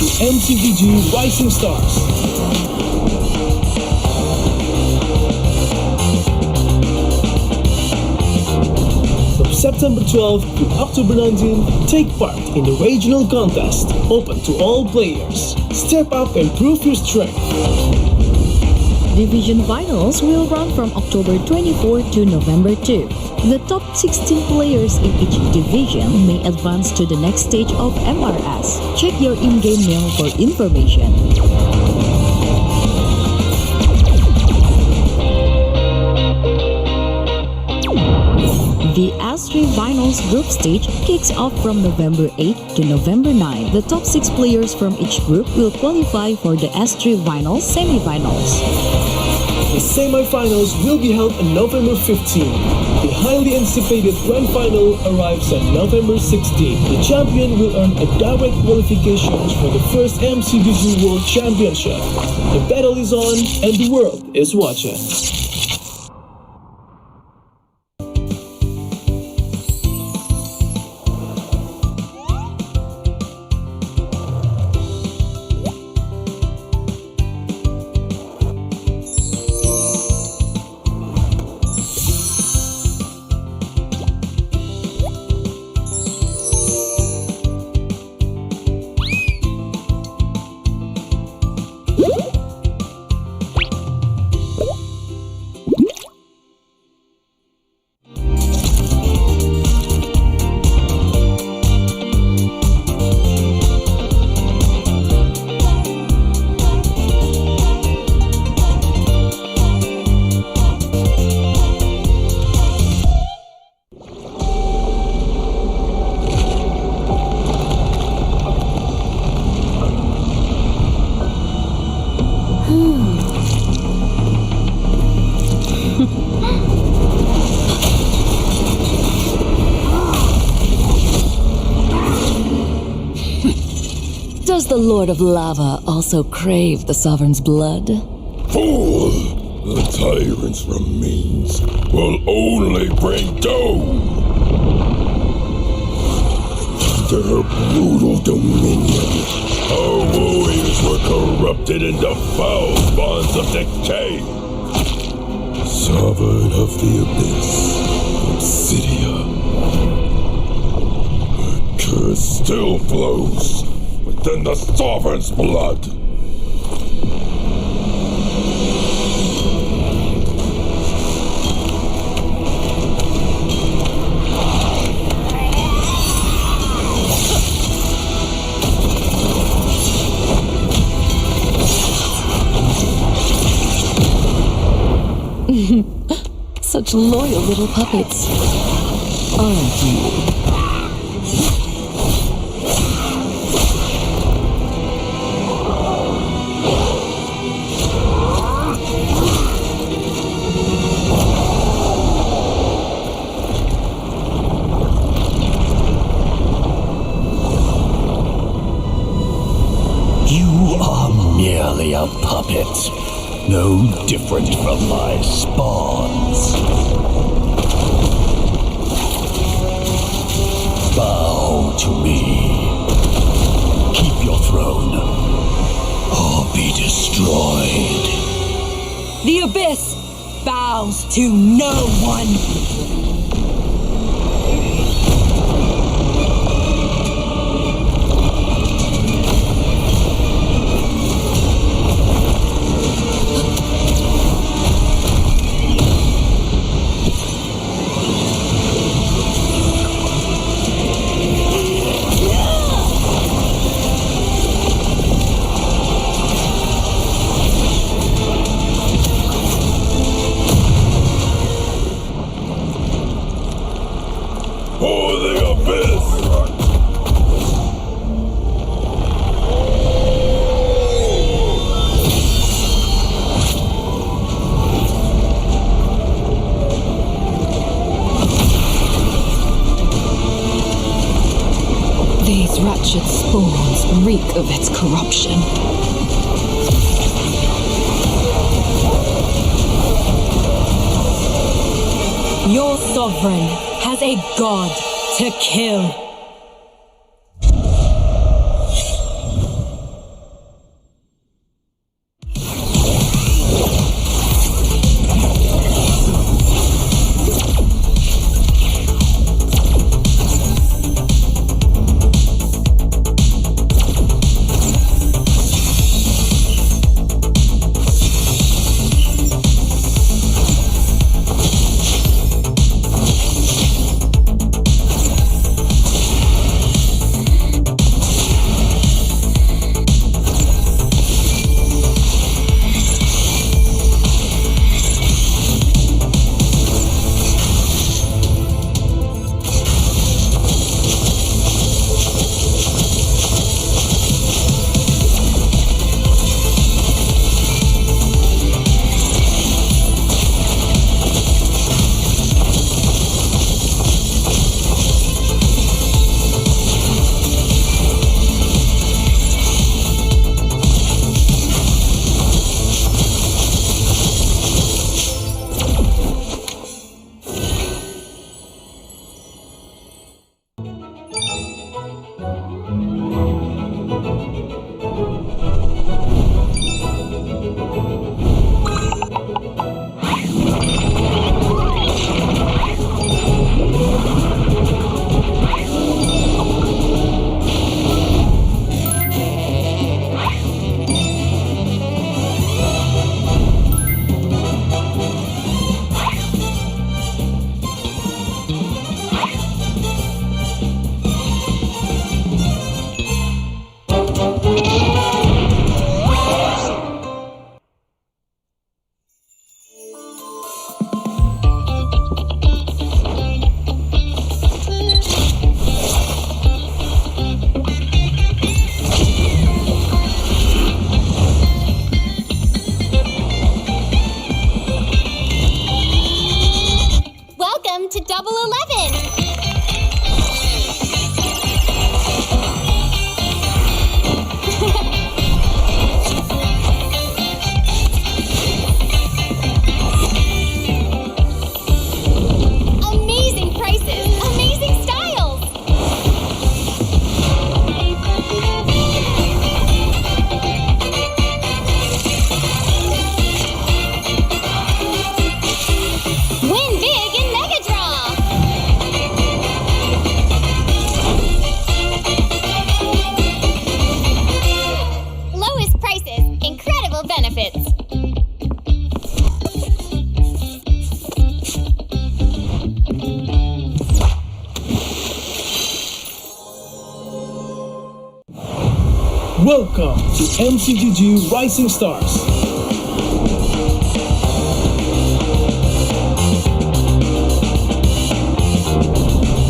to MCVG Rising Stars. From September 12th to October 19th, take part in the regional contest, open to all players. Step up and prove your strength. Division finals will run from October 24 to November 2. The top 16 players in each division may advance to the next stage of MRS. Check your in-game mail for information. The S3 Finals group stage kicks off from November 8 to November 9. The top 6 players from each group will qualify for the S3 Finals semifinals. The semifinals will be held on November 15. The highly anticipated grand final arrives on November 16. The champion will earn a direct qualification for the first MCVG World Championship. The battle is on and the world is watching. Does the Lord of Lava also crave the Sovereign's blood? Fool! The tyrant's remains will only bring doom! Their brutal dominion, our warriors were corrupted into foul bonds of decay. Sovereign of the Abyss, Obsidia. The curse still flows within the Sovereign's blood. Such loyal little puppets, aren't you? You are merely a puppet. No different from my spawns. Bow to me. Keep your throne, or be destroyed. The Abyss bows to no one. For the Abyss! These wretched spawns reek of its corruption. Your sovereign has a god to kill. Welcome to MCGG Rising Stars.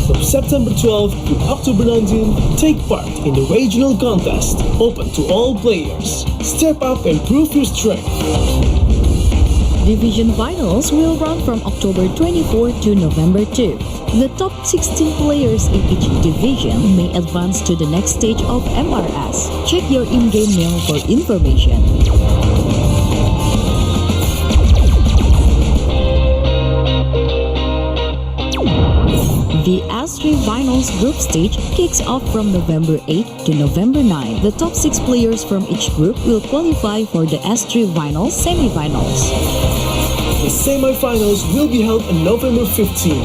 From September 12th to October 19th, take part in the regional contest, open to all players. Step up and prove your strength. Division finals will run from October 24 to November 2. The top 16 players in each division may advance to the next stage of MRS. Check your in-game mail for information. The S3 Finals group stage kicks off from November 8 to November 9. The top 6 players from each group will qualify for the S3 Finals semifinals. The semi-finals will be held on November 15.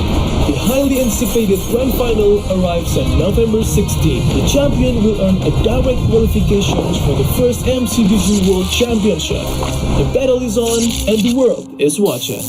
The highly anticipated grand final arrives on November 16. The champion will earn a direct qualifications for the first MCGG World Championship. The battle is on and the world is watching.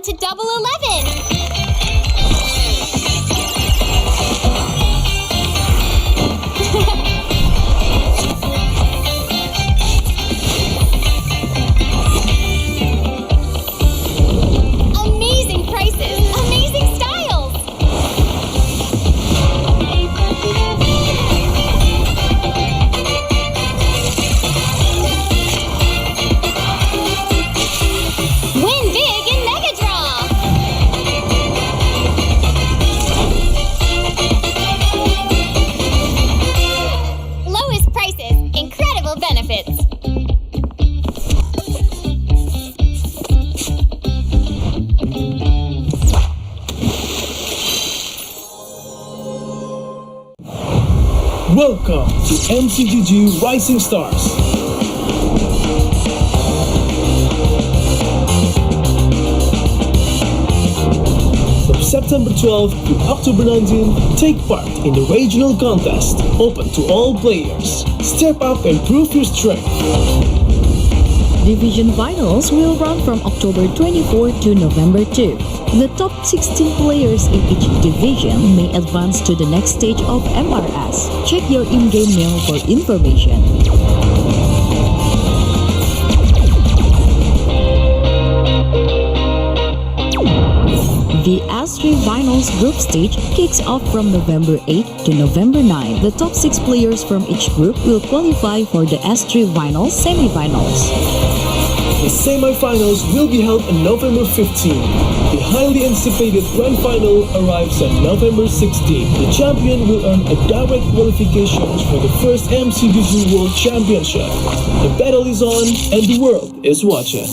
to Double 11! Amazing prices! Amazing styles! Win big in Mega Draw! Lowest prices, incredible benefits. Welcome to MCGG Rising Stars. From September 12th to October 19th, take part in the regional contest, open to all players. Step up and prove your strength. Division finals will run from October 24 to November 2. The top 16 players in each division may advance to the next stage of MRS. Check your in-game mail for information. The S3 Finals group stage kicks off from November 8 to November 9. The top 6 players from each group will qualify for the S3 Finals semifinals. The semi-finals will be held on November 15. The highly anticipated grand final arrives on November 16. The champion will earn a direct qualifications for the first MCGG World Championship. The battle is on and the world is watching.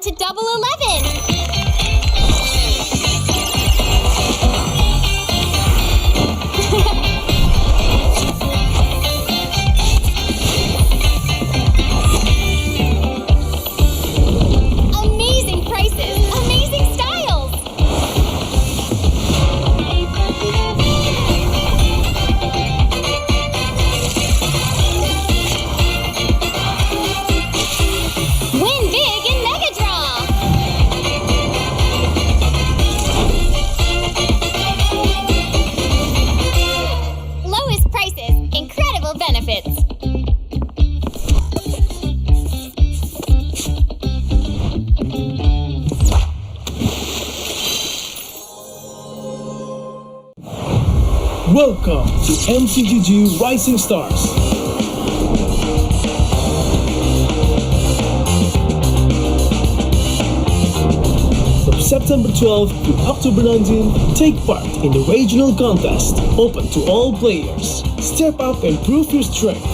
To Double 11! Amazing prices, amazing styles! Win big in Mega Draw! Lowest prices, incredible benefits. Welcome to MCGG Rising Stars. From September 12th to October 19th, take part in the regional contest, open to all players. Step up and prove your strength.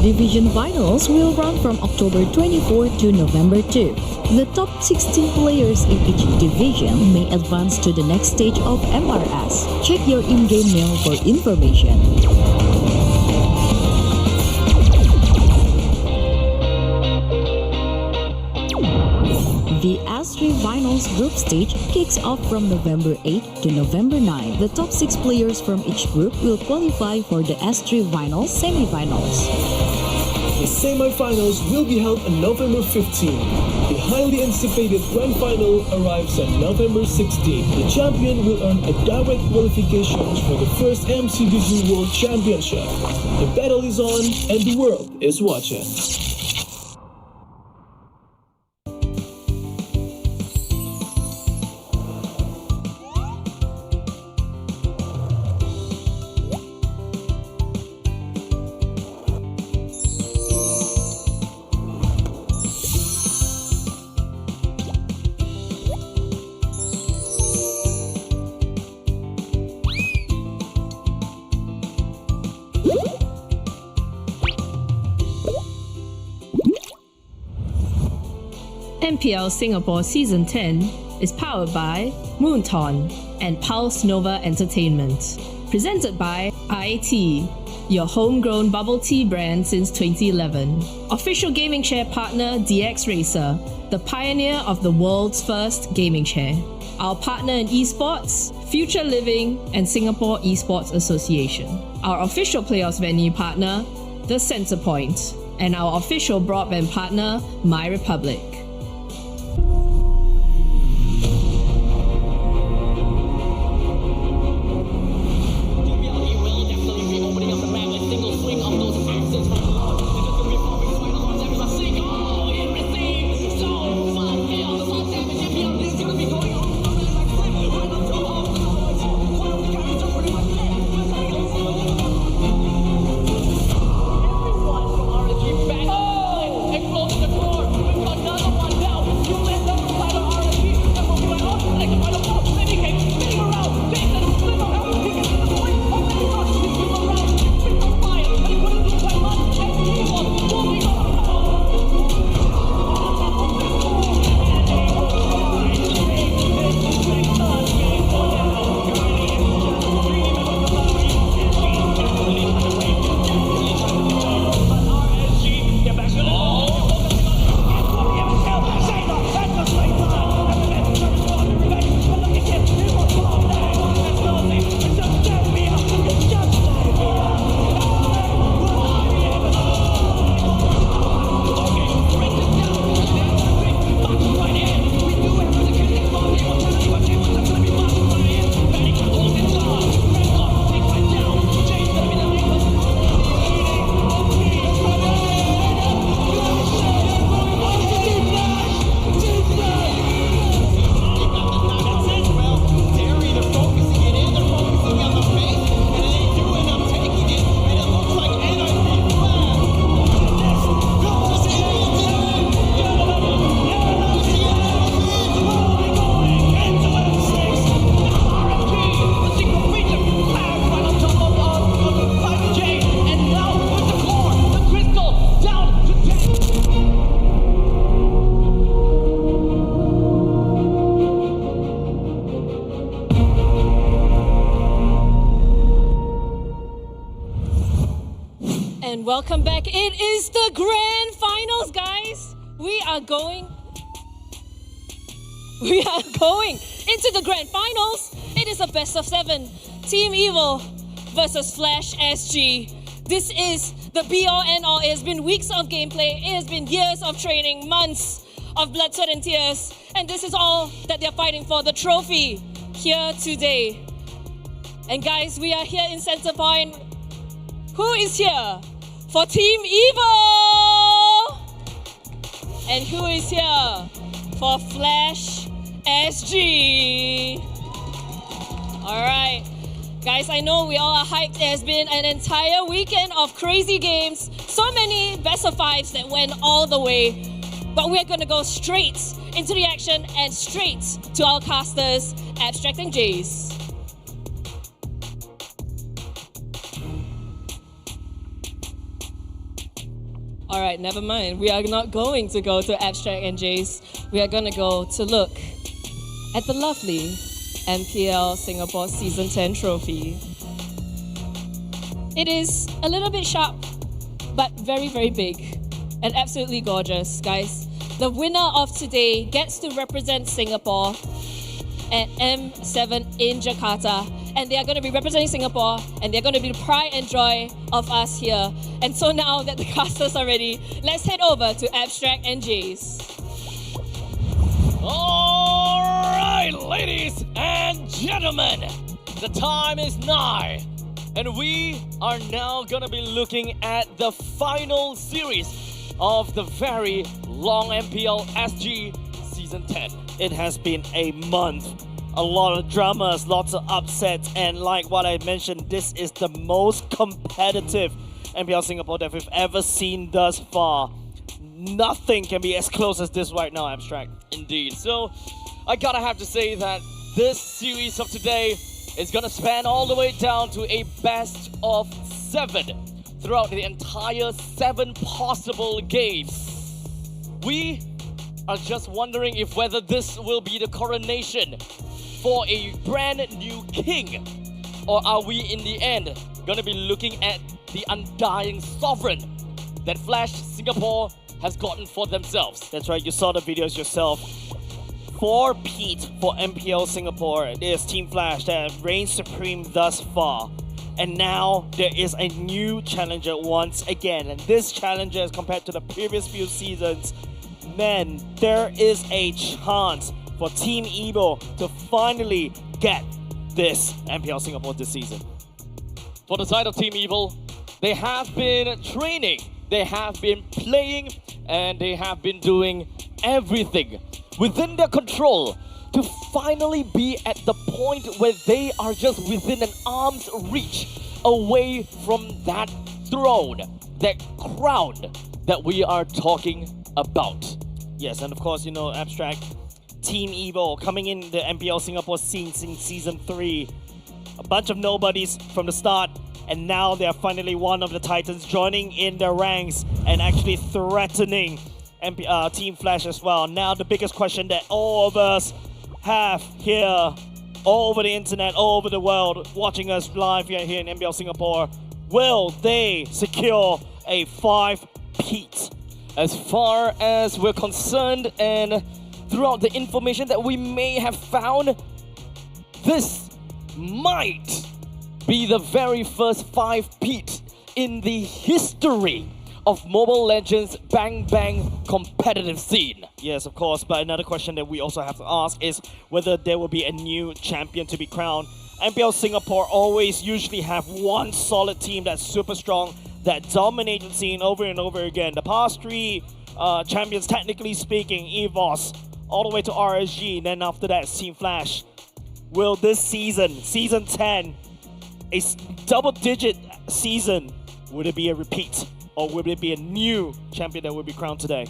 Division Finals will run from October 24 to November 2. The top 16 players in each division may advance to the next stage of MRS. Check your in-game mail for information. The S3 Finals group stage kicks off from November 8 to November 9. The top 6 players from each group will qualify for the S3 Finals semi-finals. The semi-finals will be held on November 15. The highly anticipated grand final arrives on November 16. The champion will earn a direct qualification for the first MCDG World Championship. The battle is on and the world is watching. MPL Singapore Season 10 is powered by Moonton and Pulse Nova Entertainment. Presented by IT, your homegrown bubble tea brand since 2011. Official gaming chair partner DX Racer, the pioneer of the world's first gaming chair. Our partner in esports, Future Living and Singapore Esports Association. Our official playoffs venue partner, the Centrepoint. And our official broadband partner, My Republic. Welcome back. It is the grand finals, guys. We are going into the grand finals. It is a best of 7. Team Evil versus Flash SG. This is the be-all end-all. It has been weeks of gameplay. It has been years of training, months of blood, sweat, and tears. And this is all that they're fighting for, the trophy here today. And guys, we are here in Centrepoint. Who is here for Team Evil? And who is here for Flash SG? Alright, guys, I know we all are hyped. It has been an entire weekend of crazy games. So many best of 5s that went all the way. But we're gonna go straight into the action and straight to our casters, Abstract and Jace. Alright, never mind. We are not going to go to Abstract and Jace. We are going to go to look at the lovely MPL Singapore Season 10 trophy. It is a little bit sharp, but very, very big and absolutely gorgeous, guys. The winner of today gets to represent Singapore at M7 in Jakarta, and they are going to be representing Singapore, and they're going to be the pride and joy of us here. And so now that the casters are ready, let's head over to Abstract and Jace. Alright, ladies and gentlemen, the time is nigh, and we are now gonna be looking at the final series of the very long MPL SG Season 10. It has been a month. A lot of dramas, lots of upsets, and like what I mentioned, this is the most competitive MPL Singapore that we've ever seen thus far. Nothing can be as close as this right now, Abstract. Indeed. So, I gotta have to say that this series of today is gonna span all the way down to a best of 7 throughout the entire 7 possible games. We are just wondering if whether this will be the coronation for a brand new king, or are we in the end gonna be looking at the undying sovereign that Flash Singapore has gotten for themselves. That's right, you saw the videos yourself. 4-peat for MPL Singapore. It is Team Flash that reigns supreme thus far. And now there is a new challenger once again. And this challenger, as compared to the previous few seasons, man, there is a chance for Team Evo to finally get this MPL Singapore this season. For the side of Team Evil, they have been training, they have been playing, and they have been doing everything within their control to finally be at the point where they are just within an arm's reach away from that throne, that crown that we are talking about. Yes, and of course, you know, Abstract, Team Evo coming in the MPL Singapore scene since Season 3. A bunch of nobodies from the start, and now they are finally one of the Titans joining in their ranks and actually threatening Team Flash as well. Now the biggest question that all of us have here, all over the internet, all over the world, watching us live here in MPL Singapore, will they secure a 5-peat? As far as we're concerned, and throughout the information that we may have found, this might be the very first 5-peat in the history of Mobile Legends Bang Bang competitive scene. Yes, of course, but another question that we also have to ask is whether there will be a new champion to be crowned. MPL Singapore always usually have one solid team that's super strong, that dominate the scene over and over again. The past 3 champions, technically speaking, EVOS, all the way to RSG, then after that, Team Flash. Will this season, Season 10, a double-digit season, would it be a repeat? Or will it be a new champion that will be crowned today?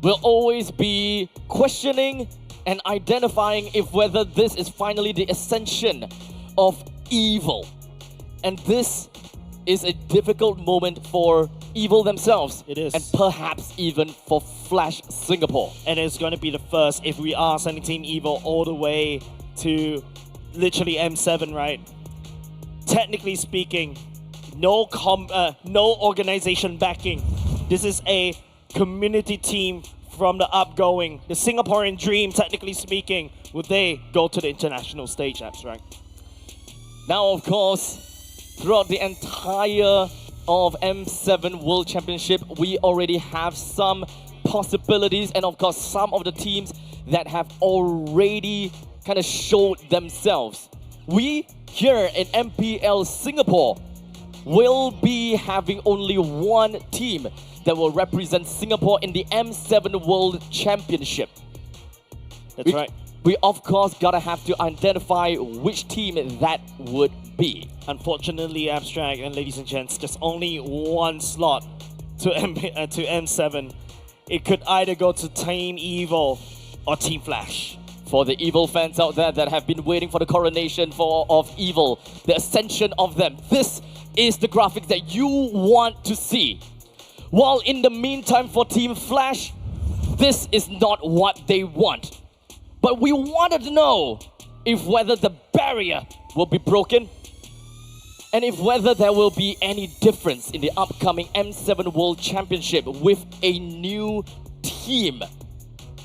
We'll always be questioning and identifying if whether this is finally the ascension of evil. And this is a difficult moment for Evil themselves. It is. And perhaps even for Flash Singapore. And it's going to be the first if we are sending Team Evil all the way to literally M7, right? Technically speaking, no organization backing. This is a community team from the upgoing. The Singaporean dream, technically speaking, would they go to the international stage, Abstract? Now, of course, throughout the entire of M7 World Championship, we already have some possibilities, and of course some of the teams that have already kind of showed themselves. We here in MPL Singapore will be having only one team that will represent Singapore in the M7 World Championship. That's right. We of course gotta have to identify which team that would be. Unfortunately, Abstract and ladies and gents, there's only one slot to M7. It could either go to Team Evil or Team Flash. For the Evil fans out there that have been waiting for the coronation of Evil, the ascension of them, this is the graphics that you want to see. While in the meantime for Team Flash, this is not what they want. But we wanted to know if whether the barrier will be broken and if whether there will be any difference in the upcoming M7 World Championship with a new team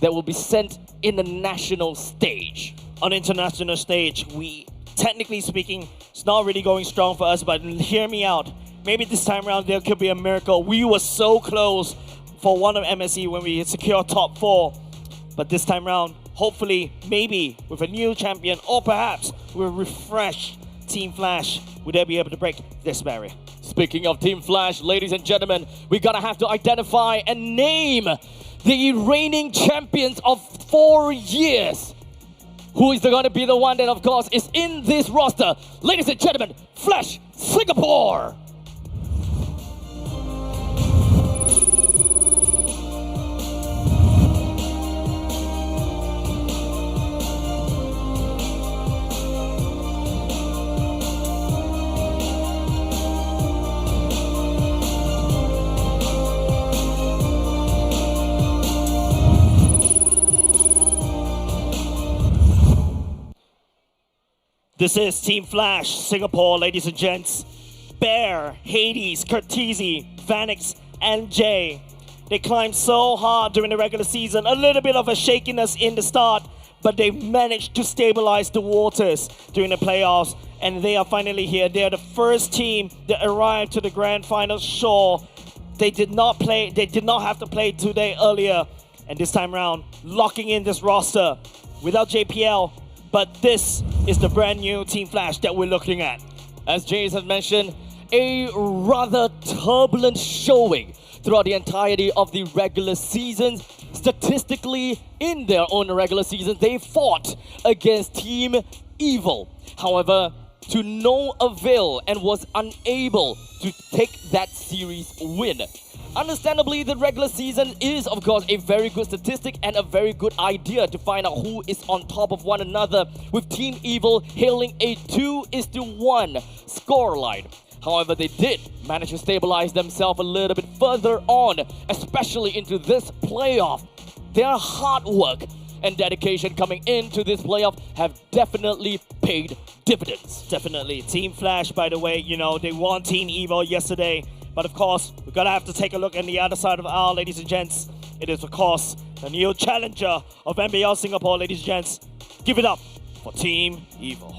that will be sent in the national stage. On international stage, we, technically speaking, it's not really going strong for us, but hear me out. Maybe this time around there could be a miracle. We were so close for one of MSE when we secured top 4. But this time around, hopefully, maybe with a new champion, or perhaps with a refreshed Team Flash, would they be able to break this barrier? Speaking of Team Flash, ladies and gentlemen, we gotta have to identify and name the reigning champions of 4 years. Who is gonna be the one that, of course, is in this roster? Ladies and gentlemen, Flash Singapore! This is Team Flash Singapore, ladies and gents. Bear, Hades, Curtizi, Vanix, and Jay. They climbed so hard during the regular season, a little bit of a shakiness in the start, but they managed to stabilize the waters during the playoffs, and they are finally here. They are the first team that arrived to the grand final. Sure, they did not have to play 2 days earlier, and this time around, locking in this roster without JPL. But this is the brand new Team Flash that we're looking at. As James had mentioned, a rather turbulent showing throughout the entirety of the regular season. Statistically, in their own regular season, they fought against Team Evil. However, to no avail and was unable to take that series win. Understandably, the regular season is, of course, a very good statistic and a very good idea to find out who is on top of one another, with Team Evil hailing a 2-1 scoreline. However, they did manage to stabilize themselves a little bit further on, especially into this playoff. Their hard work and dedication coming into this playoff have definitely paid dividends. Definitely. Team Flash, by the way, you know, they won Team Evil yesterday. But of course, we're gonna have to take a look at the other side of the aisle, ladies and gents. It is, of course, the new challenger of MPL Singapore, ladies and gents. Give it up for Team Evil.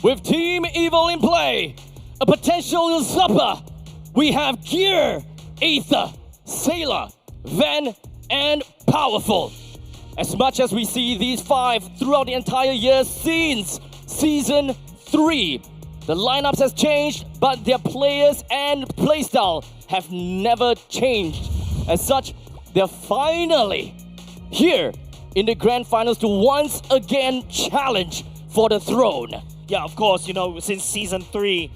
With Team Evil in play, a potential usurper, we have Gear, Aether, Sailor, Van, and Powerful. As much as we see these 5 throughout the entire year since Season 3, the lineups has changed, but their players and playstyle have never changed. As such, they're finally here in the grand finals to once again challenge for the throne. Yeah, of course, you know, since Season 3,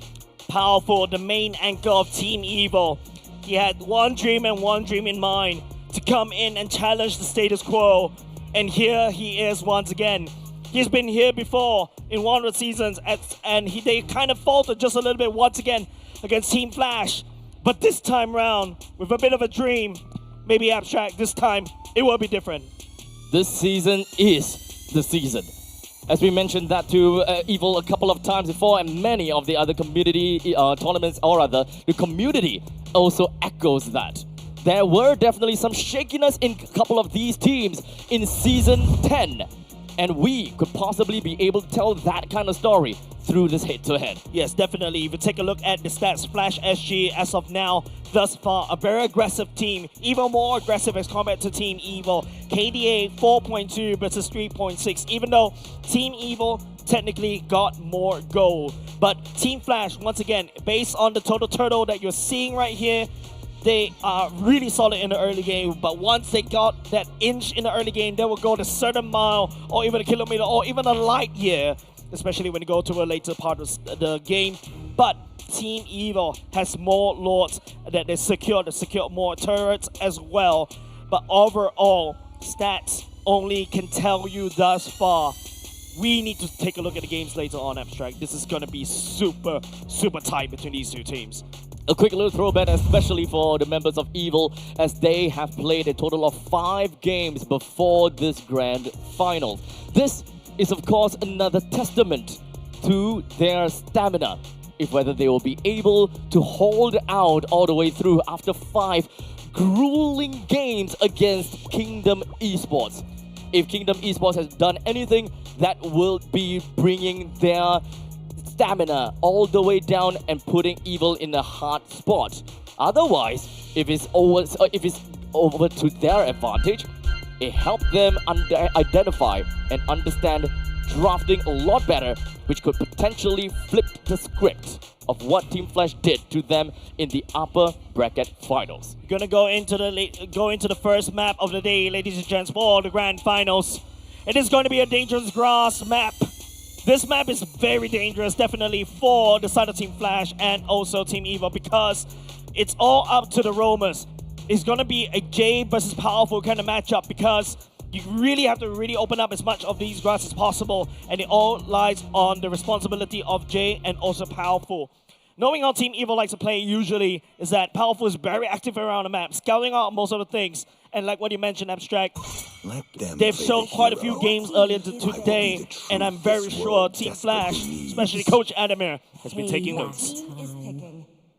Powerful, the main anchor of Team Evil, he had one dream and one dream in mind, to come in and challenge the status quo. And here he is once again. He's been here before in one of the seasons, and they kind of faltered just a little bit once again against Team Flash. But this time round, with a bit of a dream, maybe abstract, this time it will be different. This season is the season. As we mentioned that to Evil a couple of times before, and many of the other community tournaments, or rather, the community also echoes that. There were definitely some shakiness in a couple of these teams in Season 10. And we could possibly be able to tell that kind of story through this head-to-head. Yes, definitely. If you take a look at the stats, Flash SG, as of now, thus far, a very aggressive team. Even more aggressive as compared to Team Evil. KDA 4.2 versus 3.6. Even though Team Evil technically got more gold. But Team Flash, once again, based on the total turtle that you're seeing right here, they are really solid in the early game, but once they got that inch in the early game, they will go the certain mile or even a kilometer or even a light year, especially when you go to a later part of the game. But Team Evil has more lords that they secured more turrets as well. But overall, stats only can tell you thus far. We need to take a look at the games later on, Abstract. This is going to be super, super tight between these two teams. A quick little throwback, especially for the members of Evil, as they have played a total of 5 games before this grand final. This is, of course, another testament to their stamina, if whether they will be able to hold out all the way through after 5 grueling games against Kingdom Esports. If Kingdom Esports has done anything, that will be bringing their stamina all the way down and putting Evil in a hard spot. Otherwise, if it's over to their advantage, it helps them identify and understand drafting a lot better, which could potentially flip the script of what Team Flash did to them in the upper bracket finals. Gonna go into the first map of the day, ladies and gents, for the grand finals. It is going to be a dangerous grass map. This map is very dangerous, definitely for the side of Team Flash and also Team Evil, because it's all up to the roamers. It's gonna be a Jay versus Powerful kind of matchup, because you really have to open up as much of these grass as possible, and it all lies on the responsibility of Jay and also Powerful. Knowing how Team Evil likes to play usually is that Powerful is very active around the map, scouting out most of the things. And like what you mentioned, Abstract, they've shown quite a few games earlier today, and I'm very sure Team Flash, especially Coach Adamir, has been taking notes.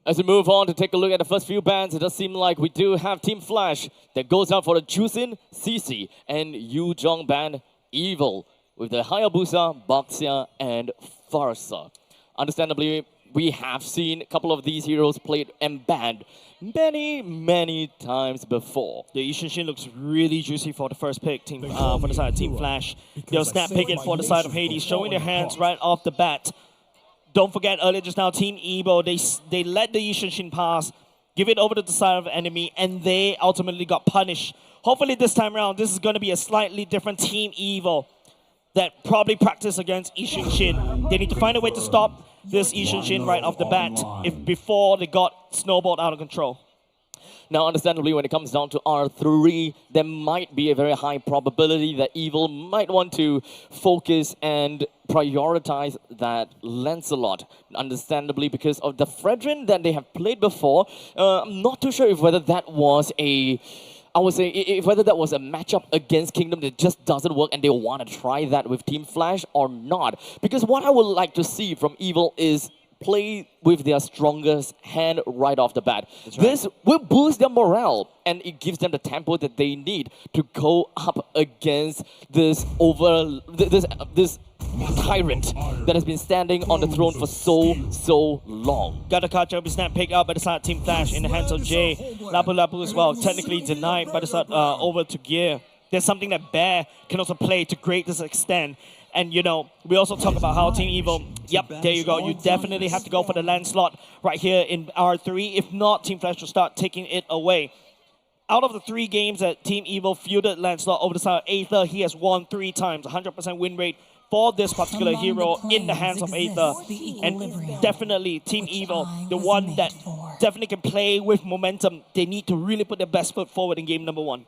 As we move on to take a look at the first few bans, it does seem like we do have Team Flash that goes out for the Jusin, Cici, and Yu Jong band Evil, with the Hayabusa, Baxia, and Farsa. Understandably, we have seen a couple of these heroes played and banned many times before. The Ishinshin looks really juicy for the first pick team for the side of Team Flash. They'll snap pick it for the side of Hades, showing their hands right off the bat. Don't forget earlier just now, Team Evil, they let the Ishinshin pass, give it over to the side of the enemy, and they ultimately got punished. Hopefully this time around, this is going to be a slightly different Team Evil that probably practice against Ishinshin. They need to find a way to stop this Ishinshin right off the bat before they got snowballed out of control. Now, understandably, when it comes down to R3, there might be a very high probability that Evil might want to focus and prioritize that Lancelot. Understandably, because of the Fredrin that they have played before, I'm not too sure if whether that was I would say if whether that was a matchup against Kingdom that just doesn't work and they want to try that with Team Flash or not. Because what I would like to see from Evil is play with their strongest hand right off the bat. Right. This will boost their morale, and it gives them the tempo that they need to go up against this tyrant that has been standing on the throne for so long. Got a catch up, snap pick up by the side of Team Flash in the hands of Jay. Lapu Lapu as well, technically denied by the side over to Gear. There's something that Bear can also play to greatest extent. And, you know, we also talk about how Team Evil, yep, there you go. You definitely have to go for the Lancelot right here in R3. If not, Team Flash will start taking it away. Out of the 3 games that Team Evil fielded Lancelot over the side of Aether, he has won 3 times, 100% win rate for this particular hero in the hands of Aether. And definitely Team Evil, the one that definitely can play with momentum. They need to really put their best foot forward in game number 1.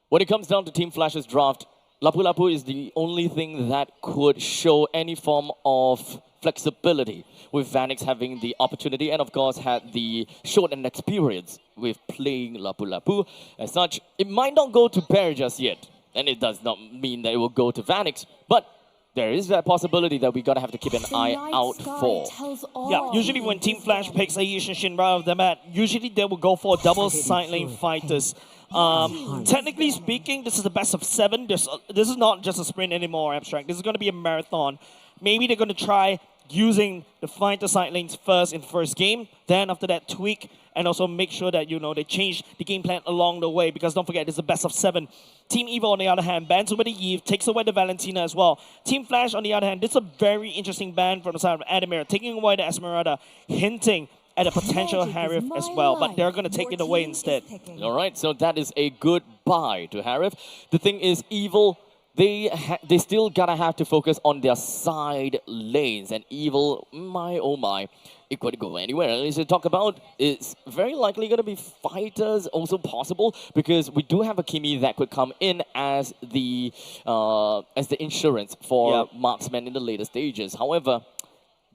When it comes down to Team Flash's draft, Lapu Lapu is the only thing that could show any form of flexibility, with Vanix having the opportunity and of course had the short and experience with playing Lapu Lapu. As such, it might not go to Bear just yet, and it does not mean that it will go to Vanix, but there is that possibility that we gotta have to keep an eye out for. Yeah, usually when Team Flash picks a Yishin right off the bat, usually they will go for double side lane fighters. Technically speaking, this is the best of 7. This is not just a sprint anymore, Abstract. This is going to be a marathon. Maybe they're going to try using the fighter side lanes first in first game, then after that tweak, and also make sure that, you know, they change the game plan along the way, because don't forget, this is the best of 7. Team Evil, on the other hand, bans away the Eve, takes away the Valentina as well. Team Flash, on the other hand, this is a very interesting ban from the side of Adamir, taking away the Esmeralda, hinting at a potential Harif as well, but they're going to take it away instead. All right, so that is a good buy to Harif. The thing is, Evil, they still gotta have to focus on their side lanes, and Evil, my oh my, it could go anywhere. As you talk about, it's very likely going to be fighters also possible, because we do have a Kimi that could come in as the insurance for marksmen in the later stages. However,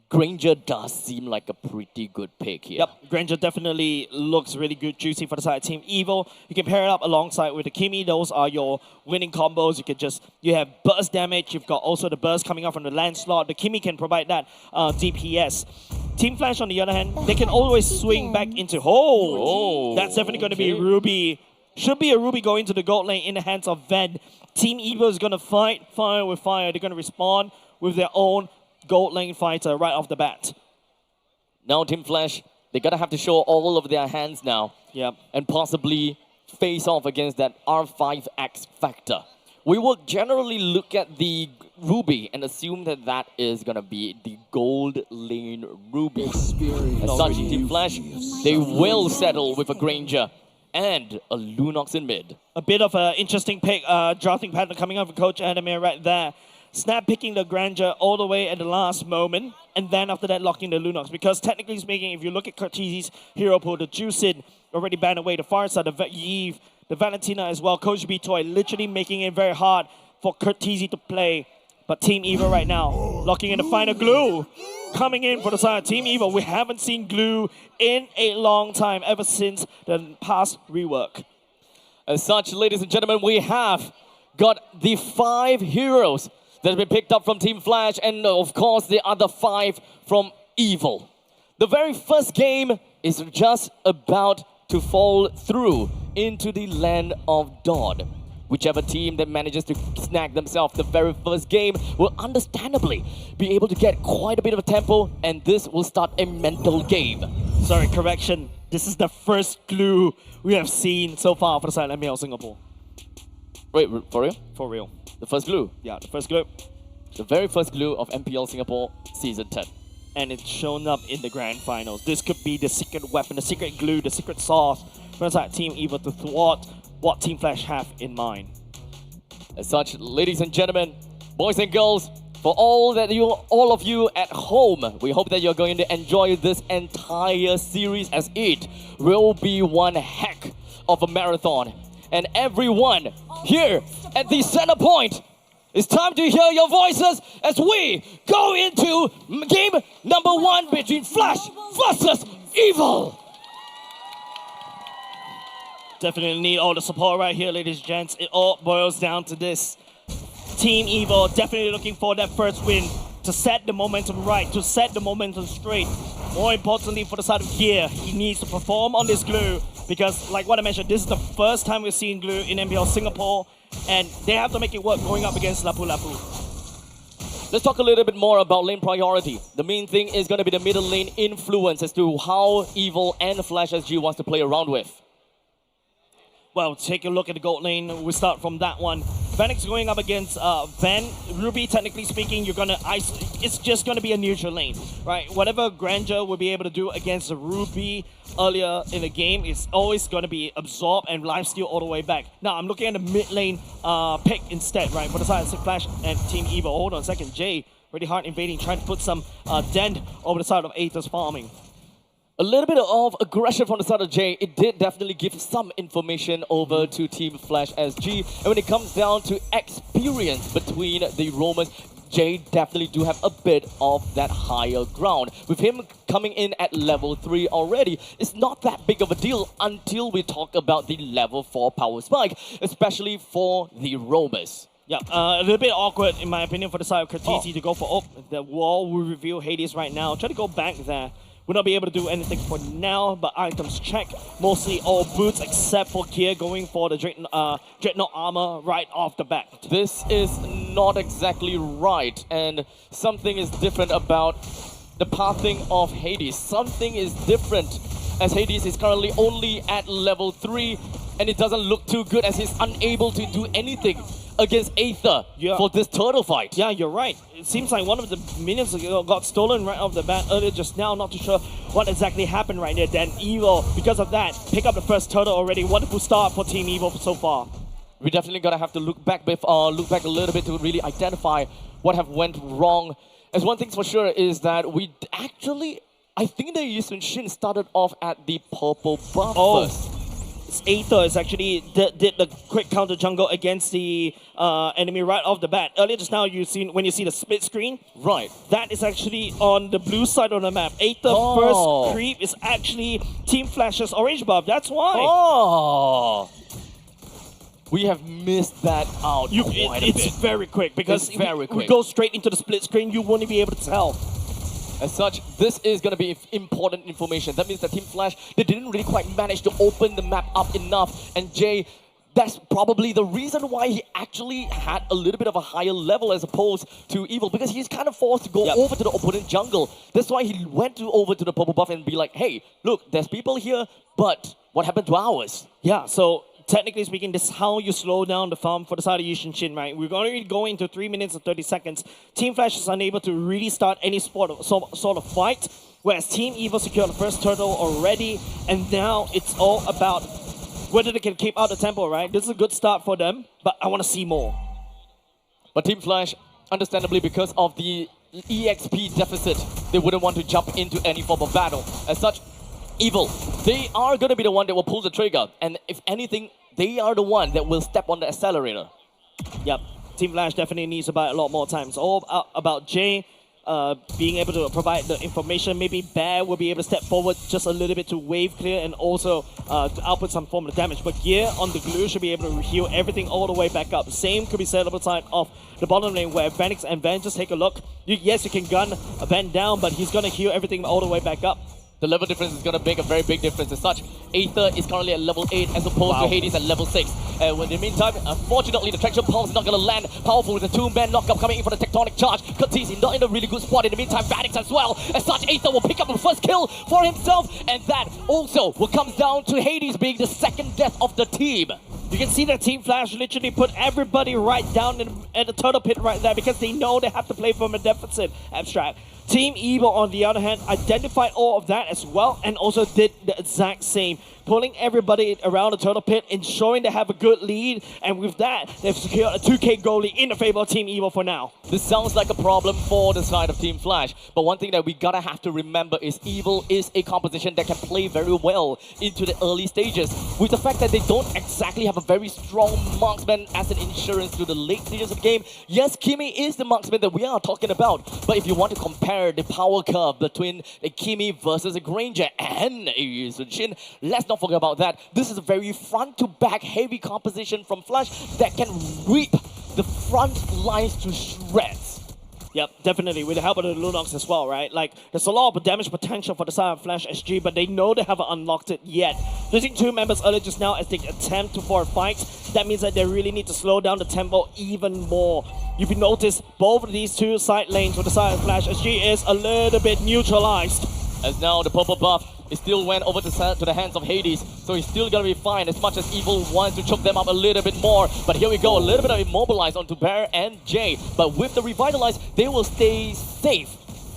Granger does seem like a pretty good pick here. Yep, Granger definitely looks really good, juicy for the side of Team Evil. You can pair it up alongside with the Kimi. Those are your winning combos. You have burst damage. You've got also the burst coming up from the land slot. The Kimi can provide that DPS. Team Flash, on the other hand, they can always swing back into that's definitely going to be Ruby. Should be a Ruby going to the gold lane in the hands of Ven. Team Evil is going to fight fire with fire. They're going to respond with their own gold lane fighter right off the bat. Now Team Flash, they gotta have to show all of their hands now. Yep. And possibly face off against that R5 X Factor. We will generally look at the Ruby and assume that that is gonna be the gold lane Ruby. As such, Team Flash, they will settle with a Granger and a Lunox in mid. A bit of an interesting pick, drafting pattern coming up from Coach Adamir right there. Snap picking the Granger all the way at the last moment, and then after that locking the Lunox. Because technically speaking, if you look at Curtizi's hero pool, the Juicid already banned away, the Farsa, the Eve, the Valentina as well, Coach B Toy literally making it very hard for Curtizi to play. But Team Evil right now, locking in the final glue. Coming in for the side of Team Evil, we haven't seen glue in a long time, ever since the past rework. As such, ladies and gentlemen, we have got the 5 heroes that have been picked up from Team Flash, and of course the other 5 from Evil. The very first game is just about to fall through into the land of Dodd. Whichever team that manages to snag themselves the very first game will understandably be able to get quite a bit of a tempo, and this will start a mental game. Sorry, correction. This is the first glue we have seen so far for the side of MPL Singapore. Wait, for real? For real. The first glue? Yeah, the first glue. The very first glue of MPL Singapore Season 10. And it's shown up in the grand finals. This could be the secret weapon, the secret glue, the secret sauce for that Team Evil to thwart what Team Flash have in mind. As such, ladies and gentlemen, boys and girls, for all of you at home, we hope that you're going to enjoy this entire series, as it will be one heck of a marathon. And everyone here at the Centrepoint, it's time to hear your voices as we go into game number 1 between Flash versus Evil. Definitely need all the support right here, ladies and gents. It all boils down to this. Team Evil definitely looking for that first win to set the momentum right, to set the momentum straight. More importantly, for the side of Gear, he needs to perform on this glue, because like what I mentioned, this is the first time we've seen glue in MPL Singapore, and they have to make it work going up against Lapu Lapu. Let's talk a little bit more about lane priority. The main thing is going to be the middle lane influence as to how Evil and Flash SG wants to play around with. Well, take a look at the gold lane. We start from that one. Fenix going up against Van. Ruby, technically speaking, you're gonna it's just gonna be a neutral lane, right? Whatever Granger will be able to do against Ruby earlier in the game is always gonna be absorbed and lifesteal all the way back. Now, I'm looking at the mid lane pick instead, right? For the side of Flash and Team Evil. Hold on a second. Jay, really hard invading, trying to put some dent over the side of Aether's farming. A little bit of aggression from the side of Jay. It did definitely give some information over to Team Flash SG. And when it comes down to experience between the Romans, Jay definitely do have a bit of that higher ground. With him coming in at level 3 already, it's not that big of a deal until we talk about the level 4 power spike, especially for the Romans. Yeah, a little bit awkward in my opinion for the side of Curtizi to go for the wall will reveal Hades right now. Try to go back there. We'll not be able to do anything for now, but items check. Mostly all boots except for Gear going for the Dreadnought armor right off the bat. This is not exactly right, and something is different about the pathing of Hades. Something is different, as Hades is currently only at level 3, and it doesn't look too good as he's unable to do anything against Aether for this turtle fight. Yeah, you're right. It seems like one of the minions got stolen right off the bat earlier just now. Not too sure what exactly happened right there. Then Evil, because of that, pick up the first turtle already. Wonderful start for Team Evil so far. We definitely gonna have to look back a little bit to really identify what have went wrong. As one thing's for sure is that we actually, I think the Yusun Shin started off at the purple buff first. Aether is actually did the quick counter jungle against the enemy right off the bat. Earlier just now, when you see the split screen, right? That is actually on the blue side of the map. Aether first creep is actually Team Flash's orange buff. That's why. Oh, we have missed that out quite a bit. It's very quick because if we go straight into the split screen, you won't be able to tell. As such, this is going to be important information. That means that Team Flash, they didn't really quite manage to open the map up enough. And Jay, that's probably the reason why he actually had a little bit of a higher level as opposed to Evil, because he's kind of forced to go over to the opponent jungle. That's why he went over to the purple buff and be like, hey, look, there's people here, but what happened to ours? Yeah, so technically speaking, this is how you slow down the farm for the side of Yusun Shin, right? We're going to go into 3 minutes and 30 seconds. Team Flash is unable to really start any sort of fight, whereas Team Evil secured the first turtle already, and now it's all about whether they can keep out the tempo, right? This is a good start for them, but I want to see more. But Team Flash, understandably, because of the EXP deficit, they wouldn't want to jump into any form of battle. As such, Evil, they are going to be the one that will pull the trigger, and if anything, they are the one that will step on the accelerator. Yep, Team Flash definitely needs to buy a lot more time. It's all about Jay being able to provide the information. Maybe Bear will be able to step forward just a little bit to wave clear and also to output some form of damage. But Gear on the glue should be able to heal everything all the way back up. Same could be said on the side of the bottom lane where Vanix and Van, just take a look. Yes, you can gun Van down, but he's going to heal everything all the way back up. The level difference is going to make a very big difference. As such, Aether is currently at level 8 as opposed to Hades at level 6. In the meantime, unfortunately, the Traction Pulse is not going to land. Powerful with the 2-man knockup coming in for the Tectonic Charge. Curtisi not in a really good spot. In the meantime, Vanix as well. As such, Aether will pick up the first kill for himself. And that also will come down to Hades being the second death of the team. You can see that Team Flash literally put everybody right down at the turtle pit right there because they know they have to play from a deficit, Abstract. Team Evil, on the other hand, identified all of that as well and also did the exact same, pulling everybody around the turtle pit, ensuring they have a good lead, and with that, they've secured a 2K goalie in the favor of Team Evil for now. This sounds like a problem for the side of Team Flash, but one thing that we gotta have to remember is Evil is a composition that can play very well into the early stages, with the fact that they don't exactly have a very strong marksman as an insurance to the late stages of the game. Yes, Kimi is the marksman that we are talking about, but if you want to compare the power curve between a Kimi versus a Granger and a Yusun Shin, let's not forget about that. This is a very front-to-back heavy composition from Flash that can rip the front lines to shreds. Yep, definitely, with the help of the Lunox as well, right? Like, there's a lot of damage potential for the side of Flash SG, but they know they haven't unlocked it yet. Losing 2 members earlier just now as they attempt for a fight, that means that they really need to slow down the tempo even more. If you notice, both of these 2 side lanes for the side of Flash SG is a little bit neutralized. As now the purple buff, it still went over to the hands of Hades, so he's still gonna be fine as much as Evil wants to choke them up a little bit more. But here we go, a little bit of Immobilize onto Bear and Jay. But with the Revitalize, they will stay safe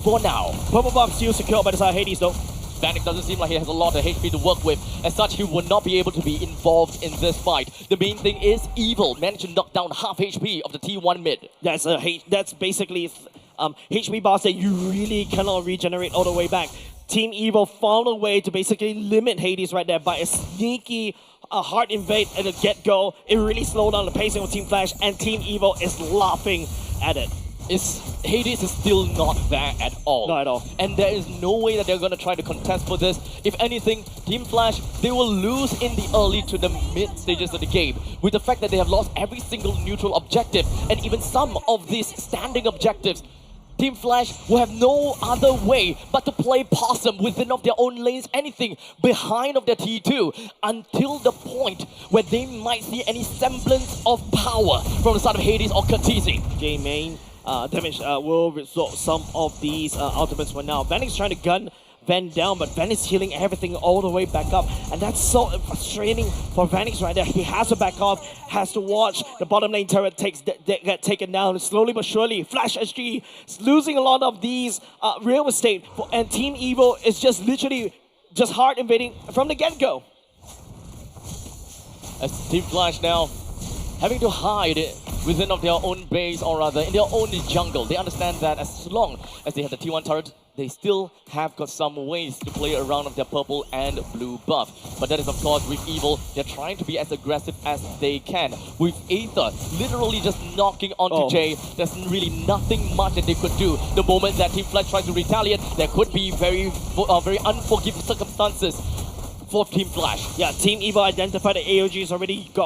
for now. Purple buff still secured by the side of Hades though. Vanek doesn't seem like he has a lot of HP to work with. As such, he will not be able to be involved in this fight. The main thing is Evil managed to knock down half HP of the T1 mid. That's basically HP bars that you really cannot regenerate all the way back. Team Evil found a way to basically limit Hades right there by a sneaky hard invade at the get-go. It really slowed down the pacing of Team Flash, and Team Evil is laughing at it. Hades is still not there at all. Not at all. And there is no way that they're going to try to contest for this. If anything, Team Flash, they will lose in the early to the mid stages of the game, with the fact that they have lost every single neutral objective, and even some of these standing objectives. Team Flash will have no other way but to play possum within of their own lanes, anything behind of their T2, until the point where they might see any semblance of power from the side of Hades or Curtisi. J-Main damage will result some of these ultimates for now. Vanix trying to gun Van down, but Van is healing everything all the way back up. And that's so frustrating for Vanix right there. He has to back off, has to watch the bottom lane turret get taken down slowly but surely. Flash SG is losing a lot of these real estate, and Team Evo is just literally just hard invading from the get-go. As Team Flash now having to hide within of their own base, or rather in their own jungle. They understand that as long as they have the T1 turret, they still have got some ways to play around of their purple and blue buff. But that is of course with Evil, they're trying to be as aggressive as they can. With Aether literally just knocking onto Jay, there's really nothing much that they could do. The moment that Team Flash tries to retaliate, there could be very unforgiving circumstances for Team Flash. Yeah, Team Evo identified that AOG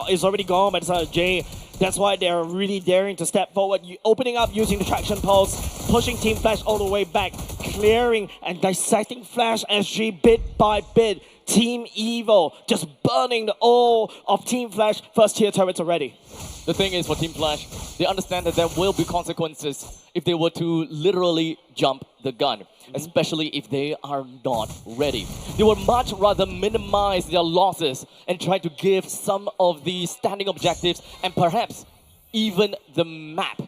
is already gone by the side of Jay. That's why they're really daring to step forward, opening up using the traction pulse, pushing Team Flash all the way back, clearing and dissecting Flash SG bit by bit. Team Evo just burning the all of Team Flash first tier turrets already. The thing is for Team Flash, they understand that there will be consequences if they were to literally jump the gun, especially if they are not ready. They would much rather minimize their losses and try to give some of the standing objectives and perhaps even the map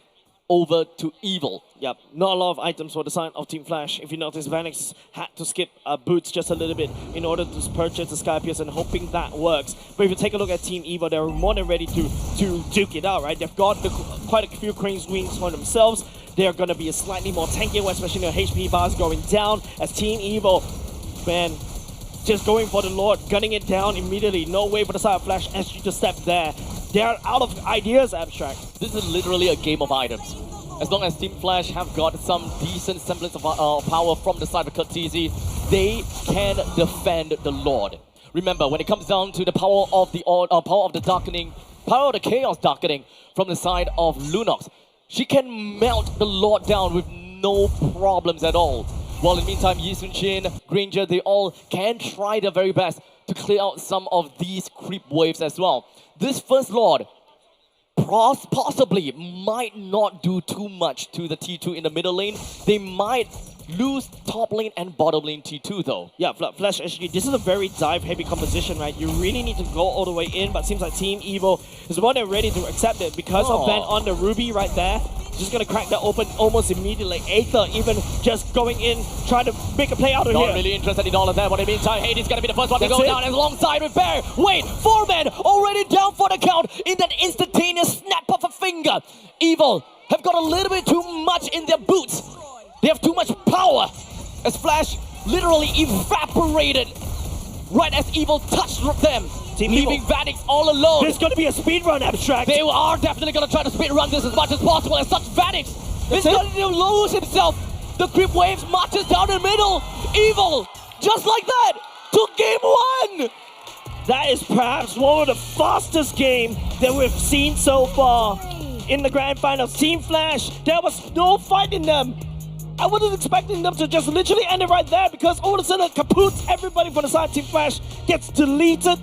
over to Evil. Yep, not a lot of items for the side of Team Flash. If you notice, Vanix had to skip boots just a little bit in order to purchase the Sky Pierce and hoping that works. But if you take a look at Team Evo, they're more than ready to duke it out, right? They've got quite a few Crane's Wings for themselves. They're going to be a slightly more tankier, especially their HP bars going down as Team Evo, man, just going for the Lord, gunning it down immediately. No way for the side of Flash SG to step there. They're out of ideas, Abstract. This is literally a game of items. As long as Team Flash have got some decent semblance of power from the side of Curtizi, they can defend the Lord. Remember, when it comes down to the power of the darkening, power of the chaos darkening from the side of Lunox, she can melt the Lord down with no problems at all. While in the meantime, Yi Sun Shin, Granger, they all can try their very best to clear out some of these creep waves as well. This first Lord possibly might not do too much to the T2 in the middle lane. They might lose top lane and bottom lane T2 though. Yeah, Flash SG, this is a very dive-heavy composition, right? You really need to go all the way in, but seems like Team Evo is more than ready to accept it because of Van on the Ruby right there. Just gonna crack that open almost immediately. Aether even just going in, trying to make a play out of here. Not really interested in all of that, but in the meantime, Hades gonna be the first one to go down alongside with Bear. Wait, 4 men already down for the count in that instantaneous snap of a finger. Evil have got a little bit too much in their boots. They have too much power as Flash literally evaporated right as Evil touched them. Leaving Vanix all alone. There's going to be a speed run, Abstract. They are definitely going to try to speed run this as much as possible. As such, Vanix is going to lose himself. The creep waves marches down the middle. Evil, just like that, took game 1. That is perhaps one of the fastest games that we've seen so far in the grand finals. Team Flash, there was no fight in them. I wasn't expecting them to just literally end it right there because all of a sudden, kaput, everybody from the side of Team Flash gets deleted.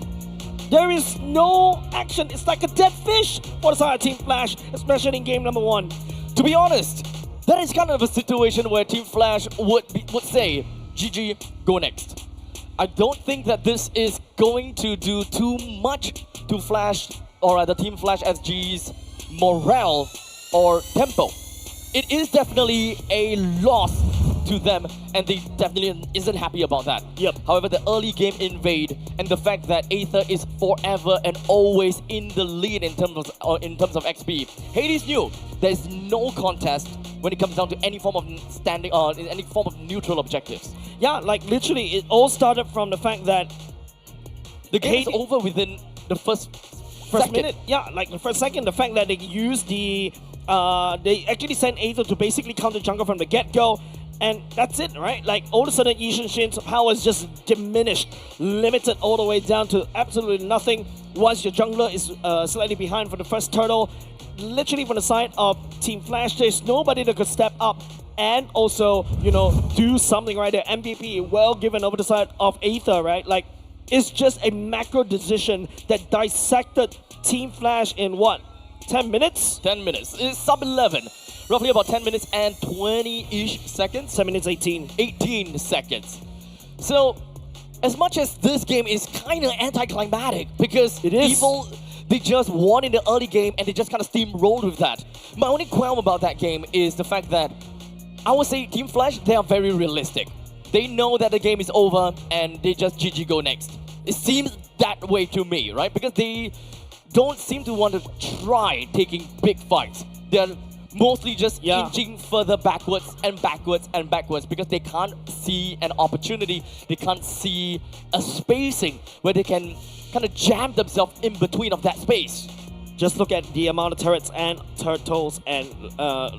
There is no action. It's like a dead fish for the side of Team Flash, especially in game number 1. To be honest, that is kind of a situation where Team Flash would say, GG, go next. I don't think that this is going to do too much to Flash, or rather Team Flash SG's morale or tempo. It is definitely a loss to them, and they definitely isn't happy about that. Yep. However, the early game invade and the fact that Aether is forever and always in the lead in terms of XP. Hades knew there's no contest when it comes down to any form of standing in any form of neutral objectives. Yeah, like literally, it all started from the fact that the game is over within the first minute. Yeah, like the first second. The fact that they used the they actually sent Aether to basically counter jungle from the get-go. And that's it, right? Like, all of a sudden, Yi Sun Shin's power is just diminished, limited all the way down to absolutely nothing. Once your jungler is slightly behind for the first turtle, literally from the side of Team Flash, there's nobody that could step up and also, you know, do something right there. MVP, well given over the side of Aether, right? Like, it's just a macro decision that dissected Team Flash in what? 10 minutes? 10 minutes. It's sub-11. Roughly about 10 minutes and 20-ish seconds. 10 minutes 18. 18 seconds. So, as much as this game is kind of anticlimactic because It is. Evil, they just won in the early game and they just kind of steamrolled with that. My only qualm about that game is the fact that I would say Team Flash, they are very realistic. They know that the game is over and they just GG go next. It seems that way to me, right? Because they don't seem to want to try taking big fights. They're mostly just inching further backwards and backwards and backwards because they can't see an opportunity. They can't see a spacing where they can kind of jam themselves in between of that space. Just look at the amount of turrets and turtles and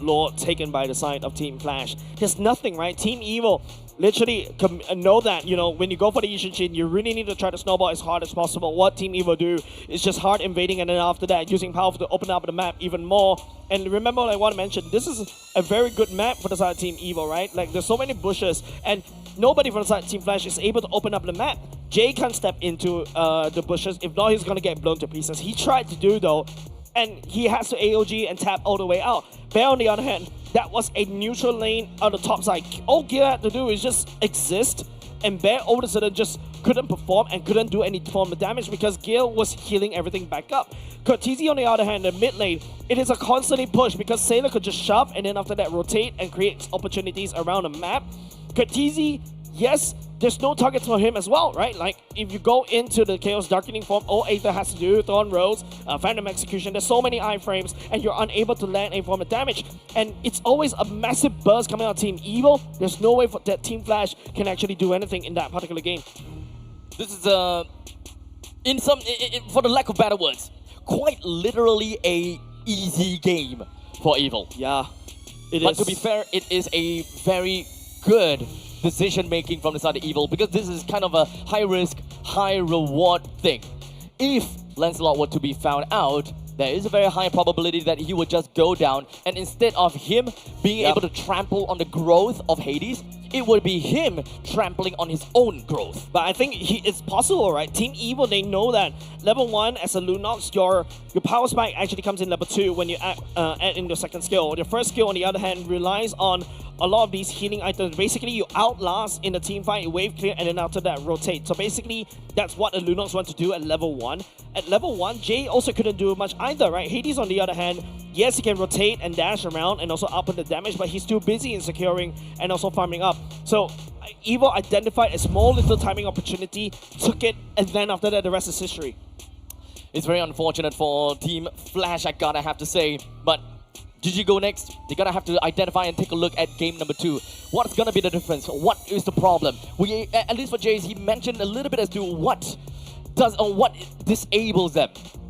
lore taken by the side of Team Flash. There's nothing, right? Team Evil literally know that, you know, when you go for the Ishin, you really need to try to snowball as hard as possible. What Team Evil do is just hard invading, and then after that, using power to open up the map even more. And remember, what I want to mention, this is a very good map for the side of Team Evil, right? Like, there's so many bushes, and nobody from the side of Team Flash is able to open up the map. Jay can't step into the bushes. If not, he's going to get blown to pieces. He tried to do, though, and he has to AOG and tap all the way out. Bear, on the other hand, that was a neutral lane on the top side. All Gear had to do is just exist, and Bear all of a sudden just couldn't perform and couldn't do any form of damage because Gear was healing everything back up. Cortese, on the other hand, the mid lane, it is a constantly push because Sailor could just shove and then after that rotate and create opportunities around the map. Cortese, yes, there's no targets for him as well, right? Like, if you go into the Chaos Darkening form, all Aether has to do, Thorn Rose, Phantom Execution, there's so many iframes, and you're unable to land a form of damage. And it's always a massive burst coming out of Team Evil. There's no way that Team Flash can actually do anything in that particular game. This is, for the lack of better words, quite literally a easy game for Evil. Yeah, it but is. to be fair, it is a very good decision making from the side of Evil because this is kind of a high risk, high reward thing. If Lancelot were to be found out, there is a very high probability that he would just go down, and instead of him being able to trample on the growth of Hades, it would be him trampling on his own growth. But I think it's possible, right? Team Evil, they know that level 1 as a Lunox, your power spike actually comes in level 2 when you add in your second skill. Your first skill, on the other hand, relies on a lot of these healing items. Basically, you outlast in a team fight, you wave clear, and then after that, rotate. So basically, that's what the Lunox want to do at level 1. At level 1, Jay also couldn't do much either, right? Hades, on the other hand, yes, he can rotate and dash around and also up on the damage, but he's too busy in securing and also farming up. So Evil identified a small little timing opportunity, took it, and then after that, the rest is history. It's very unfortunate for Team Flash, I gotta have to say, but GG go next. They're gonna have to identify and take a look at game number 2. What's gonna be the difference? What is the problem? We, at least for Jace, he mentioned a little bit as to what disables them.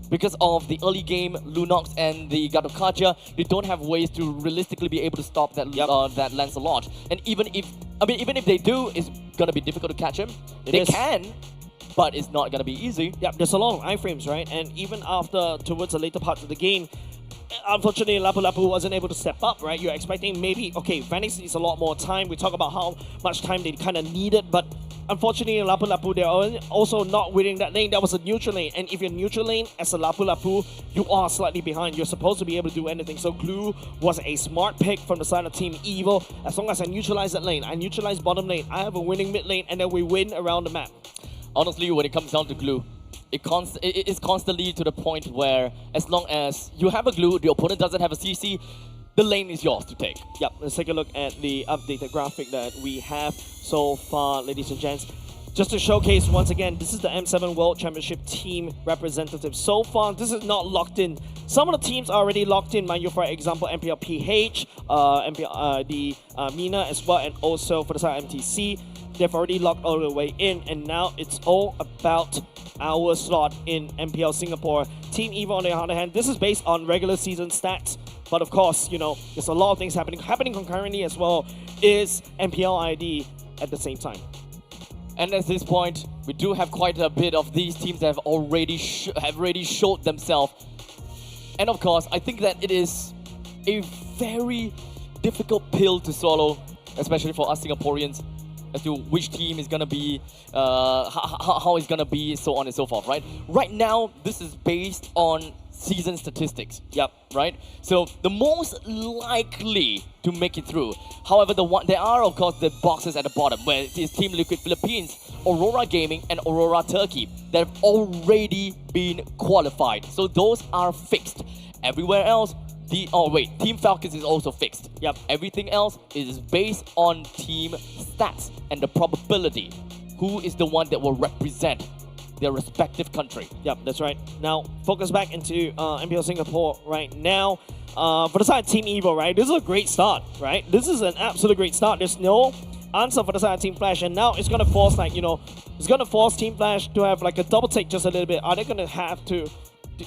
Because of the early game, Lunox and the God of Kaja, they don't have ways to realistically be able to stop that that Lancelot. And even if they do, it's gonna be difficult to catch him. They can, but it's not gonna be easy. Yeah, there's a lot of iframes, right? And even after, towards the later parts of the game, unfortunately, Lapu Lapu wasn't able to step up, right? You're expecting maybe, okay, Phoenix needs a lot more time. We talk about how much time they kind of needed, but unfortunately, Lapu Lapu, they're also not winning that lane. That was a neutral lane, and if you're neutral lane as a Lapu Lapu, you are slightly behind. You're supposed to be able to do anything. So Glue was a smart pick from the side of Team Evil. As long as I neutralize that lane, I neutralize bottom lane, I have a winning mid lane, and then we win around the map. Honestly, when it comes down to Glue, it is constantly to the point where as long as you have a Glue, the opponent doesn't have a CC, the lane is yours to take. Yep, let's take a look at the updated graphic that we have so far, ladies and gents. Just to showcase once again, this is the M7 World Championship team representative. So far, this is not locked in. Some of the teams are already locked in, mind you, for example, MPL PH, Mina as well, and also for the side of MTC. They've already locked all the way in, and now it's all about our slot in MPL Singapore. Team Evil, on the other hand, this is based on regular season stats, but of course, you know, there's a lot of things happening concurrently as well, is MPL ID at the same time. And at this point, we do have quite a bit of these teams that have already showed themselves. And of course, I think that it is a very difficult pill to swallow, especially for us Singaporeans, as to which team is gonna be, how it's gonna be, so on and so forth, right? Right now, this is based on season statistics. Yep. Right? So the most likely to make it through. However, there are of course the boxes at the bottom where it is Team Liquid Philippines, Aurora Gaming, and Aurora Turkey that have already been qualified. So those are fixed. Everywhere else, Team Falcons is also fixed. Yep. Everything else is based on team stats and the probability. Who is the one that will represent their respective country? Yep, that's right. Now, focus back into MPL Singapore right now. For the side of Team Evo, right, this is a great start, right? This is an absolute great start. There's no answer for the side of Team Flash, and now it's going to force, it's going to force Team Flash to have like a double take just a little bit. Are they going to have to...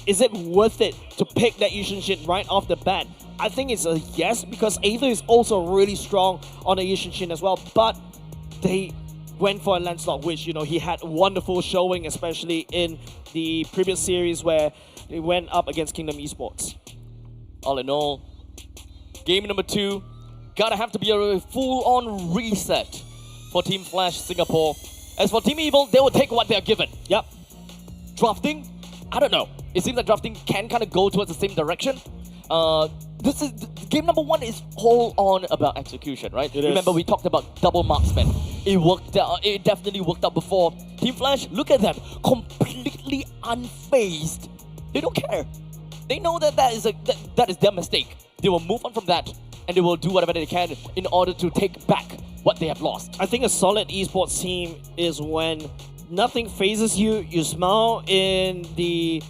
Is it worth it to pick that Yushin Shin right off the bat? I think it's a yes, because Aether is also really strong on the Yushin Shin as well, but they went for a Lancelot, which, he had a wonderful showing, especially in the previous series where they went up against Kingdom Esports. All in all, game number 2, gotta have to be a full-on reset for Team Flash Singapore. As for Team Evil, they will take what they're given. Yep. Drafting? I don't know. It seems like drafting can kind of go towards the same direction. This is game number 1 is all on about execution, right? Remember, we talked about double marksman. It worked out. It definitely worked out before. Team Flash, look at them, completely unfazed. They don't care. They know that that is their mistake. They will move on from that, and they will do whatever they can in order to take back what they have lost. I think a solid esports team is when nothing phases you. You smile in the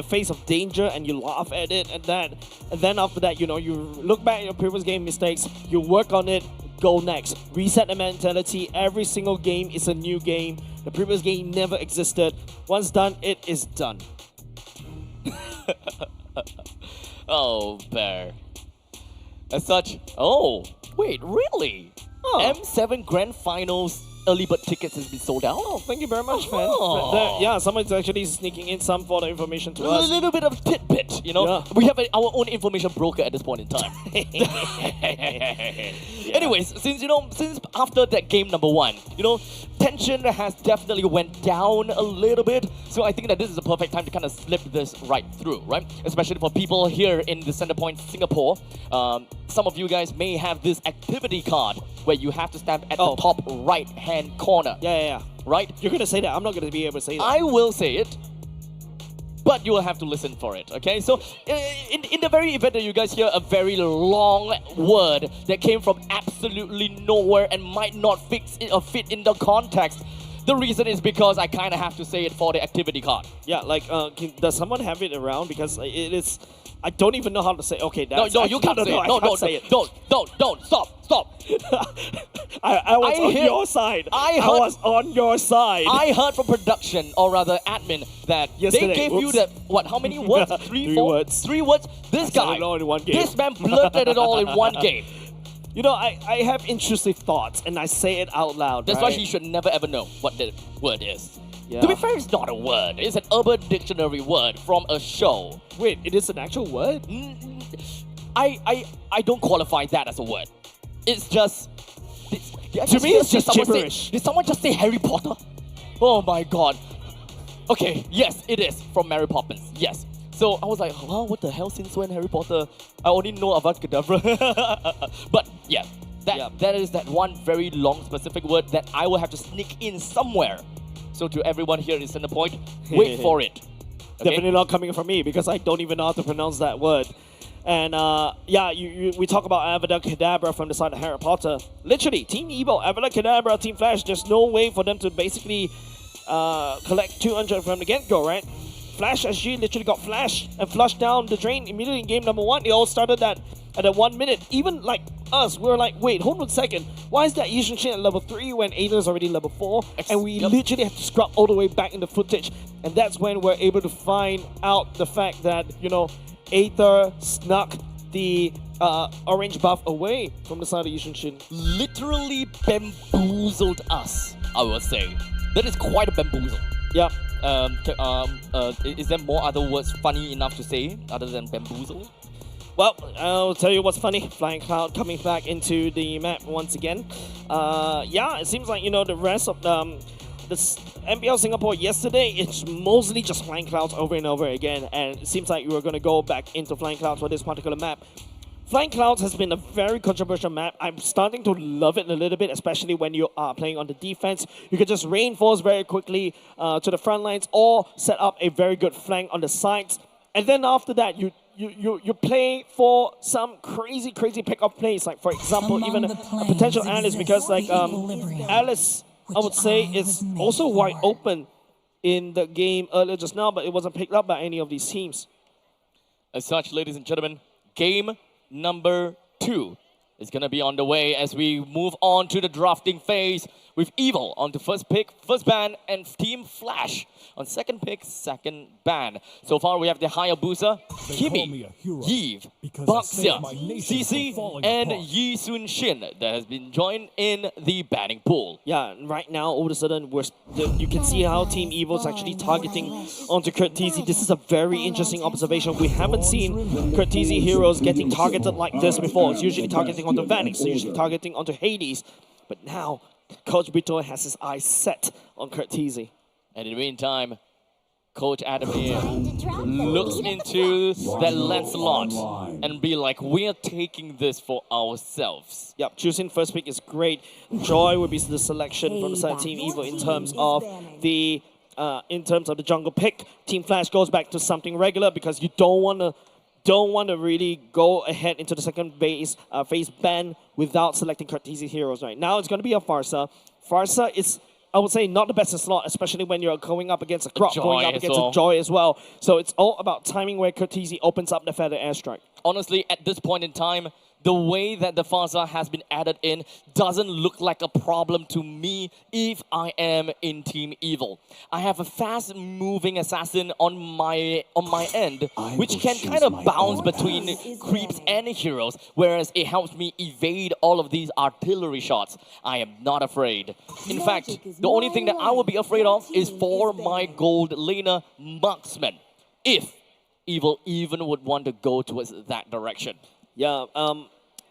face of danger and you laugh at it, and then after that, you look back at your previous game mistakes, you work on it, go next, reset the mentality. Every single game is a new game. The previous game never existed. Once done, it is done. Oh, Bear. As such, oh, wait, really? Oh. M7 Grand Finals early bird tickets has been sold out. Oh, thank you very much, man. Oh. Yeah, someone's actually sneaking in some for the information to us. A little bit of tidbit, Yeah. We have our own information broker at this point in time. Anyways, since after that game number 1, tension has definitely went down a little bit. So I think that this is the perfect time to kind of slip this right through, right? Especially for people here in the Centrepoint, Singapore. Some of you guys may have this activity card where you have to stand at the top right-hand corner. Yeah. Right? You're going to say that. I'm not going to be able to say that. I will say it, but you will have to listen for it, okay? So, in the very event that you guys hear a very long word that came from absolutely nowhere and might not fit in the context, the reason is because I kind of have to say it for the activity card. Yeah, does someone have it around? Because it is... I don't even know how to say. Okay, that's... No, you can't say it. No, say it. Don't. Stop. I was on your side. I was on your side. I heard from production, or rather admin, that yesterday, they gave you that, how many words? Three words. 3 words? This guy, in one game. this man blurted it all in one game. I have interesting thoughts, and I say it out loud. That's why he should never ever know what the word is. Yeah. To be fair, it's not a word. It's an Urban Dictionary word from a show. Wait, it is an actual word? I don't qualify that as a word. It's just... To me, it's just gibberish. Did someone just say Harry Potter? Oh my god. Okay, yes, it is from Mary Poppins. Yes. So I was like, wow, what the hell, since when Harry Potter? I only know Avada Kedavra. But yeah, that is that one very long specific word that I will have to sneak in somewhere. So to everyone here in Centrepoint, wait for it. Okay? Definitely not coming from me, because I don't even know how to pronounce that word. And we talk about Avada Kedavra from the side of Harry Potter. Literally, Team Evo, Avada Kedavra, Team Flash, there's no way for them to basically collect 200 from the get-go, right? Flash SG literally got flashed and flushed down the drain immediately in game number 1. It all started at that 1 minute. Even like us, we were like, wait, hold on a second. Why is that Yushin Shin at level 3 when Aether is already level 4? And we literally have to scrub all the way back in the footage. And that's when we're able to find out the fact that, Aether snuck the orange buff away from the side of Yushin Shin. Literally bamboozled us, I would say. That is quite a bamboozle. Yeah. Is there more other words funny enough to say other than bamboozle? Well, I'll tell you what's funny. Flying Cloud coming back into the map once again. Yeah, it seems like, the rest of MPL Singapore yesterday, it's mostly just Flying Clouds over and over again, and it seems like you are going to go back into Flying Clouds for this particular map. Flying Clouds has been a very controversial map. I'm starting to love it a little bit, especially when you are playing on the defense. You can just reinforce very quickly to the front lines or set up a very good flank on the sides. And then after that, you play for some crazy pick-off plays. Like, for example, even a potential Alice, because like Alice, I would say, is also wide open in the game earlier just now, but it wasn't picked up by any of these teams. As such, ladies and gentlemen, game number 2 is going to be on the way as we move on to the drafting phase with Evil on the first pick, first ban, and Team Flash on second pick, second ban. So far, we have the Hayabusa, Kimi, Yves, Baxia, CC, and Yi Sun Shin that has been joined in the banning pool. Yeah, right now, all of a sudden, you can see how Team Evil is actually targeting onto Curtizi. This is a very interesting observation. We haven't seen Curtizi heroes getting targeted like this before. It's usually targeting onto Vanix, it's usually targeting onto Hades. But now, Coach Brito has his eyes set on Curtizi. And in the meantime, Coach Adam here looks into that Lancelot and be like, we're taking this for ourselves. Yep, choosing first pick is great. Joy would be the selection from the side of Team Evil in terms of the jungle pick. Team Flash goes back to something regular because you don't want to really go ahead into the second phase ban without selecting Curtizi heroes right now. It's going to be a Farsa. Farsa is, I would say, not the best in slot, especially when you're going up against a Crop, going up against a Joy as well. So it's all about timing where Curtizi opens up the Feather Airstrike. Honestly, at this point in time, the way that the Farsa has been added in doesn't look like a problem to me if I am in Team Evil. I have a fast-moving assassin on my end, which can kind of bounce between creeps and heroes, whereas it helps me evade all of these artillery shots. I am not afraid. In fact, the only thing that I will be afraid of is for my gold laner marksman, if Evil even would want to go towards that direction. Yeah,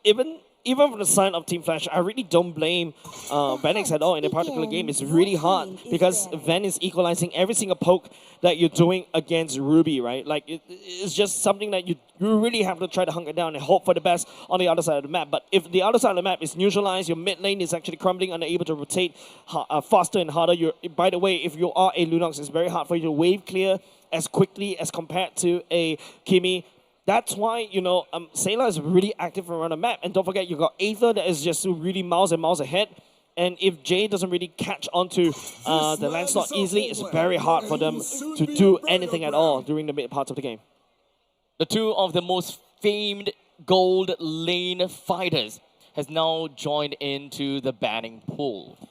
even from the side of Team Flash, I really don't blame Vanix at all in a particular game. It's really hard because Van is equalizing every single poke that you're doing against Ruby, right? Like, it's just something that you really have to try to hunker down and hope for the best on the other side of the map. But if the other side of the map is neutralized, your mid lane is actually crumbling, unable to rotate faster and harder. By the way, if you are a Lunox, it's very hard for you to wave clear as quickly as compared to a Kimi. That's why, you know, Sayla is really active around the map. And don't forget, you got Aether that is just really miles and miles ahead. And if Jay doesn't really catch onto the Lancelot easily, it's very hard for them to do anything at all during the mid parts of the game. The two of the most famed gold lane fighters has now joined into the banning pool.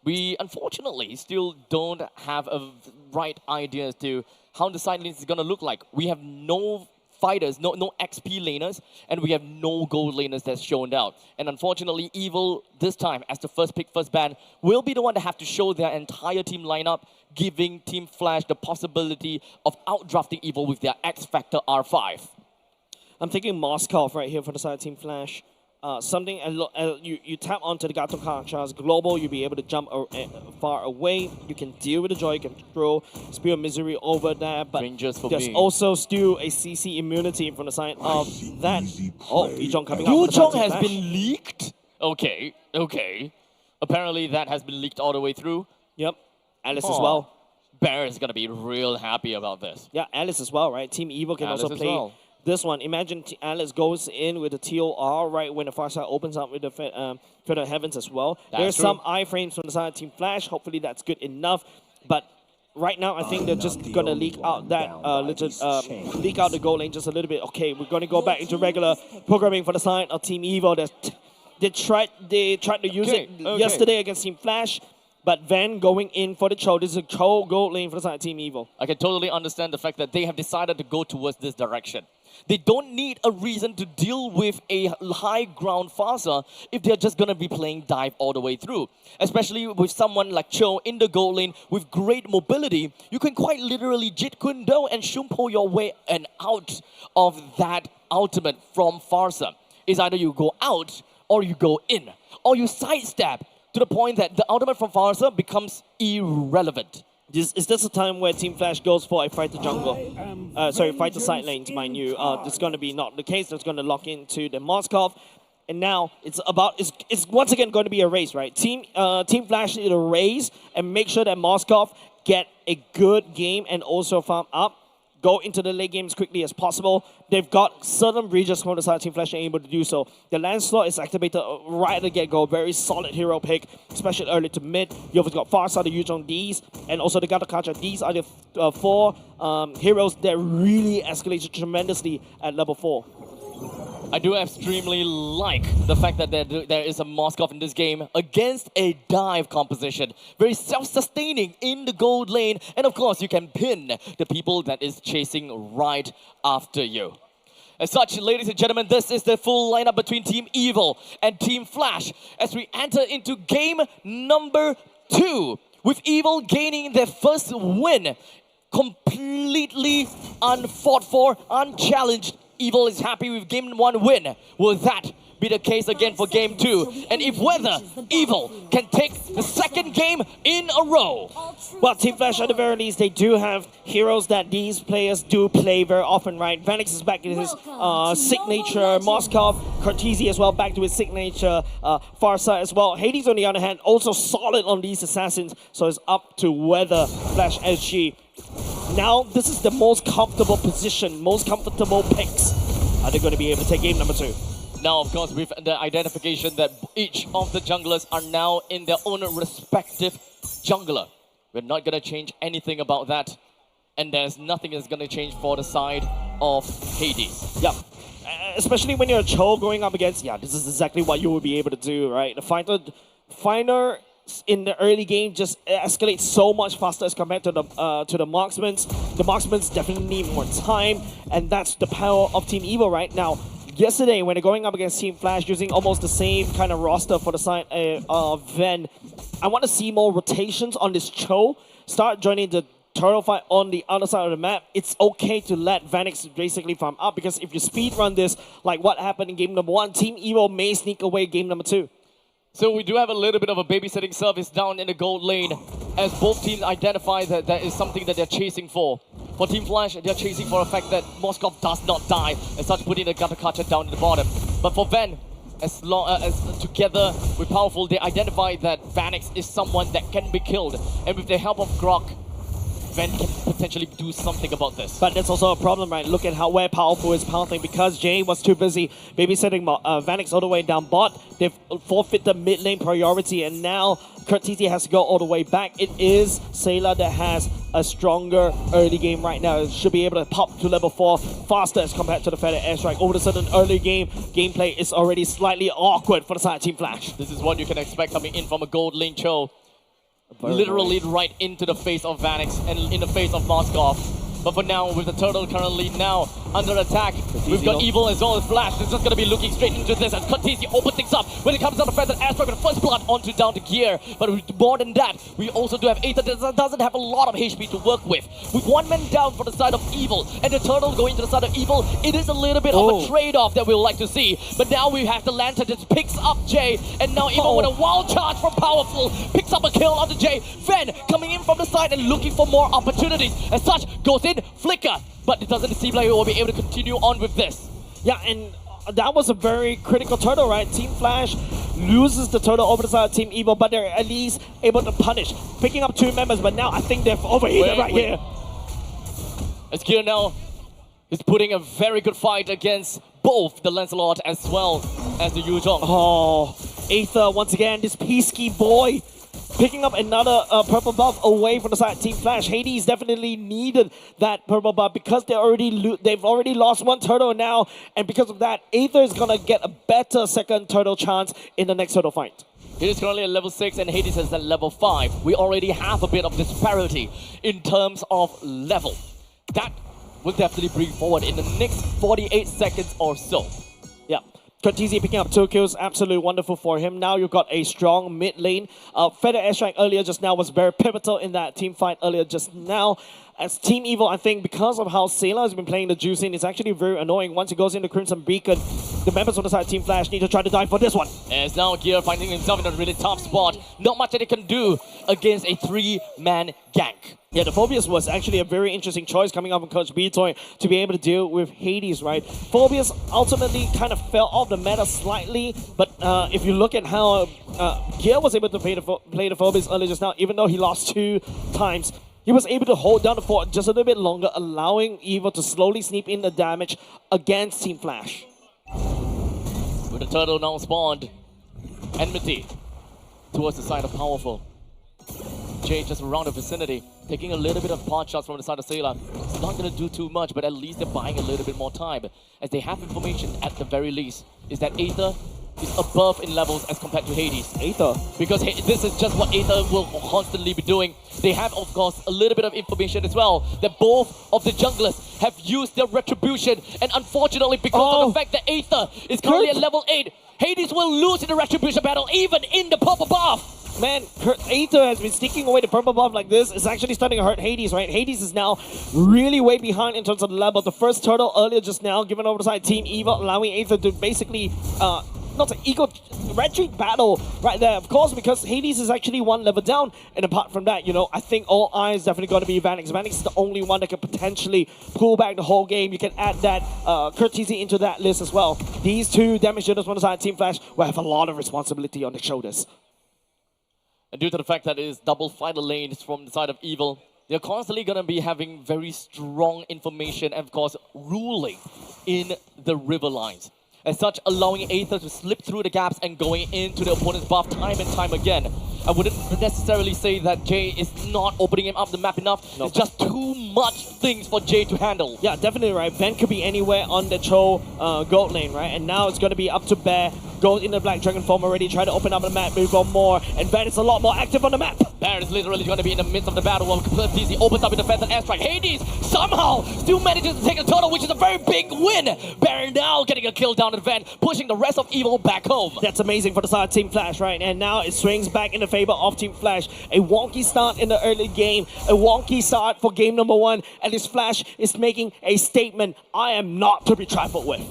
We, unfortunately, still don't have a right idea as to how the side lanes is going to look like. We have no fighters, no XP laners, and we have no gold laners that's shown out. And unfortunately, Evil, this time, as the first pick, first ban, will be the one to have to show their entire team lineup, giving Team Flash the possibility of outdrafting Evil with their X Factor R5. I'm thinking Moskov right here for the side of Team Flash. Something you tap onto the Gato Charge Global, you'll be able to jump far away. You can deal with the Joy, you can throw Spear of Misery over there, but there's also still a CC immunity from the side of that. Oh, Yuzhong coming up. Yuzhong has been leaked? Okay. Apparently that has been leaked all the way through. Yep. Alice as well. Bear is going to be real happy about this. Yeah, Alice as well, right? Team Evil can also play this one. Imagine Alice goes in with the TOR right when the far side opens up with the Feather Heavens as well. There's some iframes from the side of Team Flash. Hopefully that's good enough. But right now, I think they're just going to leak out that leak out the goal lane just a little bit. Okay, we're going to go back into regular programming for the side of Team Evil. They tried to use it yesterday against Team Flash. But Van going in for the Cho. This is a Cho gold lane for the side of Team Evil. I can totally understand the fact that they have decided to go towards this direction. They don't need a reason to deal with a high ground Farsa if they're just going to be playing dive all the way through. Especially with someone like Cho in the gold lane with great mobility, you can quite literally Jit Kun Do and Shumpo your way and out of that ultimate from Farsa. It's either you go out or you go in or you sidestep to the point that the ultimate from Farsa becomes irrelevant. Is this a time where Team Flash goes for a fighter jungle? Fighter side lanes, mind you. It's going to be not the case. It's going to lock into the Moskov. And now it's once again going to be a race, right? Team Flash need to race and make sure that Moskov get a good game and also farm up. Go into the late game as quickly as possible. They've got certain regions from the side of Team Flash are able to do so. The Lancelot is activated right at the get-go. Very solid hero pick, especially early to mid. You also got Farsa to use on these, and also the Gatakacha. These are the four heroes that really escalated tremendously at level 4. I do extremely like the fact that there is a Moskov in this game against a dive composition. Very self-sustaining in the gold lane. And of course, you can pin the people that is chasing right after you. As such, ladies and gentlemen, this is the full lineup between Team Evil and Team Flash as we enter into game number 2, with Evil gaining their first win, completely unfought for, unchallenged. Evil is happy with game 1 win. Will that be the case again for game 2? And if whether Evil can take the second game in a row. Well, Team Flash at the very least, they do have heroes that these players do play very often, right? Vanix is back in his signature, Moskov, Cortese as well, back to his signature, Farsa as well. Hades, on the other hand, also solid on these assassins, so it's up to whether Flash SG. Now, this is the most comfortable position, most comfortable picks. Are they going to be able to take game number 2? Now, of course, with the identification that each of the junglers are now in their own respective jungler. We're not going to change anything about that. And there's nothing that's going to change for the side of Hades. Yeah. Especially when you're a Cho going up against, this is exactly what you will be able to do, right? The fighter in the early game just escalates so much faster as compared to the marksmen. The marksmen definitely need more time, and that's the power of Team Evil right now. Yesterday, when they're going up against Team Flash using almost the same kind of roster for the side of Ven, I want to see more rotations on this Cho. Start joining the turtle fight on the other side of the map. It's okay to let Vanix basically farm up, because if you speed run this, like what happened in game number 1, Team Evil may sneak away game number 2. So we do have a little bit of a babysitting service down in the gold lane as both teams identify that there is something that they're chasing for. For Team Flash, they're chasing for the fact that Moskov does not die, and such putting the Gatakacha down at the bottom. But for Ven, as long as together with Powerful, they identify that Vanix is someone that can be killed. And with the help of Grok, Ven can potentially do something about this. But that's also a problem, right? Look at where Powerful is pouncing, because Jay was too busy babysitting Vanix all the way down bot. They've forfeited the mid lane priority, and now Cortese has to go all the way back. It is Sayla that has a stronger early game right now. It should be able to pop to level 4 faster as compared to the Feather Airstrike. Over the sudden, early game gameplay is already slightly awkward for the side of Team Flash. This is what you can expect coming in from a gold lane Cho. Literally right into the face of Vanix and in the face of Moskov. But for now, with the turtle currently now under attack, we've got Evil as well as Flash. They're just going to be looking straight into this as Cortese opens things up when it comes down to Feather Airstrike with the first blood onto down to gear. But more than that, we also do have Aether that doesn't have a lot of HP to work with. With one man down for the side of Evil and the turtle going to the side of Evil, it is a little bit of a trade-off that we'll like to see. But now we have the Lantern that picks up Jay, and now Evil with a wild charge from Powerful picks up a kill onto Jay. Ven coming in from the side and looking for more opportunities. As such, goes in, flicker, but it doesn't seem like he will be able to continue on with this. Yeah, and that was a very critical turtle, right? Team Flash loses the turtle over the side of Team Evil, but they're at least able to punish, picking up 2 members, but now I think they've overheated here. As Gear now is putting a very good fight against both the Lancelot as well as the Yuzhong. Oh, Aether once again, this Peasky boy, picking up another purple buff away from the side of Team Flash. Hades definitely needed that purple buff because they've already lost 1 turtle now, and because of that, Aether is gonna get a better second turtle chance in the next turtle fight. It is currently at level 6 and Hades is at level 5. We already have a bit of disparity in terms of level. That will definitely bring forward in the next 48 seconds or so. Yeah. Cortese picking up 2 kills, absolutely wonderful for him. Now you've got a strong mid lane. Feather Airstrike earlier just now was very pivotal in that team fight earlier just now. as Team Evil, I think because of how Sailor has been playing the juice in, it's actually very annoying. Once he goes into Crimson Beacon, the members on the side Team Flash need to try to dive for this one. As now Gear finding himself in a really tough spot. Not much that he can do against a 3-man gank. Yeah, the Phobius was actually a very interesting choice coming up from Coach B-Toy to be able to deal with Hades, right? Phobius ultimately kind of fell off the meta slightly, but if you look at how Gear was able to play the Phobius earlier just now, even though he lost 2 times, he was able to hold down the fort just a little bit longer, allowing Evil to slowly sneak in the damage against Team Flash. With the turtle now spawned, enmity towards the side of Powerful. Jay just around the vicinity, taking a little bit of pot shots from the side of Sailor. It's not going to do too much, but at least they're buying a little bit more time, as they have information at the very least, is that Aether is above in levels as compared to Hades. Aether. Because this is just what Aether will constantly be doing. They have, of course, a little bit of information as well, that both of the junglers have used their retribution, and unfortunately, because of the fact that Aether is currently at level 8, Hades will lose in the retribution battle, even in the purple buff. Man, Aether has been sneaking away the purple buff like this. It's actually starting to hurt Hades, right? Hades is now really way behind in terms of the level. The first turtle earlier just now, given over the side Team Evil, allowing Aether to basically, not an equal retreat battle right there. Of course, because Hades is actually 1 level down. And apart from that, you know, I think all eyes definitely got to be Vanix. Vanix is the only one that can potentially pull back the whole game. You can add that Courtesy into that list as well. These 2 damage dealers on the side Team Flash will have a lot of responsibility on their shoulders. And due to the fact that it is double fighter lanes from the side of Evil, they're constantly going to be having very strong information and, of course, ruling in the river lines. As such, allowing Aether to slip through the gaps and going into the opponent's buff time and time again. I wouldn't necessarily say that Jay is not opening him up the map enough. Nope. It's just too much things for Jay to handle. Yeah, definitely right. Ven could be anywhere on the Cho gold lane, right? And now it's going to be up to Bear. Goes in the Black Dragon form already, try to open up the map, move on more, and Ven is a lot more active on the map. Bear is literally going to be in the midst of the battle while Courtesy opens up with the defense and airstrike. Hades somehow still manages to take a turtle, which is a very big win. Bear now getting a kill down at Ven, pushing the rest of Evil back home. That's amazing for the side of Team Flash, right? And now it swings back in the favor of Team Flash. A wonky start in the early game, a wonky start for game number 1, and this Flash is making a statement I am not to be trifled with.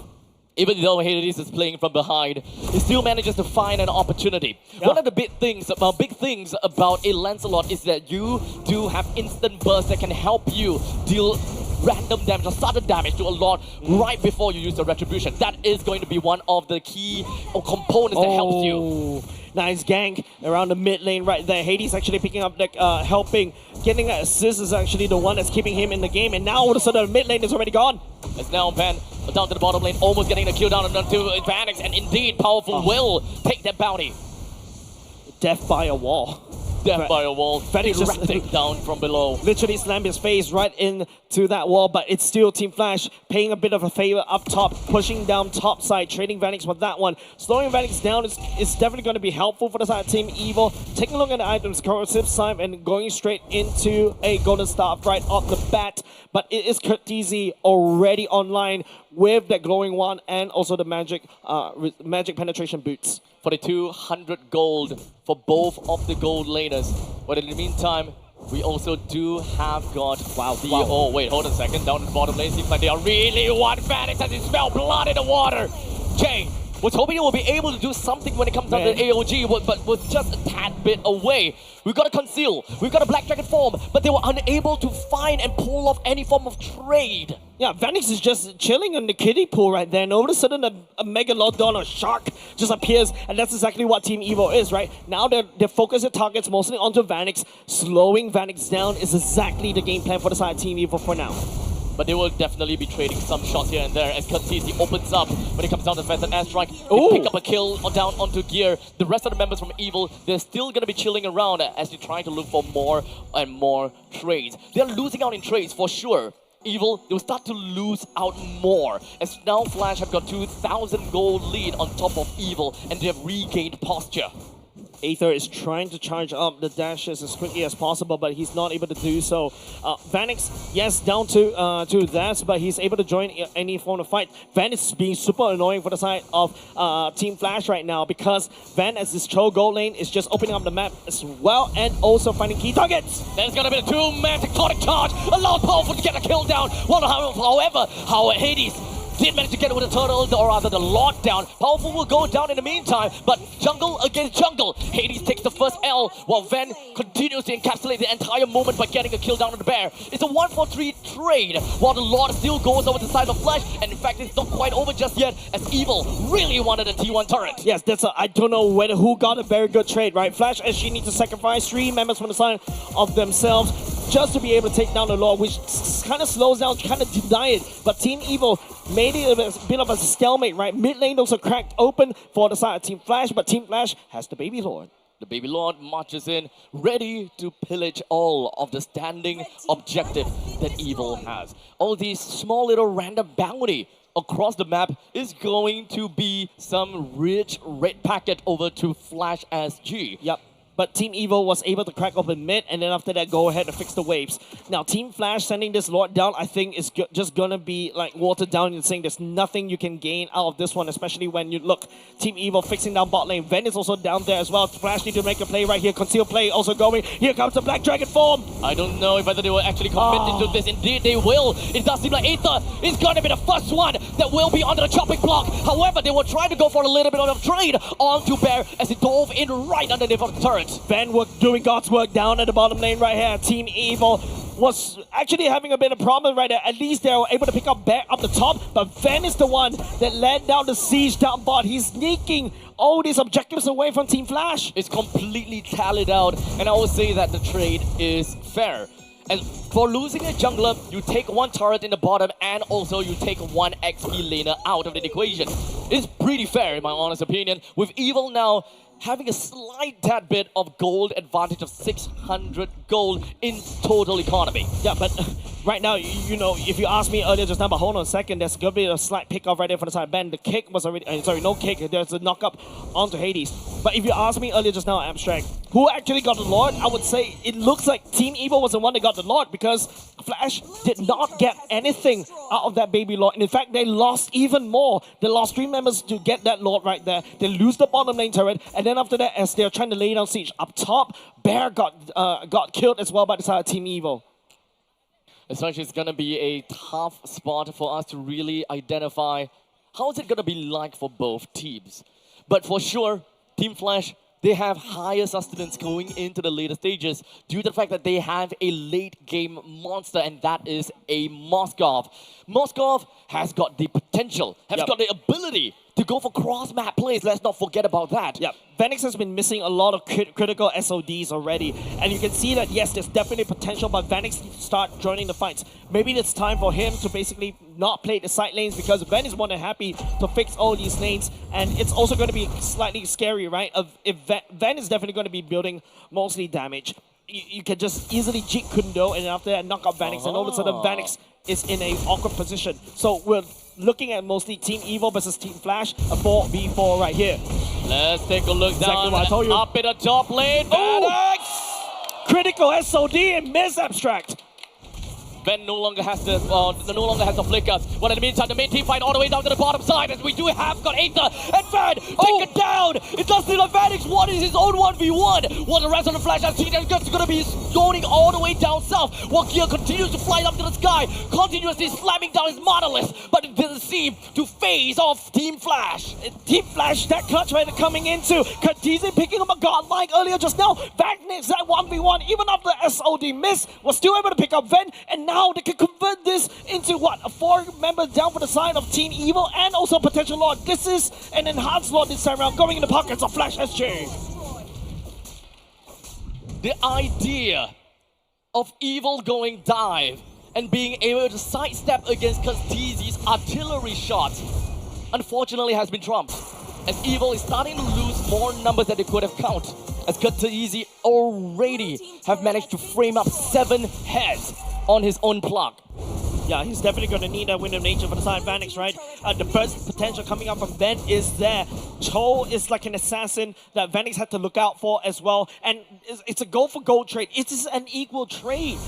Even though Hades is playing from behind, he still manages to find an opportunity. Yeah. One of the big things about a Lancelot is that you do have instant burst that can help you deal random damage or sudden damage to a lot right before you use the retribution. That is going to be one of the key components that helps you. Nice gank around the mid lane right there. Hades actually picking up, like, helping. Getting an assist is actually the one that's keeping him in the game. And now all of a sudden the mid lane is already gone. It's now Pen down to the bottom lane, almost getting the kill down onto Vanix. And indeed, Powerful will take that bounty. Death by a wall. Death by a wall. Vanix just down from below. Literally slammed his face right into that wall, but it's still Team Flash paying a bit of a favor up top, pushing down top side, trading Vanix with that one. Slowing Vanix down is definitely going to be helpful for the side of Team Evil. Taking a look at the items, Corrosive Slime, and going straight into a Golden Staff right off the bat. But it is Courtesy already online with that glowing one and also the magic penetration boots. For the 200 gold for both of the gold laners. But in the meantime, we also do have got... Oh, wait, hold on a second. Down in the bottom lane, seems like they are really want Vanix as they smell blood in the water. Jay was hoping he will be able to do something when it comes down to the AOG, but was just a tad bit away. We've got a conceal, we've got a Black Dragon form, but they were unable to find and pull off any form of trade. Yeah, Vanix is just chilling in the kiddie pool right there, and all of a sudden a Megalodon or shark just appears, and that's exactly what Team Evo is, right? Now they're focusing their targets mostly onto Vanix. Slowing Vanix down is exactly the game plan for the side of Team Evo for now. But they will definitely be trading some shots here and there as Courtesy opens up when it comes down to Fast and Airstrike. They pick up a kill down onto Gear. The rest of the members from Evil, they're still going to be chilling around as they try to look for more and more trades. They're losing out in trades for sure. Evil, they will start to lose out more as now Flash have got 2,000 gold lead on top of Evil and they have regained posture. Aether is trying to charge up the dashes as quickly as possible, but he's not able to do so. Vanix, yes, down to that, but he's able to join any form of fight. Van is being super annoying for the side of Team Flash right now because Van, as this Cho gold lane, is just opening up the map as well and also finding key targets. There's gonna be a two-man tectonic charge. A lot powerful to get a kill down. Well, however, Hades did manage to get it with a turtle, or rather the lockdown. Powerful will go down in the meantime, but jungle against jungle. Hades takes the first L, while Ven continues to encapsulate the entire moment by getting a kill down on the bear. It's a 1-for-3 trade, while the Lord still goes over the side of Flash, and in fact it's not quite over just yet, as Evil really wanted a T1 turret. Yes, I don't know who got a very good trade, right? Flash SG needs to sacrifice 3 members from the side of themselves just to be able to take down the Lord, which kind of slows down, kind of deny it. But Team Evil made it a bit of a stalemate, right? Mid lane also cracked open for the side of Team Flash, but Team Flash has the Baby Lord. The Baby Lord marches in, ready to pillage all of the standing objective that Evil has. All these small little random bounty across the map is going to be some rich red packet over to Flash SG. Yep. But Team Evil was able to crack open mid, and then after that, go ahead and fix the waves. Now, Team Flash sending this Lord down, I think, is just gonna be like watered down and saying there's nothing you can gain out of this one, especially when you look. Team Evil fixing down bot lane. Ven is also down there as well. Flash need to make a play right here. Conceal play also going. Here comes the Black Dragon form. I don't know whether they will actually commit into this. Indeed, they will. It does seem like Aether is gonna be the first one that will be under the chopping block. However, they will try to go for a little bit of a trade onto Bear as he dove in right underneath of the turret. Ven doing God's work down at the bottom lane right here. Team Evil was actually having a bit of problem right there. At least they were able to pick up Bear up the top, but Ven is the one that led down the siege down bot. He's sneaking all these objectives away from Team Flash. It's completely tallied out, and I will say that the trade is fair. And for losing a jungler, you take 1 turret in the bottom and also you take 1 XP laner out of the equation. It's pretty fair in my honest opinion, with Evil now having a slight tad bit of gold advantage of 600 gold in total economy. Yeah, but right now, you know, if you asked me earlier just now, but hold on a second, there's going to be a slight pick off right there for the side. Ben, the kick was already, sorry, no kick, there's a knock up onto Hades. But if you asked me earlier just now, Abstract, who actually got the Lord, I would say it looks like Team Evil was the one that got the Lord because Flash did not get anything out of that Baby Lord. And in fact, they lost even more. They lost 3 members to get that Lord right there. They lose the bottom lane turret, and then after that, as they're trying to lay down siege up top, Bear got killed as well by the side of Team Evil. Essentially, it's going to be a tough spot for us to really identify how is it going to be like for both teams. But for sure, Team Flash, they have higher sustenance going into the later stages due to the fact that they have a late game monster, and that is a Moskov. Moskov has got the potential, has got the ability to go for cross-map plays. Let's not forget about that. Yeah, Vanix has been missing a lot of critical SODs already. And you can see that, yes, there's definitely potential, but Vanix needs to start joining the fights. Maybe it's time for him to basically not play the side lanes because Ven is more than happy to fix all these lanes. And it's also going to be slightly scary, right? If Ven is definitely going to be building mostly damage. You can just easily jig Kundo and after that knock out Vanix, and all of a sudden Vanix is in an awkward position. So we're looking at mostly Team Evil versus Team Flash, a 4v4 right here. Let's take a look down what I told you. up in the top lane. Vanix! Critical SOD and miss Abstract. Ben no longer has the flicker. But in the meantime, the main team fight all the way down to the bottom side as we do have got Aether and Van take it down. It does seem like Vanix one is his own 1v1. While the rest of the Flash SG is going to be going all the way down south. While Gear continues to fly up to the sky, continuously slamming down his monolith. But it doesn't seem to phase off Team Flash. Team Flash, that clutch right coming into. Kha'Zix picking up a godlike earlier just now. Vanix that 1v1, even after SOD miss, was still able to pick up Ven. And now they can convert this into what? A 4 members down for the side of Team Evil and also potential Lord. This is an enhanced Lord this time around, going in the pockets of Flash SG. The idea of Evil going dive and being able to sidestep against Kha'Zix's artillery shots unfortunately has been trumped. As Evil is starting to lose more numbers than they could have counted. As Kha'Zix already have managed to frame up 7 heads on his own plug. Yeah, he's definitely going to need that Wind of Nature for the side of Vanix, right? The burst potential coming up from Ben is there. Cho is like an assassin that Vanix had to look out for as well. And it's a goal-for-gold trade. It is an equal trade.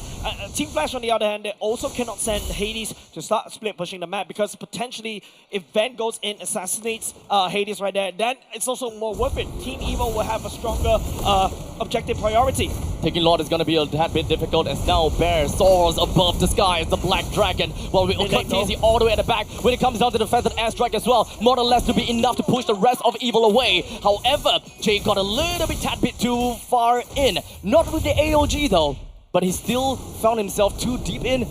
Team Flash, on the other hand, they also cannot send Hades to start split pushing the map because potentially if Van goes in, assassinates Hades right there, then it's also more worth it. Team Evo will have a stronger objective priority. Taking Lord is going to be a tad bit difficult as now Bear soars above the sky as the Black Dragon. While we cut easy all the way at the back when it comes down to the Feathered Airstrike as well. More or less to be enough to push the rest of Evil away. However, Jay got a little bit tad bit too far in. Not with the AOG though, but he still found himself too deep in,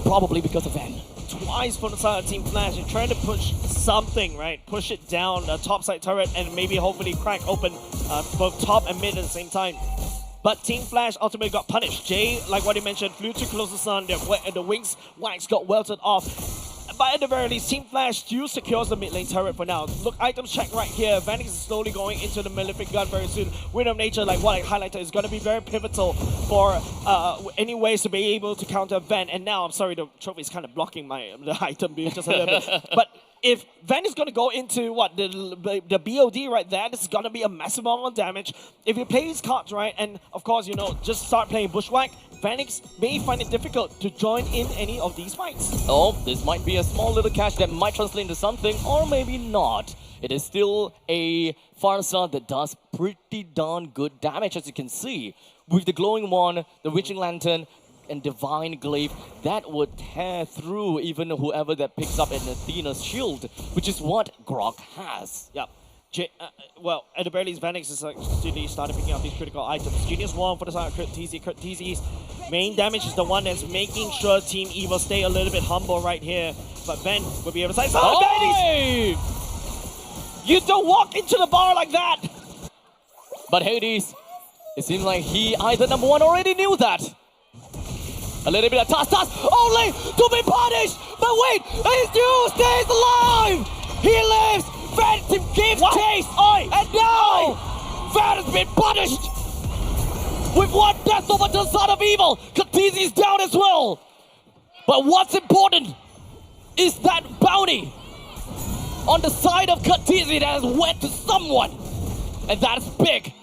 probably because of Van. Twice from the side of Team Flash and trying to push something, right? Push it down the top side turret and maybe hopefully crack open both top and mid at the same time. But Team Flash ultimately got punished. Jay, like what he mentioned, flew too close to the sun. The wings wax got welted off. But at the very least, Team Flash still secures the mid lane turret for now. Look, items check right here. Vanix is slowly going into the Malefic Gun very soon. Wind of Nature, like what I highlighted, is going to be very pivotal for any ways to be able to counter Van. And now, I'm sorry, the trophy is kind of blocking the item build just a little bit. But if Van is going to go into what the BOD right there, this is going to be a massive amount of damage. If he plays cards right, and of course, you know, just start playing Bushwhack, Vanix may find it difficult to join in any of these fights. Oh, this might be a small little catch that might translate into something, or maybe not. It is still a Farsa that does pretty darn good damage, as you can see. With the Glowing Wand, the Witching Lantern, and Divine Glaive, that would tear through even whoever that picks up an Athena's shield, which is what Grok has. Yep. Well, at the very least, Vanix is actually started picking up these critical items. Genius Wand for the side of Kurt TZ's main damage is the one that's making sure Team Evil stay a little bit humble right here. But Ben will be able to say, Hades! You don't walk into the bar like that! But Hades, it seems like he either number one already knew that. A little bit of toss, only to be punished! But wait, he still stays alive! He lives! Phantom gives chase! And now, Van has been punished! With one death over to the side of Evil! Katizi's down as well! But what's important is that bounty on the side of Katizi that has went to someone! And that's big!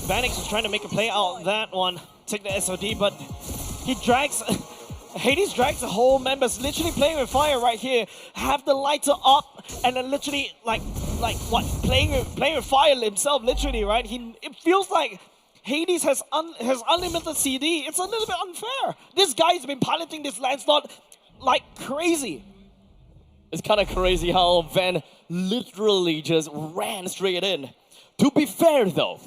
Vanix is trying to make a play out of that one, take the SOD, but he drags... Hades drags the whole members, literally playing with fire right here. Have the lighter up, and then literally, like what? Playing with fire himself, literally, right? It feels like Hades has unlimited CD. It's a little bit unfair. This guy's been piloting this Lancelot like crazy. It's kind of crazy how Van literally just ran straight in. To be fair, though,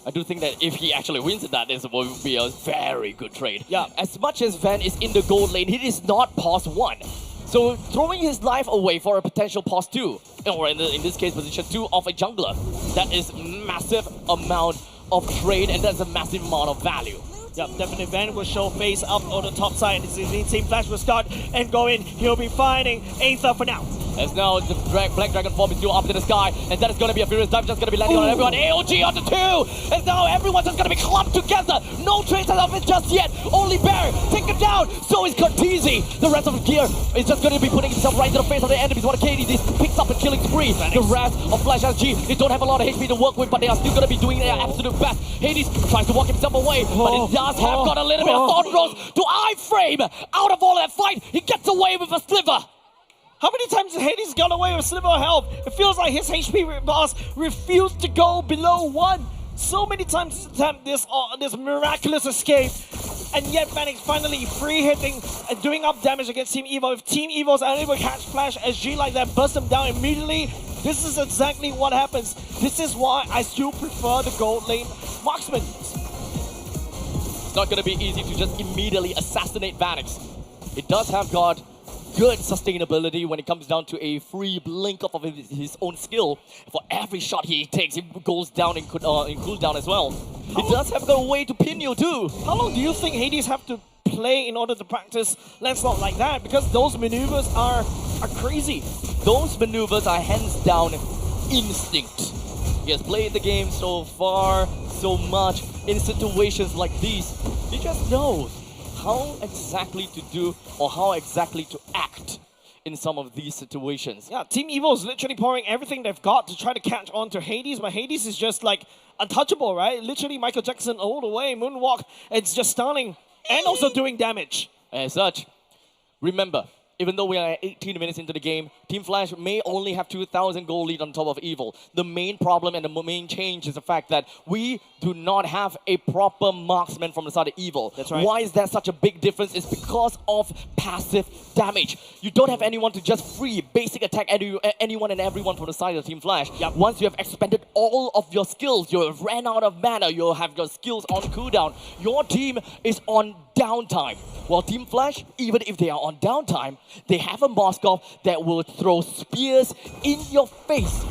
I do think that if he actually wins that, this will be a very good trade. Yeah. As much as Van is in the gold lane, he is not pos 1. So throwing his life away for a potential pos 2, or in this case position 2 of a jungler, that is massive amount of trade and that's a massive amount of value. Yep, definitely Van will show face up on the top side. Team Flash will start and go in. He'll be fighting Aether for now. As now the Black Dragon form is due up to the sky, and that is going to be a furious dive, just going to be landing on everyone. AOG on the 2, and now everyone's just going to be clumped together. No traces of it just yet. Only Bear taken down. So is Cortese. The rest of the gear is just going to be putting himself right into the face of the enemies. What Katie this picks up a killing spree. The rest of Flash SG, they don't have a lot of HP to work with, but they are still going to be doing their absolute best. Hades tries to walk himself away, but it does have got a little bit of thought throws to iframe. Out of all that fight, he gets away with a sliver. How many times has Hades got away with sliver of health? It feels like his HP bars refused to go below 1. So many times to attempt this miraculous escape. And yet Vanix finally free hitting and doing up damage against Team Evo. If Team Evo is unable to catch Flash SG like that, burst him down immediately, this is exactly what happens. This is why I still prefer the gold lane marksman. It's not going to be easy to just immediately assassinate Vanix. It does have got good sustainability when it comes down to a free blink of his own skill. For every shot he takes, he goes down in cooldown as well. It does have a way to pin you too. How long do you think Hades have to play in order to practice Lancelot like that? Because those maneuvers are crazy. Those maneuvers are hands down instinct. He has played the game so far, so much, in situations like these. He just knows how exactly to do or how exactly to act in some of these situations. Yeah, Team Evil is literally pouring everything they've got to try to catch on to Hades, but Hades is just like untouchable, right? Literally Michael Jackson all the way, moonwalk, it's just stunning and also doing damage. As such, remember, even though we are 18 minutes into the game, Team Flash may only have 2,000 gold lead on top of Evil. The main problem and the main change is the fact that we do not have a proper marksman from the side of Evil. That's right. Why is there such a big difference? It's because of passive damage. You don't have anyone to just free basic attack anyone and everyone from the side of Team Flash. Yep. Once you have expended all of your skills, you have ran out of mana, you have your skills on cooldown, your team is on downtime. While Team Flash, even if they are on downtime, they have a Moskov that will throw spears in your face,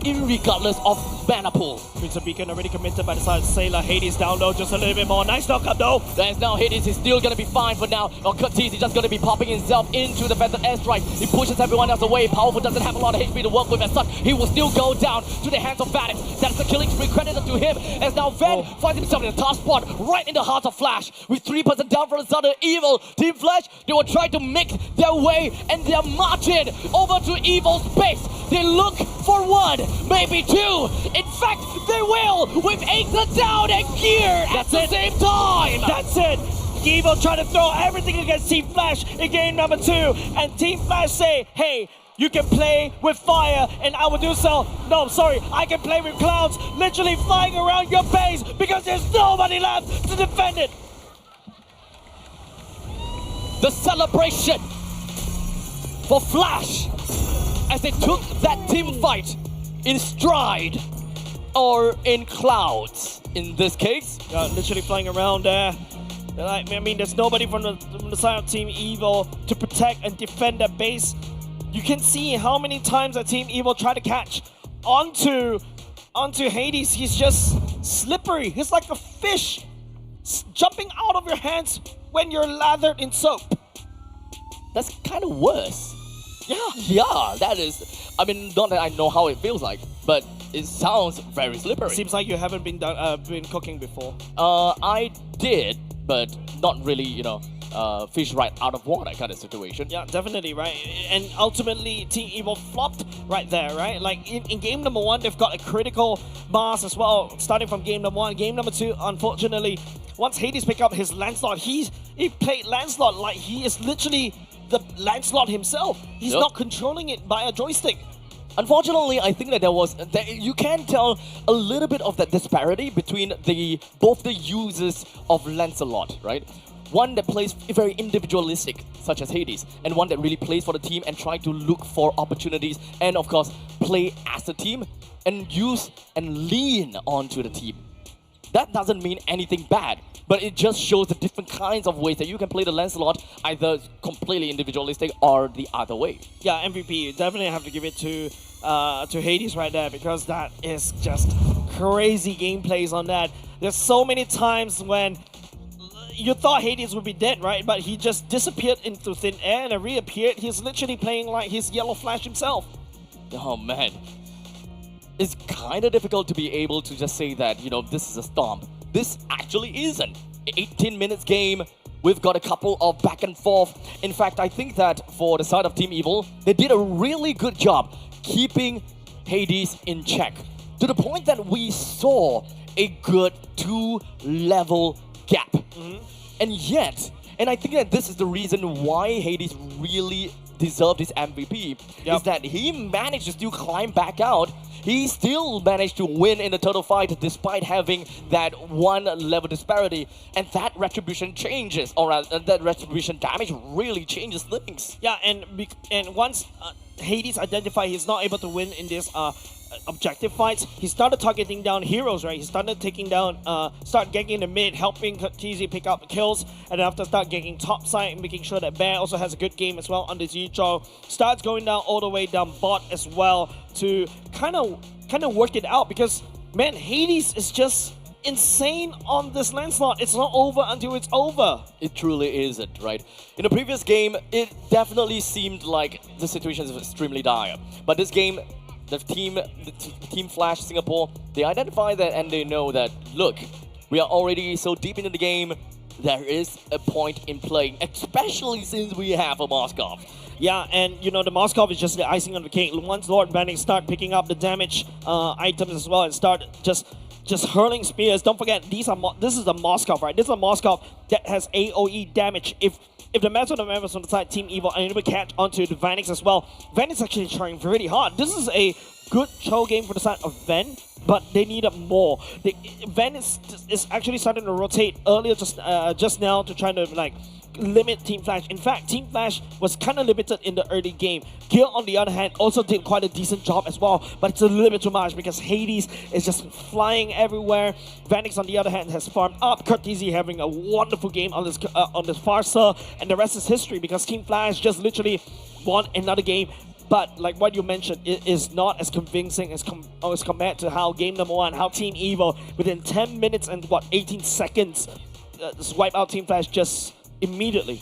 irregardless of mana pool. Crimson Beacon already committed by the side of Sailor. Hades down low just a little bit more. Nice knockup though. There's now Hades is still gonna be fine for now. Curtis is just gonna be popping himself into the Phantom airstrike. He pushes everyone else away. Powerful doesn't have a lot of HP to work with as such. He will still go down to the hands of Vadim. That's the killing spree credited to him. As now Van finds himself in a tough spot right in the heart of Flash. With 3% down from the side of Evil. Team Flash, they will try to make their way and they're marching over to Evil's base. They look for one, maybe two. In fact, they will with Aether down and Gear at the same time. That's it. Evil trying to throw everything against Team Flash in game number 2. And Team Flash say, hey, you can play with fire and I will do so. No, sorry, I can play with clouds literally flying around your base because there's nobody left to defend it. The celebration for Flash as they took that team fight in stride or in clouds in this case. Literally flying around there. Like, I mean, there's nobody from the side of Team Evil to protect and defend their base. You can see how many times that Team Evil try to catch onto Hades. He's just slippery. He's like a fish jumping out of your hands when you're lathered in soap. That's kind of worse. Yeah. Yeah, that is. I mean, not that I know how it feels like, but it sounds very slippery. Seems like you haven't been cooking before. I did, but not really, you know, fish right out of water kind of situation. Yeah, definitely, right? And ultimately, Team Evil flopped right there, right? Like, in game number 1, they've got a critical mass as well, starting from game number 1. Game number 2, unfortunately, once Hades picked up his Lancelot, he played Lancelot like he is literally the Lancelot himself. He's not controlling it by a joystick. Unfortunately, I think that you can tell a little bit of that disparity between both the users of Lancelot, right? One that plays very individualistic, such as Hades, and one that really plays for the team and try to look for opportunities and, of course, play as a team and use and lean onto the team. That doesn't mean anything bad, but it just shows the different kinds of ways that you can play the Lancelot, either completely individualistic or the other way. Yeah, MVP, you definitely have to give it to Hades right there, because that is just crazy gameplays on that. There's so many times when you thought Hades would be dead, right? But he just disappeared into thin air and reappeared. He's literally playing like he's Yellow Flash himself. Oh man. It's kind of difficult to be able to just say that, you know, this is a stomp. This actually isn't. 18 minutes game, we've got a couple of back and forth. In fact, I think that for the side of Team Evil, they did a really good job keeping Hades in check. To the point that we saw a good 2-level gap. And yet, and I think that this is the reason why Hades really deserved his MVP, is that he managed to still climb back out. He still managed to win in the total fight despite having that 1-level disparity, and that retribution changes, or that retribution damage really changes things. Yeah, and once Hades identified he's not able to win in this objective fights, he started targeting down heroes, right? He started taking down, start ganking the mid, helping TZ pick up kills, and after start ganking top side, making sure that Bear also has a good game as well on this Yichou. Starts going down all the way down bot as well to kind of work it out, because man, Hades is just insane on this Lancelot. It's not over until it's over. It truly isn't, right? In the previous game, it definitely seemed like the situation is extremely dire, but this game, the team Flash Singapore, they identify that and they know that, look, we are already so deep into the game, there is a point in playing, especially since we have a Moskov. Yeah, and you know, the Moskov is just the icing on the cake. Once Lord Vanning start picking up the damage items as well and start just hurling spears, don't forget, this is a Moskov, right? This is a Moskov that has AoE damage. If the rest of the members on the side, Team Evil, are able to catch onto the Vanix as well, Vanix actually trying really hard. This is a good show game for the side of Ven, but they need more. Ven is actually starting to rotate earlier just now to try to like limit Team Flash. In fact, Team Flash was kind of limited in the early game. Gil, on the other hand, also did quite a decent job as well, but it's a little bit too much because Hades is just flying everywhere. Vanix, on the other hand, has farmed up. Curtizi having a wonderful game on this Farsa, and the rest is history because Team Flash just literally won another game. But like what you mentioned, it is not as convincing as compared to how game number 1, how Team Evil, within 10 minutes and 18 seconds, swipe out Team Flash just immediately.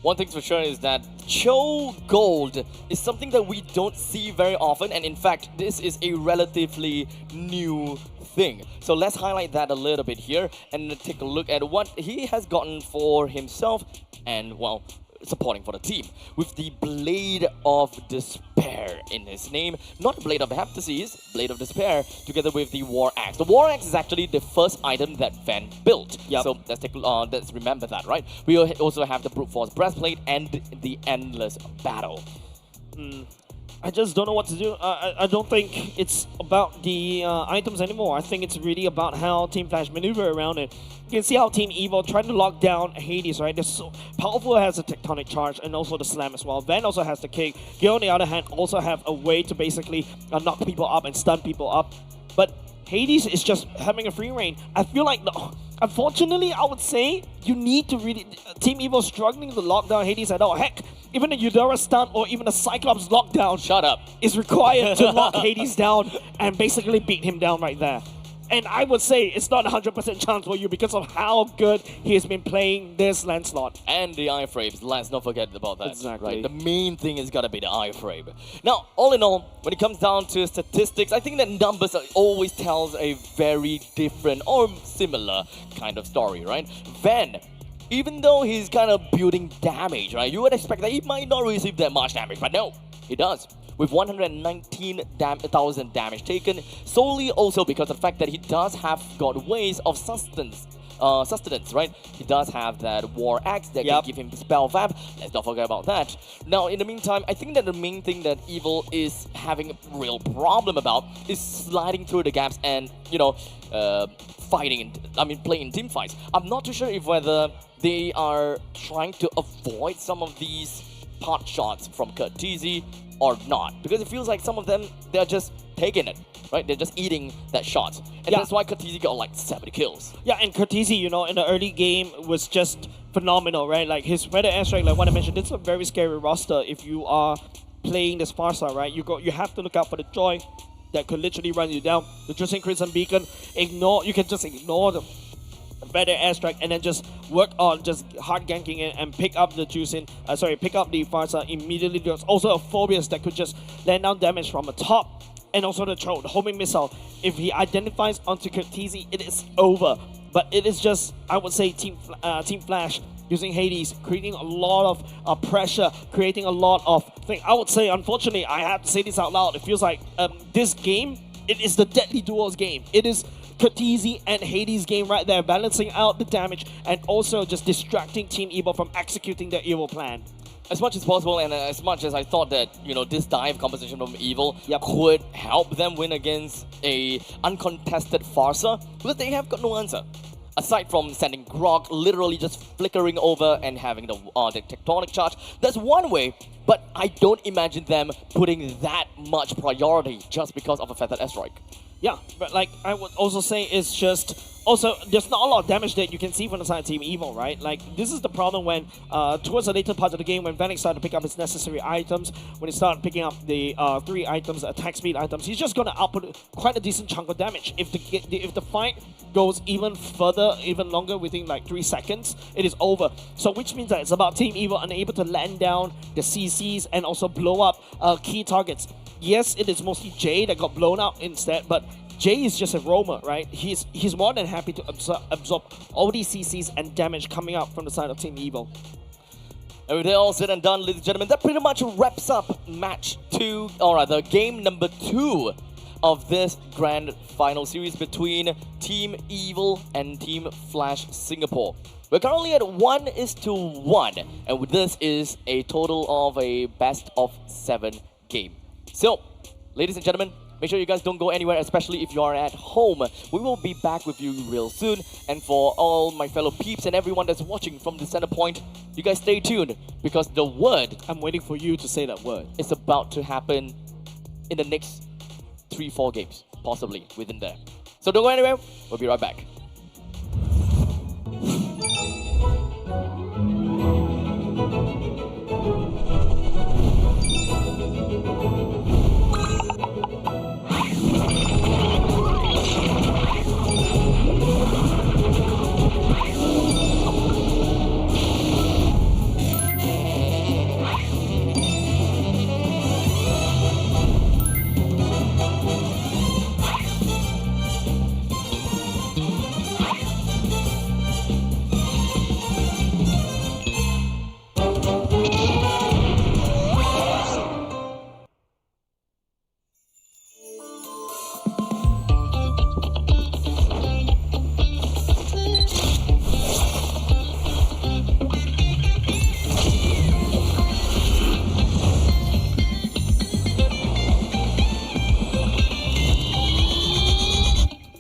One thing's for sure is that Cho Gold is something that we don't see very often, and in fact, this is a relatively new thing. So let's highlight that a little bit here and take a look at what he has gotten for himself and, well, supporting for the team. With the Blade of Despair in his name, not Blade of Heptases, Blade of Despair, together with the War Axe. The War Axe is actually the first item that Van built. Yep. So let's remember that, right? We also have the Brute Force Breastplate and the Endless Battle. I just don't know what to do. I don't think it's about the items anymore. I think it's really about how Team Flash maneuver around it. You can see how Team Evil trying to lock down Hades, right? They're so powerful, has a tectonic charge and also the slam as well. Van also has the kick. Gil, on the other hand, also have a way to basically knock people up and stun people up. But Hades is just having a free reign. I feel like, unfortunately, I would say you need to really... Team Evil struggling to lock down Hades at all. Heck, even a Eudora stun or even a Cyclops lockdown... Shut up. ...is required to lock Hades down and basically beat him down right there. And I would say it's not a 100% chance for you because of how good he has been playing this Lancelot. And the iframes, let's not forget about that. Exactly. Right? The main thing is gotta be the iframe. Now, all in all, when it comes down to statistics, I think that numbers always tells a very different or similar kind of story, right? Van, even though he's kind of building damage, right? You would expect that he might not receive that much damage, but no, he does. With 119,000 damage taken, solely also because of the fact that he does have got ways of sustenance, right? He does have that War Axe that can give him Spell Vap. Let's not forget about that. Now, in the meantime, I think that the main thing that Evil is having a real problem about is sliding through the gaps and, you know, playing in team fights. I'm not too sure if whether they are trying to avoid some of these pot shots from Curtizi or not, because it feels like some of them, they're just taking it, right? They're just eating that shot. And that's why Curtizi got like 70 kills. Yeah, and Curtizi, you know, in the early game was just phenomenal, right? Like his Feather Airstrike, like what I mentioned, it's a very scary roster if you are playing this Farsa, right? You have to look out for the Joy that could literally run you down. The Dressing Crimson Beacon, you can just ignore the Feather Airstrike and then just work on just hard ganking it and pick up the pick up the Farsa immediately. There's also a Phobius that could just land down damage from the top, and also the homing missile. If he identifies onto Curtizi, it is over. But it is just, I would say, Team Flash using Hades, creating a lot of pressure, creating a lot of things. I would say, unfortunately, I have to say this out loud, it feels like this game, it is the Deadly Duos game. It is Curtizi and Hades game right there, balancing out the damage and also just distracting Team Evil from executing their evil plan. As much as possible, and as much as I thought that, you know, this dive composition from Evil could help them win against a uncontested Farsa, because they have got no answer. Aside from sending Grog literally just flickering over and having the tectonic charge, that's one way, but I don't imagine them putting that much priority just because of a Feathered Airstrike. Yeah, but like I would also say it's just also there's not a lot of damage that you can see from the side of Team Evil, right? Like this is the problem when towards the later part of the game when Vanix started to pick up his necessary items, when he started picking up the 3 items, attack speed items, he's just gonna output quite a decent chunk of damage. If the fight goes even further, even longer, within like 3 seconds, it is over. So which means that it's about Team Evil unable to land down the CCs and also blow up key targets. Yes, it is mostly Jay that got blown out instead, but Jay is just a roamer, right? He's more than happy to absorb all these CCs and damage coming out from the side of Team Evil. And with it all said and done, ladies and gentlemen, that pretty much wraps up match 2, or rather game number 2 of this grand final series between Team Evil and Team Flash Singapore. We're currently at 1:1, and this is a total of a best of 7 game. So, ladies and gentlemen, make sure you guys don't go anywhere, especially if you are at home. We will be back with you real soon. And for all my fellow peeps and everyone that's watching from the Centrepoint, you guys stay tuned, because the word, I'm waiting for you to say that word, is about to happen in the next 3-4 games, possibly within there. So don't go anywhere, we'll be right back.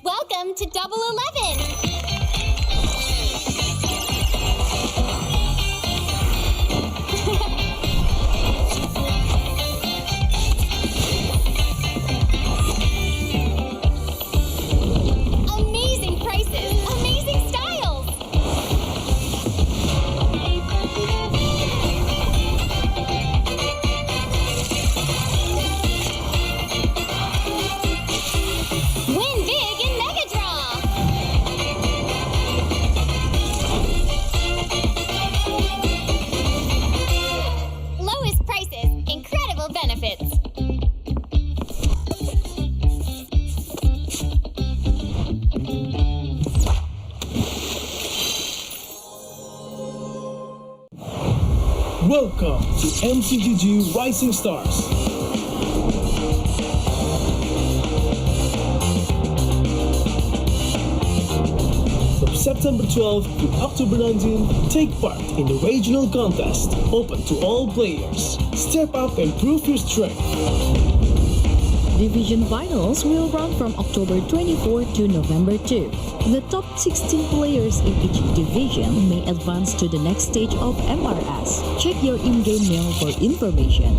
Welcome to Double 11. Amazing prices, amazing styles. Win big in Mega Draw. Lowest prices, incredible benefits. Welcome to MCGG Rising Stars. From September 12th to October 19th, take part in the regional contest, open to all players. Step up and prove your strength. Division finals will run from October 24 to November 2. The top 16 players in each division may advance to the next stage of MRS. Check your in-game mail for information.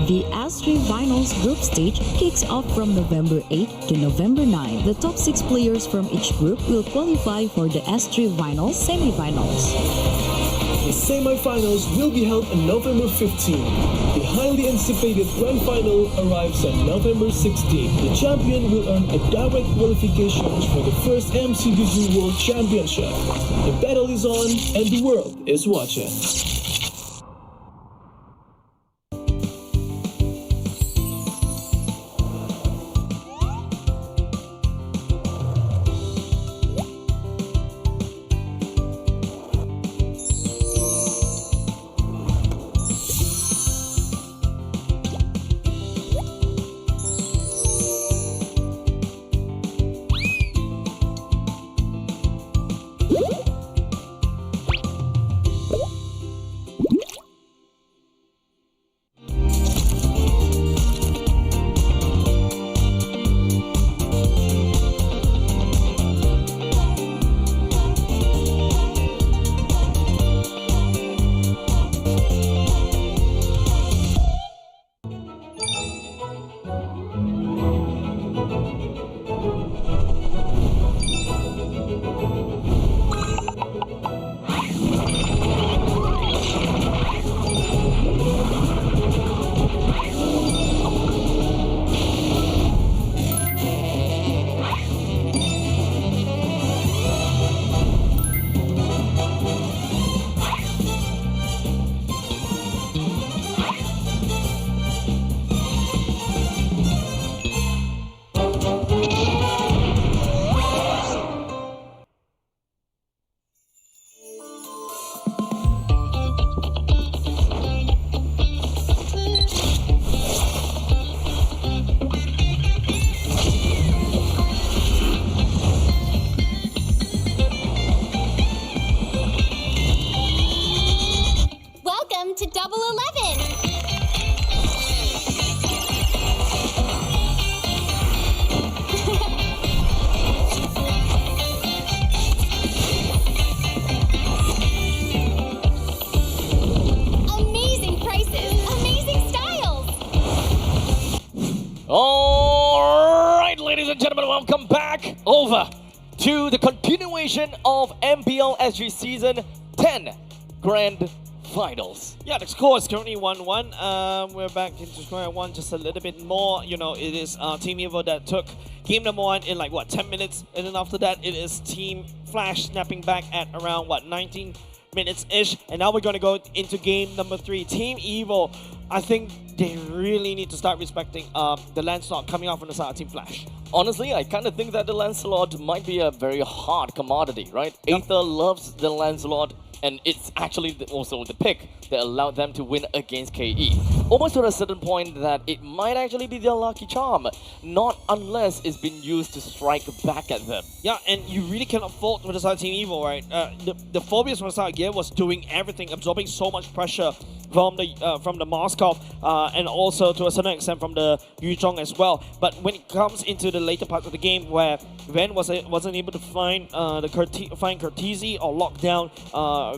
The S3 Finals group stage kicks off from November 8 to November 9. The top 6 players from each group will qualify for the S3 Finals semifinals. The semi-finals will be held on November 15. The highly anticipated grand final arrives on November 16. The champion will earn a direct qualifications for the first MCGG World Championship. The battle is on and the world is watching. All right, ladies and gentlemen, welcome back over to the continuation of MPL SG Season 10 Grand Finals. Yeah, the score is currently 1-1. We're back into square one just a little bit more. You know, it is Team Evo that took game number 1 in like, what, 10 minutes? And then after that, it is Team Flash snapping back at around, what, 19 minutes-ish. And now we're going to go into game number 3. Team Evo, I think they really need to start respecting the Lancelot coming out from the side of Team Flash. Honestly, I kind of think that the Lancelot might be a very hard commodity, right? Yep. Aether loves the Lancelot, and it's actually also the pick that allowed them to win against KE. Almost to a certain point that it might actually be their lucky charm, not unless it's been used to strike back at them. Yeah, and you really cannot fault with the side of Team Evo, right? The Phobias from the side here was doing everything, absorbing so much pressure from the Moskov, and also to a certain extent from the Yuzhong as well. But when it comes into the later parts of the game, where Ven wasn't able to find Cortese or lock down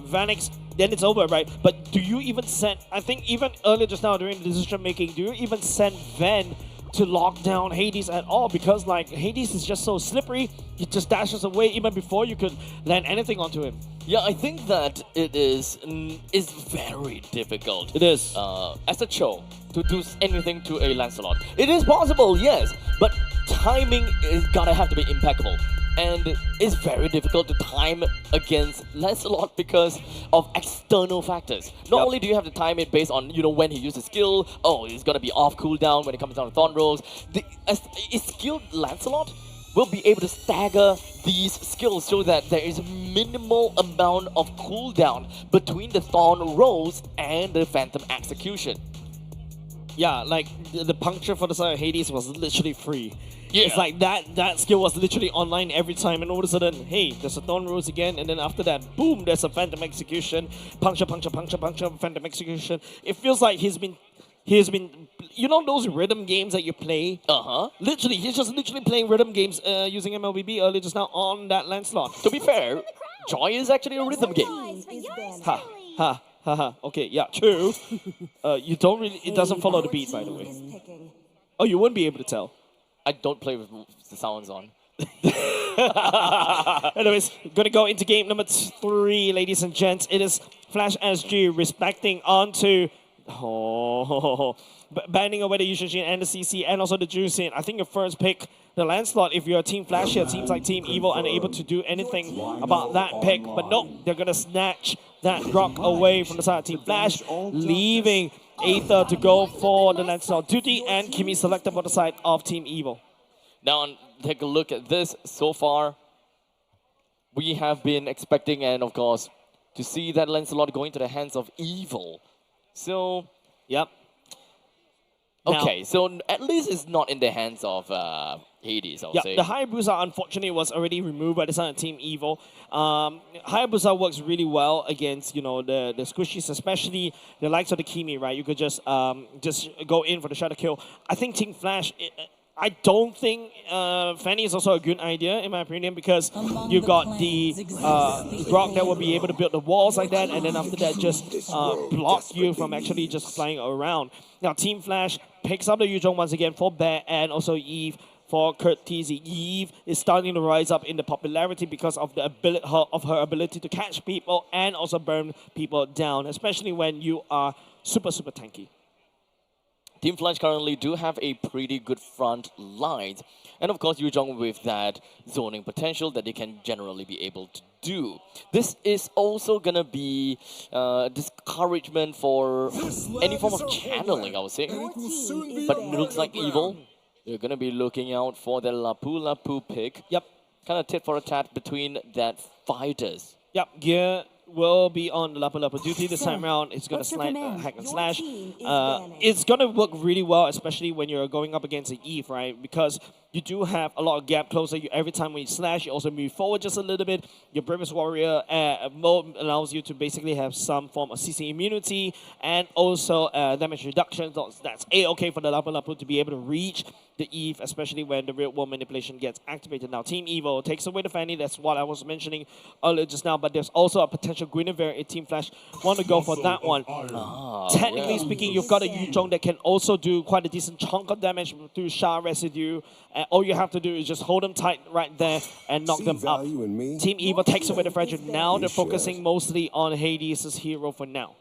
Vanix, then it's over, right? But do you even send, I think even earlier just now during the decision making, do you even send Ven to lock down Hades at all? Because like Hades is just so slippery, he just dashes away even before you could land anything onto him. Yeah, I think that it is very difficult. It is. As a Cho, to do anything to a Lancelot. It is possible, yes, but timing is gonna have to be impeccable. And it's very difficult to time against Lancelot because of external factors. Not only do you have to time it based on, you know, when he uses skill, oh, it's gonna be off cooldown when it comes down to Thorn Rolls. A skilled Lancelot will be able to stagger these skills so that there is minimal amount of cooldown between the Thorn Rolls and the Phantom Execution. Yeah, like the puncture for the side of Hades was literally free. Yeah. It's like that skill was literally online every time, and all of a sudden, hey, there's a Thorn Rose again, and then after that, boom, there's a Phantom Execution, puncture, Phantom Execution. It feels like he's been, you know those rhythm games that you play? Literally, he's just literally playing rhythm games using MLBB earlier just now on that Lancelot. To be fair, Joy is actually a rhythm game. Ha. Okay, yeah, true. You don't really, it doesn't follow the beat, by the way. Oh, you wouldn't be able to tell. I don't play with the sounds on. Anyways, gonna go into game number 3, ladies and gents. It is Flash SG respecting onto banning away the Yushin and the CC and also the Juicin. I think your first pick, the Lancelot, if you're a Team Flash here, seems like Team Evo unable to do anything about that pick. But no, they're gonna snatch that rock away from the side of Team Flash, leaving Aether to go for the Lancelot duty, and Kimi selected for the side of Team Evo. Now, take a look at this. So far, we have been expecting, and of course, to see that Lancelot going to the hands of Evil. So, yep. Okay, so at least it's not in the hands of Hades, I'll say. The Hayabusa, unfortunately, was already removed by the side of Team Evil. Hayabusa works really well against, you know, the squishies, especially the likes of the Kimi, right? You could just go in for the shadow kill. I think Team Flash, I don't think Fanny is also a good idea, in my opinion, because you got the Grok that will be able to build the walls like that, and then after that just block you from actually just flying around. Now, Team Flash picks up the Yuzhong once again for Bear and also Eve for Cortese. Eve is starting to rise up in the popularity because of the her ability to catch people and also burn people down, especially when you are super tanky. Team Flash currently do have a pretty good front line. And of course, Yuzhong with that zoning potential that they can generally be able to do. This is also going to be discouragement for any form of channeling, I would say. But it looks like Evil, they're going to be looking out for the Lapu Lapu pick. Yep. Kind of tit for a tat between that fighters. Yep, Gear will be on the Lapu Lapu duty this time around. It's going to hack and slash. It's going to work really well, especially when you're going up against an Eve, right? Because you do have a lot of gap closer. Every time when you slash, you also move forward just a little bit. Your Bravest Warrior mode allows you to basically have some form of CC immunity and also damage reduction. So that's A-okay for the Lapu to be able to reach the Eve, especially when the real world manipulation gets activated. Now, Team Evo takes away the Fanny. That's what I was mentioning earlier just now. But there's also a potential Guinevere if Team Flash want to go for that one. Technically speaking, you've got a Yu Zhong that can also do quite a decent chunk of damage through Sha Residue. And all you have to do is just hold them tight right there and knock them up. Team Evo takes away the Fragile. Now they're focusing mostly on Hades' hero for now.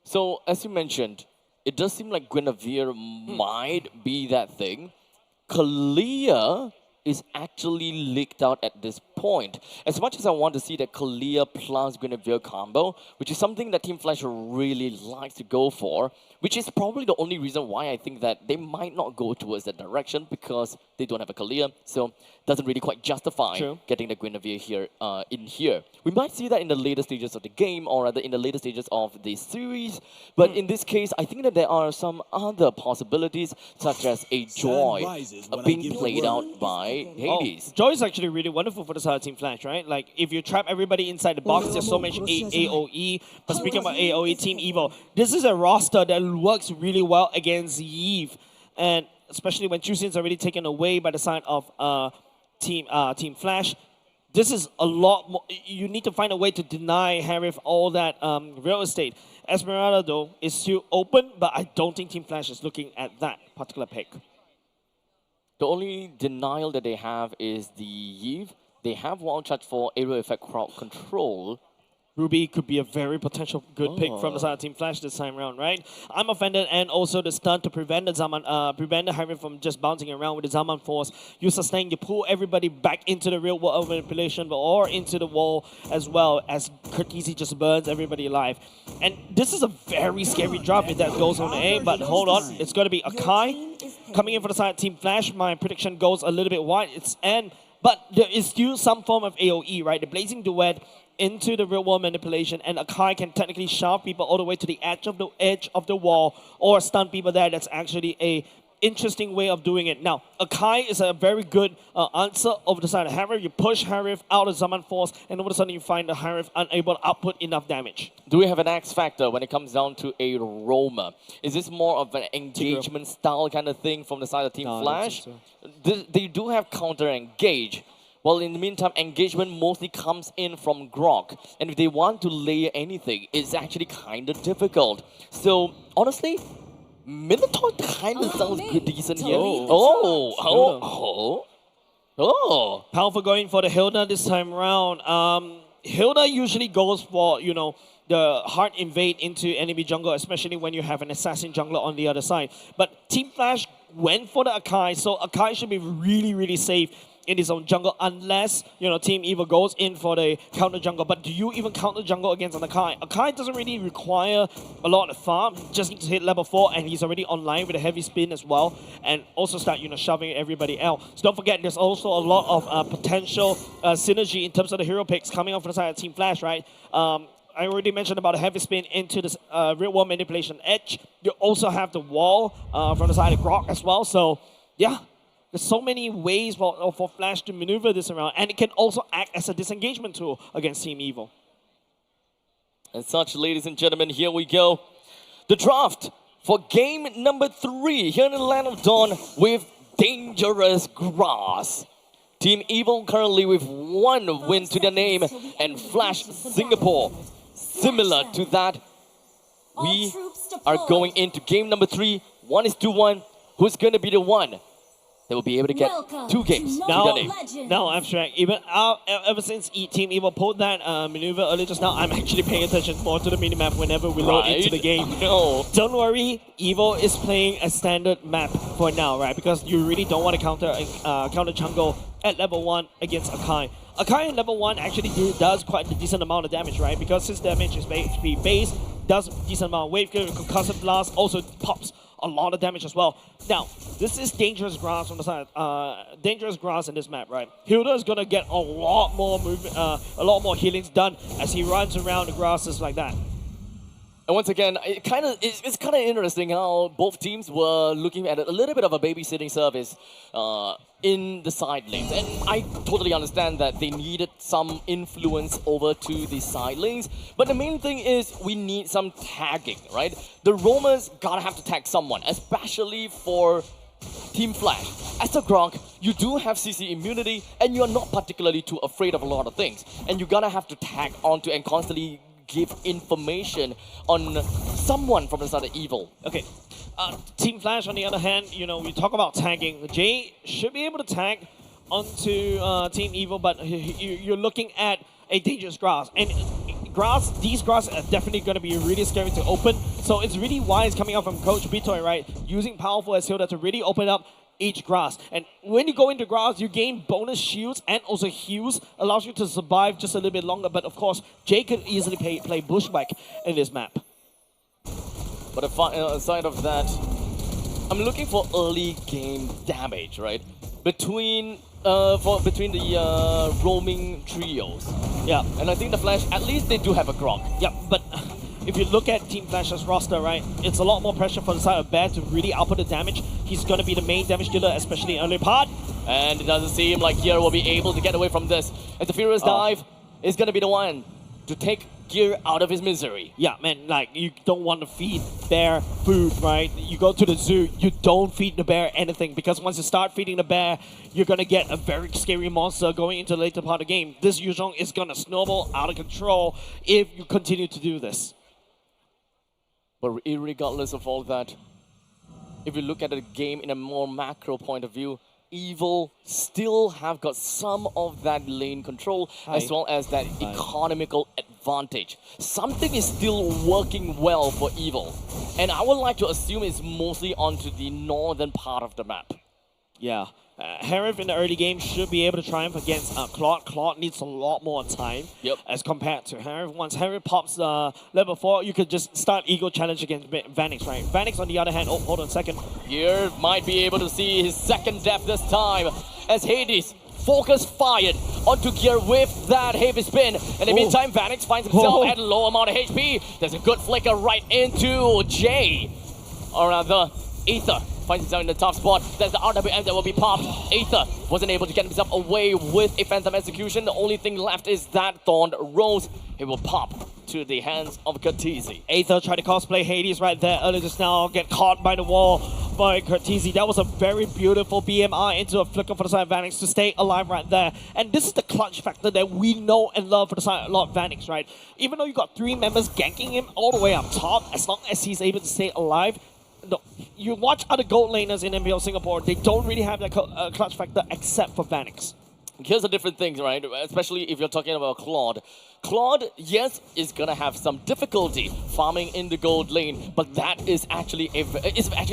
So, as you mentioned, it does seem like Guinevere might be that thing. Kalia is actually leaked out at this point. As much as I want to see that Kalia plus Guinevere combo, which is something that Team Flash really likes to go for, which is probably the only reason why I think that they might not go towards that direction, because they don't have a Kalia, so doesn't really quite justify getting the Guinevere here in here. We might see that in the later stages of the game, or rather in the later stages of the series, but in this case, I think that there are some other possibilities, such as a Joy being played out by Hades. Joy is actually really wonderful for the side of Team Flash, right? Like, if you trap everybody inside the box, there's so much AoE. But speaking about AoE, Team Evo, this is a roster that works really well against Eve. And especially when Chusin is already taken away by the side of Team Flash, this is a lot more. You need to find a way to deny Harif all that real estate. Esmeralda, though, is still open, but I don't think Team Flash is looking at that particular pick. The only denial that they have is the Eve. They have one charge for area effect crowd control. Ruby could be a very potential good pick from the side of Team Flash this time around, right? I'm offended, and also the stun to prevent the Zaman, prevent the Harry from just bouncing around with the Zaman force. You sustain, you pull everybody back into the real world of manipulation, or into the wall as well, as Kurtisi just burns everybody alive. And this is a very scary drop if that goes on A, but hold on, it's going to be Akai coming in for the side of Team Flash. My prediction goes a little bit wide. But there is still some form of AoE, right? The Blazing Duet into the real world manipulation, and Akai can technically shove people all the way to the edge of the wall, or stun people there. That's actually a interesting way of doing it. Now, Akai is a very good answer over the side of Harif. You push Harif out of Zaman Force, and all of a sudden you find the Harif unable to output enough damage. Do we have an X factor when it comes down to a Roma? Is this more of an engagement style kind of thing from the side of Team Flash? They do have counter engage. Well, in the meantime, engagement mostly comes in from Grok. And if they want to layer anything, it's actually kind of difficult. So, honestly, Minotaur kind of sounds good, decent here. Powerful going for the Hilda this time around. Hilda usually goes for, you know, the hard invade into enemy jungle, especially when you have an assassin jungler on the other side. But Team Flash went for the Akai, so Akai should be really, really safe in his own jungle, unless, you know, Team Evo goes in for the counter jungle. But do you even counter jungle against an Akai? Akai doesn't really require a lot of farm, just needs to hit level 4, and he's already online with a heavy spin as well, and also start, you know, shoving everybody out. So don't forget, there's also a lot of potential synergy in terms of the hero picks coming up from the side of Team Flash, right? I already mentioned about a heavy spin into this real world manipulation edge. You also have the wall from the side of Grok as well, so yeah. There's so many ways for Flash to maneuver this around, and it can also act as a disengagement tool against Team Evil. And such, ladies and gentlemen, here we go. The draft for game number 3 here in the Land of Dawn with Dangerous Grass. Team Evil currently with 1 win to their name, and Flash Singapore. Similar to that, we are going into game number 3. 1 is 2-1. Who's going to be the one they will be able to get 2 games? Now, Abstract, even ever since Team Evil pulled that maneuver earlier just now, I'm actually paying attention more to the minimap whenever we load into the game. Don't worry, Evil is playing a standard map for now, right? Because you really don't want to counter jungle at level 1 against Akai. Akai in level 1 actually does quite a decent amount of damage, right? Because his damage is HP base, does a decent amount of wave clear, concussive blast, also pops a lot of damage as well. Now, this is Dangerous Grass on the side. Dangerous Grass in this map, right? Hilda is gonna get a lot more movement, a lot more healings done as he runs around the grasses like that. And once again, it's kind of interesting how both teams were looking at a little bit of a babysitting service in the side lanes. And I totally understand that they needed some influence over to the side lanes. But the main thing is we need some tagging, right? The roamers gotta have to tag someone, especially for Team Flash. As a Gronk, you do have CC immunity and you're not particularly too afraid of a lot of things. And you gotta have to tag onto and constantly give information on someone from the side of evil. Okay. Team Flash, on the other hand, we talk about tagging. Jay should be able to tag onto Team Evil, but you're looking at a dangerous grass. And these grass are definitely going to be really scary to open. So it's really wise coming out from Coach Bitoy, right? Using powerful as Hilda to really open up each grass. And when you go into grass, you gain bonus shields and also heals, allows you to survive just a little bit longer. But of course, Jay could easily play Bushwhack in this map. But aside of that, I'm looking for early game damage, right? Between the roaming trios. Yeah. And I think the Flash, at least they do have a Gronk. Yeah, but if you look at Team Flash's roster, right, it's a lot more pressure for the side of Bear to really output the damage. He's going to be the main damage dealer, especially in early part. And it doesn't seem like Gear will be able to get away from this. And the Furious Dive is going to be the one to take Gear out of his misery. Yeah, man, like, you don't want to feed Bear food, right? You go to the zoo, you don't feed the bear anything, because once you start feeding the bear, you're going to get a very scary monster going into the later part of the game. This Yuzhong is going to snowball out of control if you continue to do this. But regardless of all that, if you look at the game in a more macro point of view, Evil still have got some of that lane control as well as that economical advantage. Something is still working well for Evil. And I would like to assume it's mostly onto the northern part of the map. Yeah. Harif in the early game should be able to triumph against Claude. Claude needs a lot more time as compared to Harif. Once Harif pops level 4, you could just start Ego Challenge against Vanix, right? Vanix, on the other hand, hold on a second. Here might be able to see his second death this time as Hades focus fired onto Gear with that heavy spin. And in the meantime, Vanix finds himself at a low amount of HP. There's a good flicker right into Jay. Or rather, Aether finds himself in the tough spot. There's the RWM that will be popped. Aether wasn't able to get himself away with a Phantom Execution. The only thing left is that Thorned Rose. It will pop to the hands of Curtizi. Aether tried to cosplay Hades right there earlier just now, get caught by the wall by Curtizi. That was a very beautiful BMR into a flicker for the side of Vanix to stay alive right there. And this is the clutch factor that we know and love for the side of Lord Vanix, right? Even though you got 3 members ganking him all the way up top, as long as he's able to stay alive, no, you watch other gold laners in MPL Singapore, they don't really have that clutch factor except for Vanix. Here's a different thing, right? Especially if you're talking about Claude. Claude, yes, is gonna have some difficulty farming in the gold lane, but that is actually a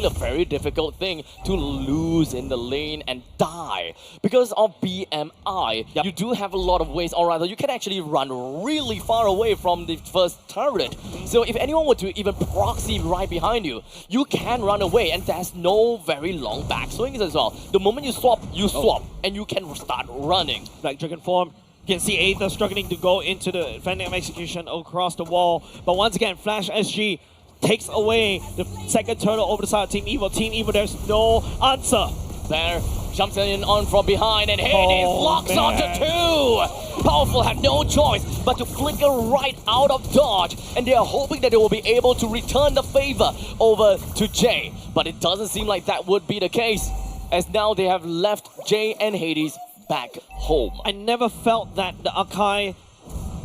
very difficult thing to lose in the lane and die. Because of BMI, you do have a lot of ways, or rather, you can actually run really far away from the first turret. So if anyone were to even proxy right behind you, you can run away, and there's no very long backswings as well. The moment you swap, and you can start running. Like Dragon Form. You can see Aether struggling to go into the Phantom Execution across the wall. But once again, Flash SG takes away the second turtle over the side of Team Evil. Team Evil, there's no answer. There, jumps in on from behind, and Hades locks onto 2! Powerful have no choice but to flicker right out of dodge, and they are hoping that they will be able to return the favor over to Jay. But it doesn't seem like that would be the case, as now they have left Jay and Hades back home. I never felt that the Akai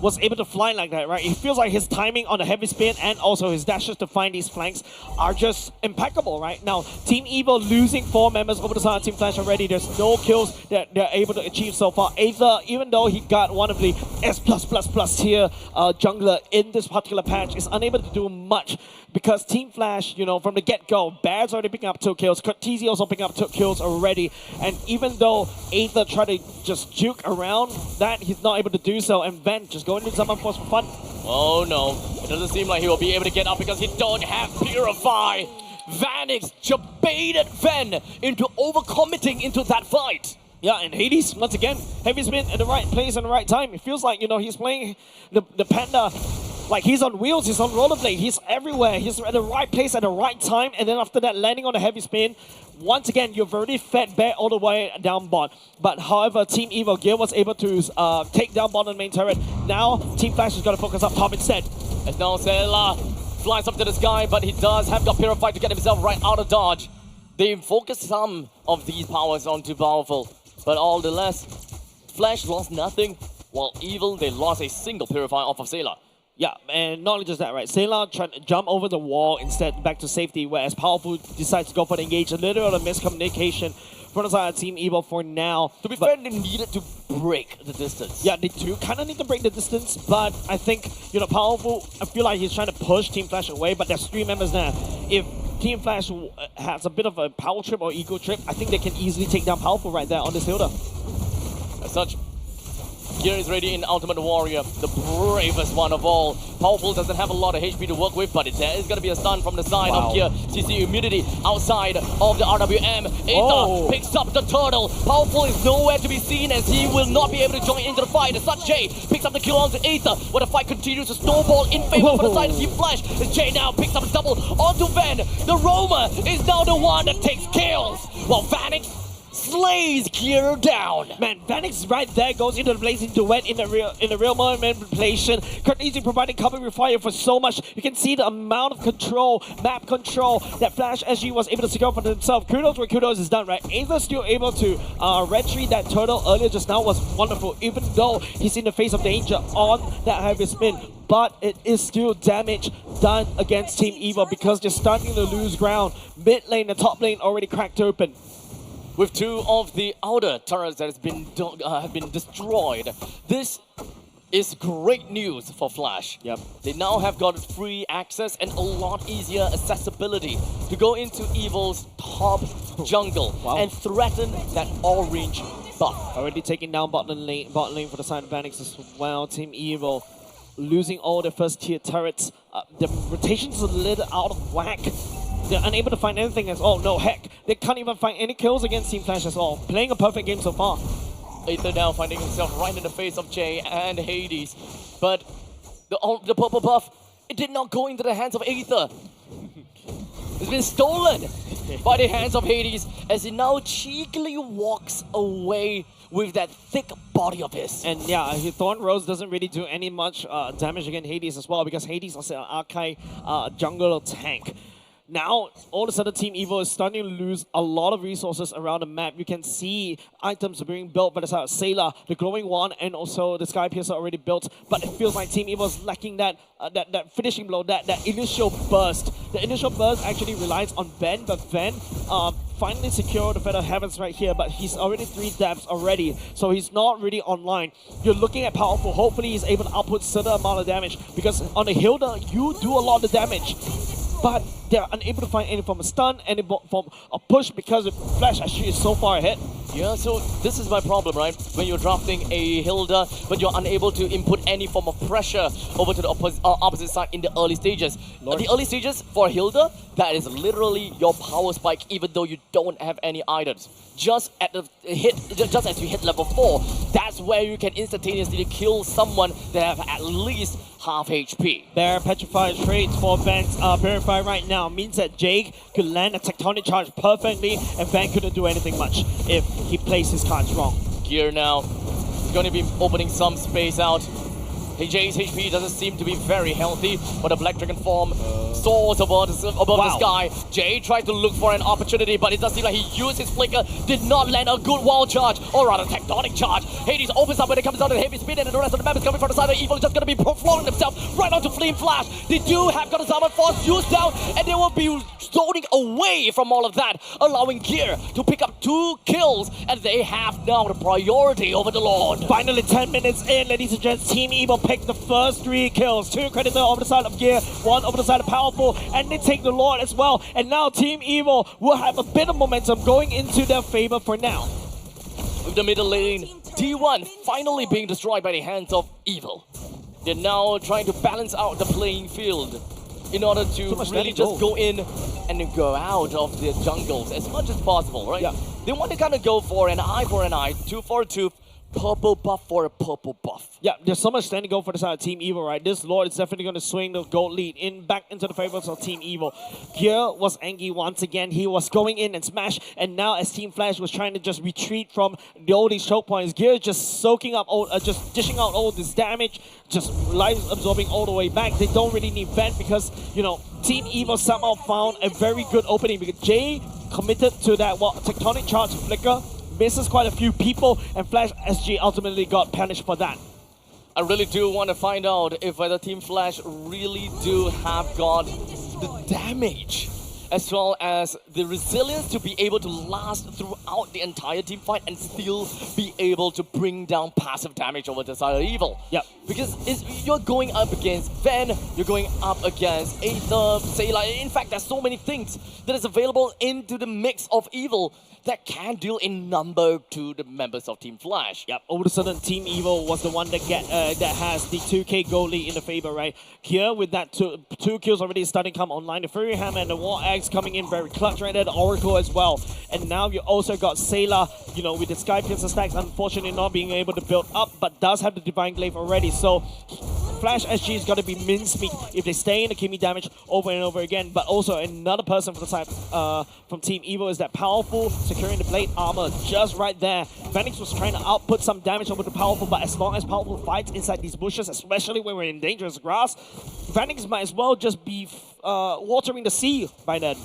was able to fly like that, right? It feels like his timing on the heavy spin and also his dashes to find these flanks are just impeccable, right? Now, Team Evil losing 4 members over the side of Team Flash already. There's no kills that they're able to achieve so far. Aether, even though he got one of the S+++ tier jungler in this particular patch, is unable to do much because Team Flash, you know, from the get-go, Bear's already picking up 2 kills, Curtizi also picking up 2 kills already, and even though Aether tried to just juke around that, he's not able to do so, and Ven just going to summon force for fun. Oh no, it doesn't seem like he will be able to get up because he don't have Purify. Vanix just baited Ven into overcommitting into that fight. Yeah, and Hades, once again, heavy spin at the right place and the right time. It feels like, you know, he's playing the Panda Like, he's on wheels, he's on rollerblade, he's everywhere. He's at the right place at the right time, and then after that, landing on a heavy spin. Once again, you've already fed back all the way down bot. But however, Team Evil Gear was able to take down bot on main turret. Now, Team Flash is going to focus up top instead. And now Sela flies up to the sky, but he does have got Purified to get himself right out of dodge. They focus some of these powers onto Powerful, but all the less, Flash lost nothing, while Evil, they lost a single Purify off of Sela. Yeah, and not only just that, right? Sela trying to jump over the wall instead back to safety, whereas Powerful decides to go for the engage. A little bit of miscommunication from the side of Team Evil for now. To be fair, they needed to break the distance. Yeah, they do kind of need to break the distance, but I think, you know, Powerful, I feel like he's trying to push Team Flash away, but there's 3 members there. If Team Flash has a bit of a power trip or ego trip, I think they can easily take down Powerful right there on this Hilda. As such, Gear is ready in Ultimate Warrior, the bravest one of all. Powerful doesn't have a lot of HP to work with, but there is going to be a stun from the side of Gear. CC immunity outside of the RWM. Aether picks up the turtle. Powerful is nowhere to be seen as he will not be able to join into the fight. As such, Jay picks up the kill onto Aether, where the fight continues to snowball in favor for the side of Team Flash. As Jay now picks up a double onto Van. The Roamer is now the one that takes kills, while Vanix slays Gear down. Man, Vanix right there goes into the blazing duet in the real manipulation. Easy providing cover with fire for so much. You can see the amount of control, map control that Flash SG was able to secure for himself. Kudos where kudos is done, right? Aether still able to retreat that turtle earlier just now was wonderful, even though he's in the face of danger on that heavy spin. But it is still damage done against Team Evil because they're starting to lose ground. Mid lane, the top lane already cracked open. With 2 of the outer turrets that have been destroyed. This is great news for Flash. Yep. They now have got free access and a lot easier accessibility to go into Evil's top jungle and threaten that orange buff. Already taking down bottom lane for the side of Vanix as well. Team Evil losing all their first tier turrets. The rotation's a little out of whack. They're unable to find anything as all. No, heck, they can't even find any kills against Team Flash as all. Playing a perfect game so far. Aether now finding himself right in the face of Jay and Hades. But the purple buff, it did not go into the hands of Aether. It's been stolen by the hands of Hades as he now cheekily walks away with that thick body of his. And yeah, Thorn Rose doesn't really do any much damage against Hades as well because Hades is an archive jungle tank. Now, all of a sudden, Team Evil is starting to lose a lot of resources around the map. You can see items being built by the side of Sailor, the Glowing One, and also the Sky Piercer already built. But it feels like Team Evil is lacking that finishing blow, that initial burst. The initial burst actually relies on Ben, but Ben finally secured the Feather Heavens right here, but he's already 3 deaths already, so he's not really online. You're looking at Powerful. Hopefully, he's able to output certain amount of damage because on the Hilda, you do a lot of damage. But they're unable to find any form of stun, any form of push because the Flash actually is so far ahead. Yeah, so this is my problem, right? When you're drafting a Hilda, but you're unable to input any form of pressure over to the opposite side in the early stages. The early stages for Hilda, that is literally your power spike, even though you don't have any items. Just as you hit level 4, that's where you can instantaneously kill someone that have at least half HP. Their petrified traits for Van's Purify right now means that Jake could land a tectonic charge perfectly and Van couldn't do anything much if he plays his cards wrong. Gear now is going to be opening some space out. Jay's HP doesn't seem to be very healthy, but the Black Dragon form soars above the sky. Jay tried to look for an opportunity, but it does seem like he used his flicker, did not land a good wall charge, or rather tectonic charge. Hades opens up when it comes down to heavy speed, and the rest of the map is coming from the side of Evil, just going to be flowing themselves right onto Flame Flash. They do have got a Summon Force used down, and they will be zoning away from all of that, allowing Gear to pick up 2 kills, and they have now the priority over the Lord. Finally, 10 minutes in, ladies and gents, Team Evil pick the first 3 kills. 2 creditor over the side of Gear, 1 over the side of Powerful, and they take the Lord as well. And now Team Evil will have a bit of momentum going into their favor for now. With the middle lane, D1 finally being destroyed by the hands of Evil. They're now trying to balance out the playing field in order to really just go in and go out of the jungles as much as possible, right? Yeah. They want to kind of go for an eye, tooth for a tooth, purple buff for a purple buff. Yeah, there's so much standing go for the side of Team Evil, right? This Lord is definitely going to swing the gold lead back into the favors of Team Evil. Gear was angry once again. He was going in and smash, and now as Team Flash was trying to just retreat from all these choke points, Gear just soaking up, just dishing out all this damage, just life absorbing all the way back. They don't really need vent because, you know, Team Evil somehow found a very good opening because Jay committed to that tectonic charge flicker, misses quite a few people, and Flash SG ultimately got punished for that. I really do want to find out if whether Team Flash really do have got the damage as well as the resilience to be able to last throughout the entire team fight and still be able to bring down passive damage over the side of Evil. Yep. Because you're going up against Ven, you're going up against Aether, Sayla. In fact, there's so many things that is available into the mix of Evil that can deal in number to the members of Team Flash. Yep, all of a sudden Team Evil was the one that has the 2k goal lead in the favor, right? Here with that two kills already starting to come online, the Fury Hammer and the War Axe coming in very clutch right there, the Oracle as well. And now you also got Sayla, you know, with the Sky Piercer stacks, unfortunately not being able to build up, but does have the Divine Glaive already. So Flash SG is going to be mincemeat if they stay in the Kimmy damage over and over again. But also another person from the side from Team Evil is that Powerful securing the blade armor just right there. Phoenix was trying to output some damage over the Powerful, but as long as Powerful fights inside these bushes, especially when we're in dangerous grass, Phoenix might as well just be watering the sea by then.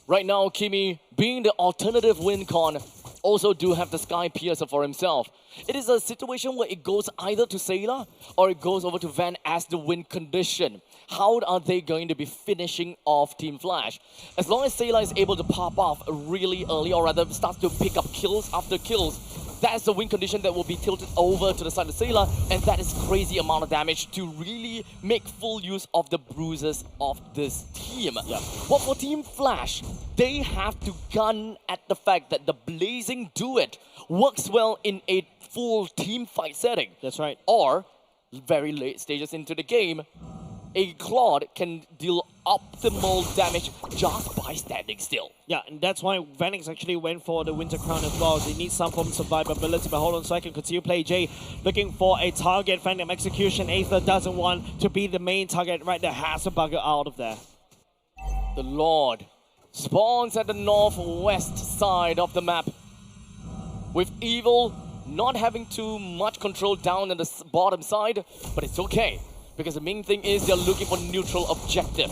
Right now, Kimmy, being the alternative win con, also do have the Sky Piercer for himself. It is a situation where it goes either to Sayla or it goes over to Van as the win condition. How are they going to be finishing off Team Flash? As long as Sayla is able to pop off really early, or rather starts to pick up kills after kills, that is the win condition that will be tilted over to the side of Sayla, and that is crazy amount of damage to really make full use of the bruises of this team. Yeah. But for Team Flash, they have to gun at the fact that the Blazing Duet works well in a full team fight setting. That's right. Or, very late stages into the game, a Claude can deal optimal damage just by standing still. Yeah, and that's why Vanix actually went for the Winter Crown as well. They need some form of survivability, but hold on a second, continue play Jay, looking for a target, Phantom Execution. Aether doesn't want to be the main target right there, has to bugger out of there. The Lord spawns at the northwest side of the map, with Evil not having too much control down in the bottom side, but it's okay. Because the main thing is they're looking for neutral objective.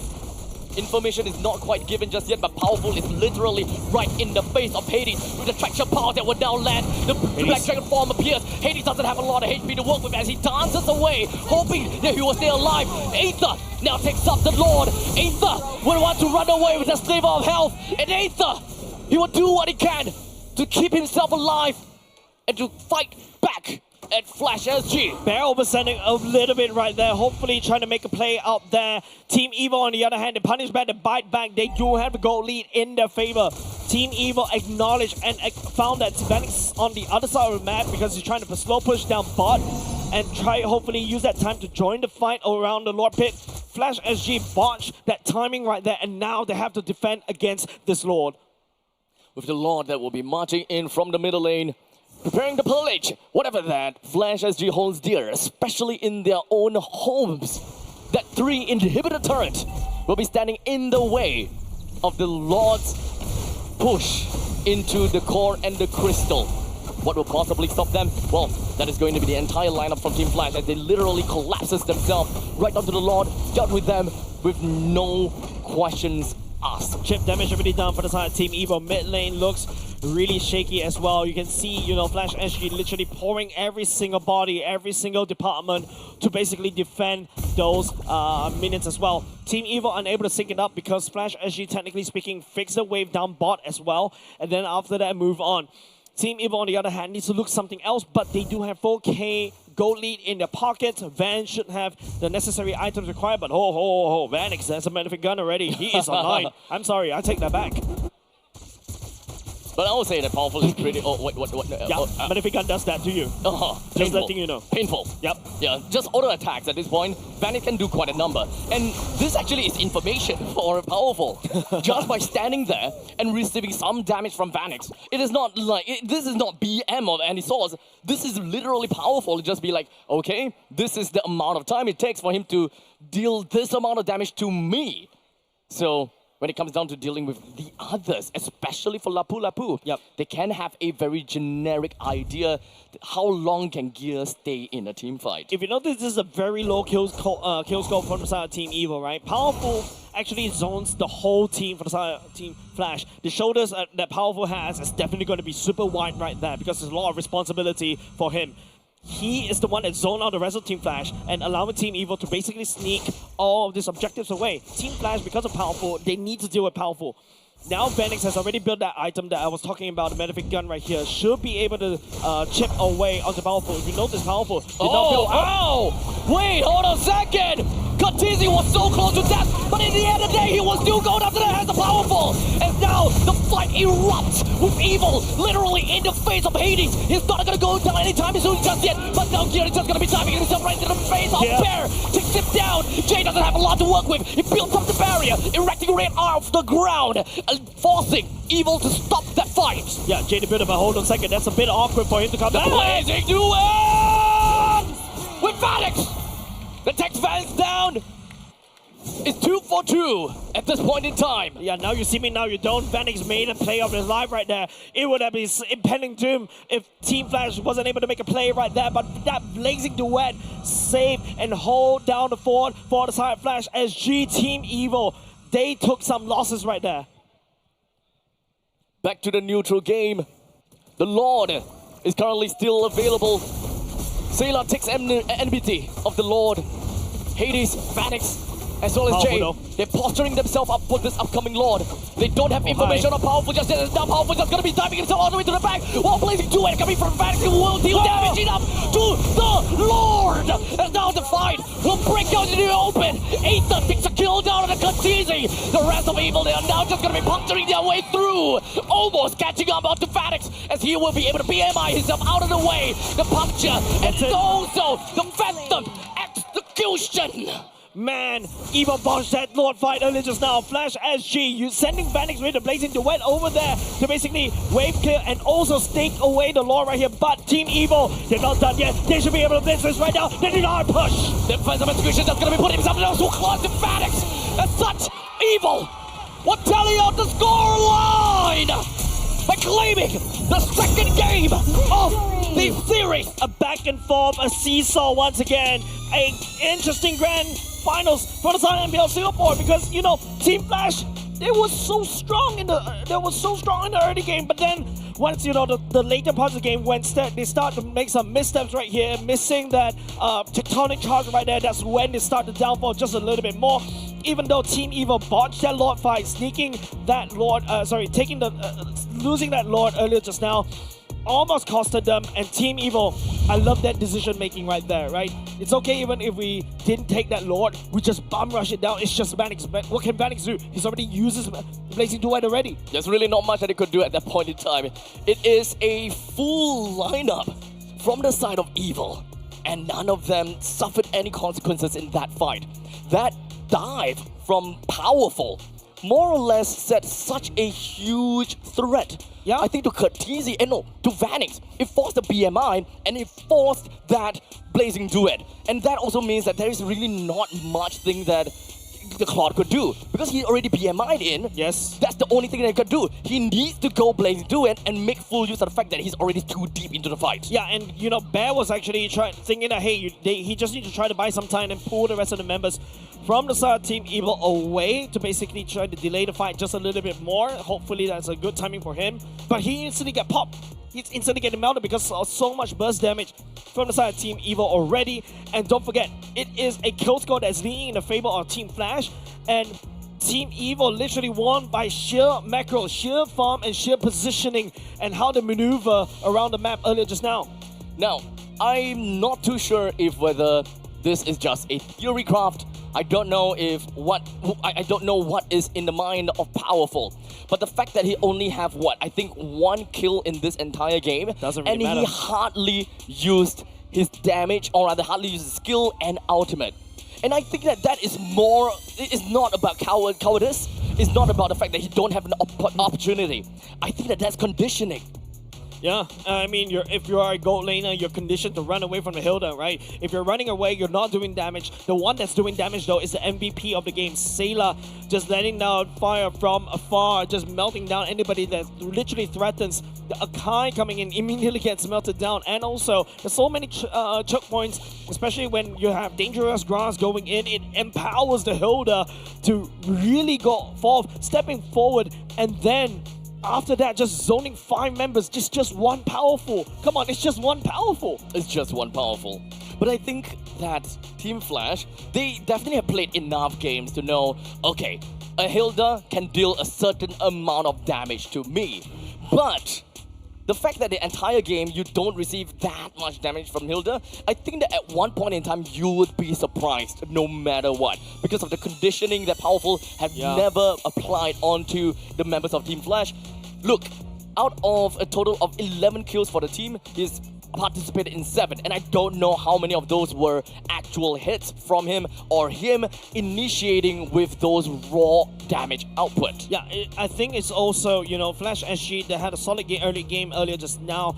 Information is not quite given just yet, but Powerful is literally right in the face of Hades with the traction power that will now land. The Black Dragon form appears. Hades doesn't have a lot of HP to work with as he dances away, hoping that he will stay alive. Aether now takes up the Lord. Aether will want to run away with a sliver of health. And Aether, he will do what he can to keep himself alive and to fight back at Flash SG. They're oversending a little bit right there, hopefully trying to make a play out there. Team Evil, on the other hand, they punish back, they bite back. They do have a goal lead in their favor. Team Evil acknowledged and found that Vanix on the other side of the map because he's trying to slow push down bot and try hopefully use that time to join the fight around the Lord Pit. Flash SG botched that timing right there, and now they have to defend against this Lord. With the Lord that will be marching in from the middle lane, preparing to pillage whatever that Flash SG holds dear, especially in their own homes. That 3 inhibitor turret will be standing in the way of the Lord's push into the core and the crystal. What will possibly stop them? Well, that is going to be the entire lineup from Team Flash as they literally collapses themselves right onto the Lord, dealt with them with no questions asked. Chip damage already done for the side of Team Evil. Mid lane looks really shaky as well. You can see, you know, Flash SG literally pouring every single body, every single department to basically defend those minions as well. Team Evil unable to sync it up because Flash SG, technically speaking, fixed the wave down bot as well, and then after that move on. Team Evil, on the other hand, needs to look something else, but they do have 4k gold lead in their pockets. Van should have the necessary items required, but Vanix has a magnificent gun already. He is online. I'm sorry, I take that back. But I would say that Powerful is pretty. Oh, what? Yeah, Magnific Gun does that to you. Just Painful. letting you know. Painful. Yep. Yeah, just auto attacks at this point. Vanix can do quite a number. And this actually is information for Powerful. Just by standing there and receiving some damage from Vanix. It is not like, this is not BM of any sort. This is literally Powerful to just be like, okay, this is the amount of time it takes for him to deal this amount of damage to me. So, when it comes down to dealing with the others, especially for Lapu Lapu, they can have a very generic idea how long can Gear stay in a team fight. If you notice, this is a very low kill score from the side of Team Evil, right? Powerful actually zones the whole team for the side of Team Flash. The shoulders that Powerful has is definitely going to be super wide right there because there's a lot of responsibility for him. He is the one that zoned out the rest of Team Flash and allowing Team Evil to basically sneak all of these objectives away. Team Flash, because of Powerful, they need to deal with Powerful. Now Vanix has already built that item that I was talking about, the Magnific Gun right here, should be able to chip away onto Powerful. If you notice, Powerful did not build... Ow! Wait, hold on a second! Katizi was so close to death, but in the end of the day, he was still going after the hands of Powerful! And now, the fight erupts with Evil literally in the face of Hades! He's not gonna go down anytime soon just yet, but now Gear is just gonna be timing himself right into the face of Bear! Takes him down! Jay doesn't have a lot to work with! He builds up the barrier, erecting Red off the ground, forcing Evil to stop that fight! Yeah, Jay built up, but hold on a second, that's a bit awkward for him to come the back. Blazing Duel! With Vanix! The text Vanix down! It's 2 for 2 at this point in time. Yeah, now you see me, now you don't. Vanix made a play of his life right there. It would have been impending doom if Team Flash wasn't able to make a play right there. But that blazing duet save and hold down the fort for the side of Flash SG Team Evil. They took some losses right there. Back to the neutral game. The Lord is currently still available. Sailor takes NBT of the Lord. Hades, Vanix, as well as Jay. They're posturing themselves up for this upcoming Lord. They don't have information on Powerful just yet. Now Powerful just gonna be diving himself all the way to the back. While Blazing Duet coming from Vanix will deal damage enough to the Lord. And now the fight will break out into the open. Aether takes a kill down on the Katizi. The rest of Evil, they are now just gonna be puncturing their way through. Almost catching up onto Vanix as he will be able to BMI himself out of the way. The puncture and also the Phantom execution. Man, Evil botched that Lord fight earlier just now. Flash SG, you sending Vanix with the Blazing Duet over there to basically wave clear and also stake away the Lord right here. But Team Evil, they're not done yet. They should be able to blitz this right now. They need our push. The Phantom execution that's gonna be putting himself so close to Vanix. As such, Evil will tally out the score line by claiming the second game of the series. A back and forth, a seesaw once again. A interesting grand finals for the side of MPL Singapore because, you know, Team Flash, they were so strong in the early game, but then once, you know, the later parts of the game, when they start to make some missteps right here, missing that tectonic charge right there, that's when they start to downfall just a little bit more. Even though Team Evil botched that Lord fight, sneaking that Lord, taking the, losing that Lord earlier just now, almost costed them. And Team Evil, I love that decision making right there, right? It's okay even if we didn't take that Lord, we just bum rush it down. It's just Vanix. What can Vanix do? He's already used his Blazing Duet already. There's really not much that he could do at that point in time. It is a full lineup from the side of Evil, and none of them suffered any consequences in that fight. That dive from Powerful more or less set such a huge threat. Yeah, I think to Katizi, and no, to Vanix, it forced the BMI and it forced that Blazing Duet. And that also means that there is really not much thing that the Claude could do. Because he already BMI'd in, yes, that's the only thing that he could do. He needs to go Blazing Duet and make full use of the fact that he's already too deep into the fight. Yeah, and you know, Bear was actually thinking that, hey, he just needs to try to buy some time and pull the rest of the members from the side of Team Evil away to basically try to delay the fight just a little bit more. Hopefully that's a good timing for him. But he instantly got popped. He's instantly getting melted because of so much burst damage from the side of Team Evil already. And don't forget, it is a kill score that's leaning in the favor of Team Flash. And Team Evil literally won by sheer macro, sheer farm, and sheer positioning and how they maneuver around the map earlier just now. Now, I'm not too sure if whether this is just a theory craft. I don't know I don't know what is in the mind of Powerful. But the fact that he only have I think 1 kill in this entire game, doesn't really matter. He hardly used his damage, or rather hardly used his skill and ultimate. And I think that is more. It is not about cowardice. It's not about the fact that he don't have an opportunity. I think that's conditioning. Yeah, I mean, if you are a gold laner, you're conditioned to run away from the Hilda, right? If you're running away, you're not doing damage. The one that's doing damage, though, is the MVP of the game, Sayla, just letting down fire from afar, just melting down anybody that literally threatens. The Akai coming in immediately gets melted down. And also, there's so many choke points, especially when you have dangerous grass going in. It empowers the Hilda to really go forth, stepping forward, and then after that, just zoning 5 members, just one Powerful. Come on, it's just one Powerful. It's just one Powerful. But I think that Team Flash, they definitely have played enough games to know, okay, a Hilda can deal a certain amount of damage to me. But the fact that the entire game you don't receive that much damage from Hilda, I think that at one point in time you would be surprised no matter what, because of the conditioning that Powerful have never applied onto the members of Team Flash. Look, out of a total of 11 kills for the team, he's participated in 7, and I don't know how many of those were actual hits from him or him initiating with those raw damage output. Yeah, I think it's also, you know, Flash SG, they had a solid early game earlier just now.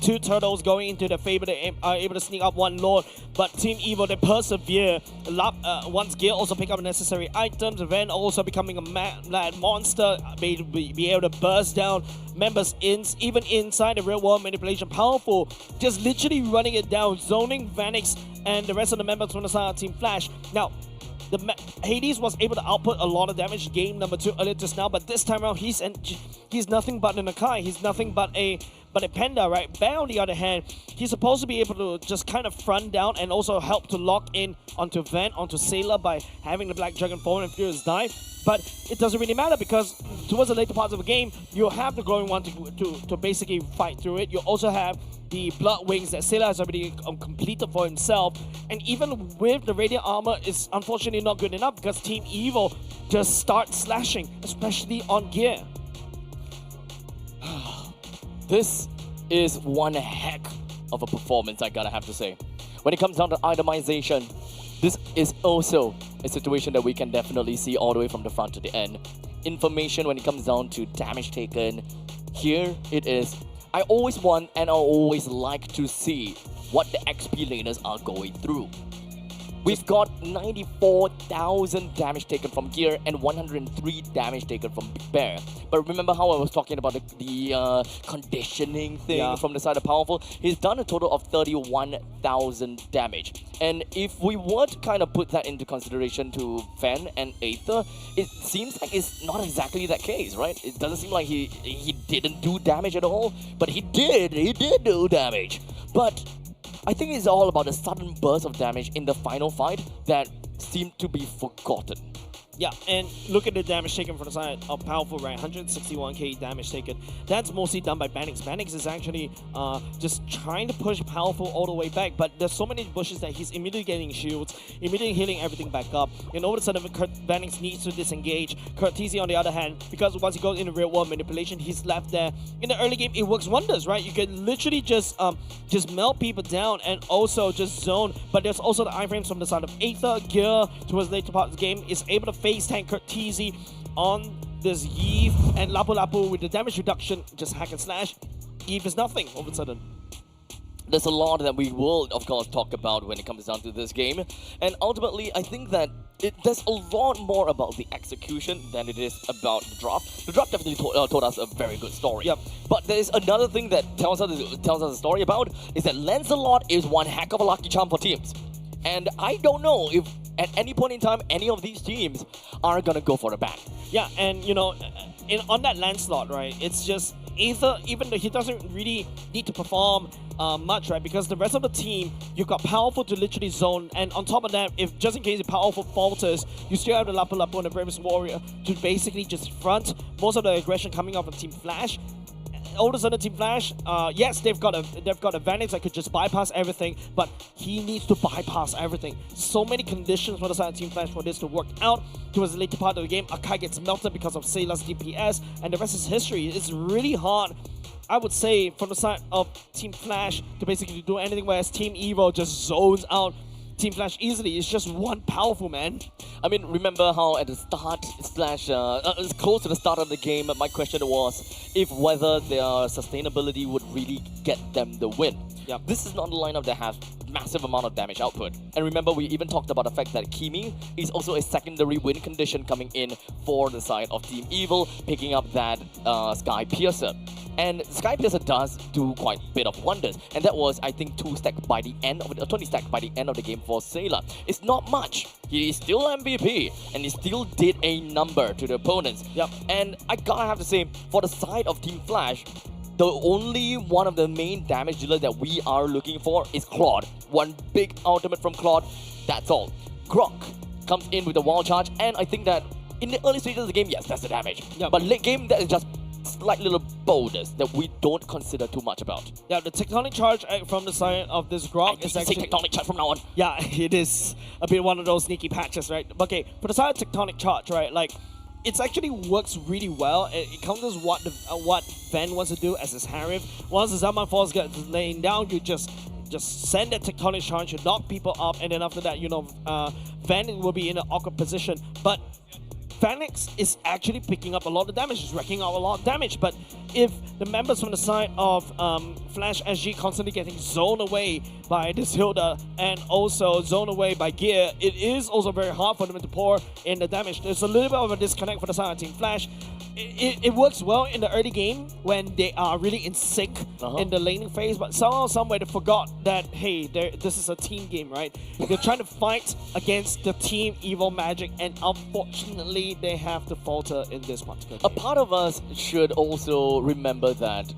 2 turtles going into the favor, they are able to sneak up 1 Lord, but Team Evil, they persevere. Once Gear also pick up necessary items, Ven also becoming a mad monster, be able to burst down members even inside the real world manipulation. Powerful, just literally running it down, zoning Vanix and the rest of the members from the side of Team Flash. Now, Hades was able to output a lot of damage game number 2 earlier just now, but this time around he's nothing but an Akai. He's nothing but a Panda, right? Bear, on the other hand, he's supposed to be able to just kind of front down and also help to lock in onto Van, onto Sayla by having the Black Dragon form and Furious Dive. But it doesn't really matter because towards the later parts of the game, you have the Glowing One to basically fight through it. You also have the Blood Wings that Sayla has already completed for himself. And even with the Radiant Armor, it's unfortunately not good enough because Team Evil just starts slashing, especially on Gear. This is one heck of a performance, I gotta have to say. When it comes down to itemization, this is also a situation that we can definitely see all the way from the front to the end. Information when it comes down to damage taken, here it is. I always want and I always like to see what the XP laners are going through. We've got 94,000 damage taken from Gear and 103 damage taken from Big Bear. But remember how I was talking about the conditioning thing from the side of Powerful? He's done a total of 31,000 damage. And if we were to kind of put that into consideration to Van and Aether, it seems like it's not exactly that case, right? It doesn't seem like he didn't do damage at all, but he did do damage. But I think it's all about the sudden burst of damage in the final fight that seemed to be forgotten. Yeah, and look at the damage taken from the side of Powerful, right? 161k damage taken. That's mostly done by Banix. Banix is actually just trying to push Powerful all the way back, but there's so many bushes that he's immediately getting shields, immediately healing everything back up. And all of a sudden, Banix needs to disengage. Curtizi, on the other hand, because once he goes into real world manipulation, he's left there. In the early game, it works wonders, right? You can literally just melt people down and also just zone. But there's also the iframes from the side of Aether. Gear, towards the later part of the game, is able to face tank Curtizi on this Eve, and Lapu Lapu with the damage reduction, just hack and slash. Eve is nothing all of a sudden. There's a lot that we will, of course, talk about when it comes down to this game. And ultimately, I think that there's a lot more about the execution than it is about the draft. The draft definitely told us a very good story. Yep. But there's another thing that tells us a story about, is that Lancelot is one heck of a lucky charm for teams. And I don't know if at any point in time, any of these teams are gonna go for a ban. Yeah, and you know, on that Lancelot, right, it's just Aether, even though he doesn't really need to perform much, right, because the rest of the team, you've got Powerful to literally zone, and on top of that, if just in case the Powerful falters, you still have the Lapu Lapu and the Bravest Warrior to basically just front most of the aggression coming out from Team Flash. all of a sudden Team Flash, yes, they've got advantage that could just bypass everything, but he needs to bypass everything. So many conditions for the side of Team Flash for this to work out. Towards the later part of the game, Akai gets melted because of Sayla's DPS, and the rest is history. It's really hard, I would say, from the side of Team Flash to basically do anything, whereas Team Evo just zones out Team Flash easily. It's just one powerful man. I mean, remember how at the start, close to the start of the game, my question was if whether their sustainability would really get them the win. Yep. This is not a lineup that has massive amount of damage output. And remember, we even talked about the fact that Kimi is also a secondary win condition coming in for the side of Team Evil, picking up that Sky Piercer. And Sky Piercer does do quite a bit of wonders. And that was, I think, 2 stack by the end of 20 stack by the end of the game for Sailor. It's not much. He is still MVP, and he still did a number to the opponents. Yep. And I gotta have to say, for the side of Team Flash, the only one of the main damage dealers that we are looking for is Claude. One big ultimate from Claude, that's all. Grok comes in with the wall charge, and I think that in the early stages of the game, yes, that's the damage. Yep. But late game, that is just slight little boulders that we don't consider too much about. Yeah, the tectonic charge from the side of this Grok is actually... tectonic charge from now on. Yeah, it is a bit one of those sneaky patches, right? Okay, for the side of tectonic charge, right, like, it actually works really well. It counters what Ven wants to do as his Harif. Once the Zaman Force gets laying down, you just send that tectonic charge, you knock people up, and then after that, you know, Ven will be in an awkward position. But Phoenix is actually picking up a lot of damage, is racking out a lot of damage, but if the members from the side of Flash SG constantly getting zoned away by this Hilda and also zoned away by Gear, it is also very hard for them to pour in the damage. There's a little bit of a disconnect for the side of Team Flash. It works well in the early game when they are really in sync in the laning phase, but somehow, somewhere they forgot that, hey, this is a team game, right? They're trying to fight against the Team Evil Magic, and unfortunately, they have to falter in this particular game. A part of us should also remember that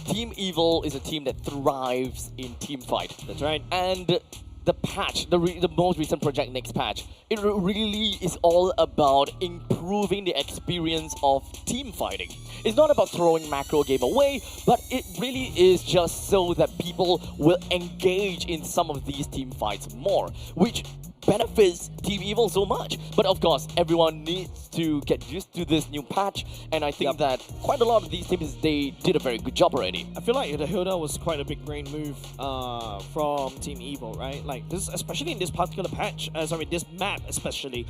Team Evil is a team that thrives in team fight. That's right. And the patch, the most recent Project Next patch, it really is all about improving the experience of team fighting. It's not about throwing macro game away, but it really is just so that people will engage in some of these team fights more, which benefits Team Evil so much. But of course, everyone needs to get used to this new patch, and I think that quite a lot of these teams, they did a very good job already. I feel like the Hilda was quite a big brain move from Team Evil, right? Like this, especially in this particular patch, this map especially,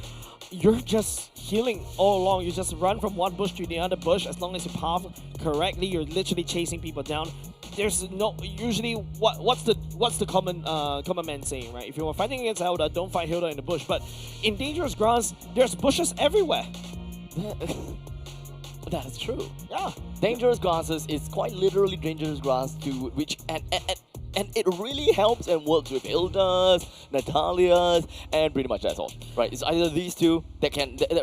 you're just healing all along. You just run from one bush to the other bush. As long as you path correctly, you're literally chasing people down. There's no usually what's the common man saying, right? If you are fighting against Hilda, don't fight Hilda in the bush. But in dangerous grass, there's bushes everywhere. That is true. Yeah. Dangerous grasses is quite literally dangerous grass to which and it really helps and works with Hilda's, Natalia's, and pretty much that's all. Right? It's either these two that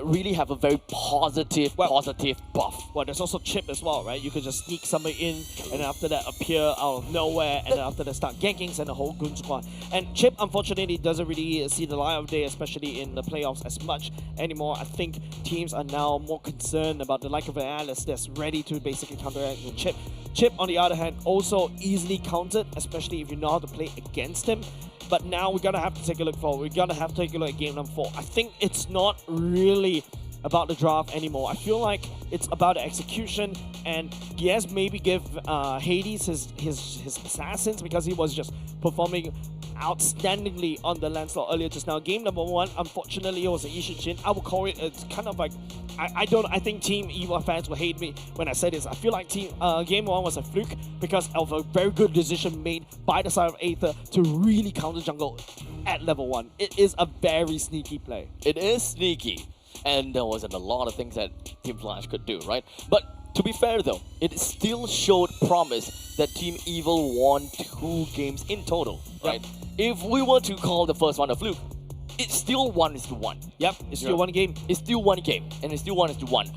really have a very positive buff. Well, there's also Chip as well, right? You could just sneak somebody in, and after that appear out of nowhere, and then after that start ganking and the whole goon squad. And Chip, unfortunately, doesn't really see the light of day, especially in the playoffs, as much anymore. I think teams are now more concerned about the like of an Alice that's ready to basically counteract with Chip. Chip, on the other hand, also easily countered, especially if you know how to play against him. But now we're gonna have to take a look forward. We're gonna have to take a look at game number 4. I think it's not really about the draft anymore. I feel like it's about the execution, and yes, maybe give Hades his assassins, because he was just performing outstandingly on the Lancelot earlier just now. Game number 1, unfortunately, it was an Ishichin. I would call it's kind of like, I think Team Evil fans will hate me when I say this. I feel like game 1 was a fluke because of a very good decision made by the side of Aether to really counter jungle at level 1. It is a very sneaky play. It is sneaky, and there wasn't a lot of things that Team Flash could do, right? But to be fair though, it still showed promise that Team Evil won 2 games in total, right? Yep. If we were to call the first one a fluke, it's still 1-1. Yep, it's still one game. It's still one game, and it's still 1-1.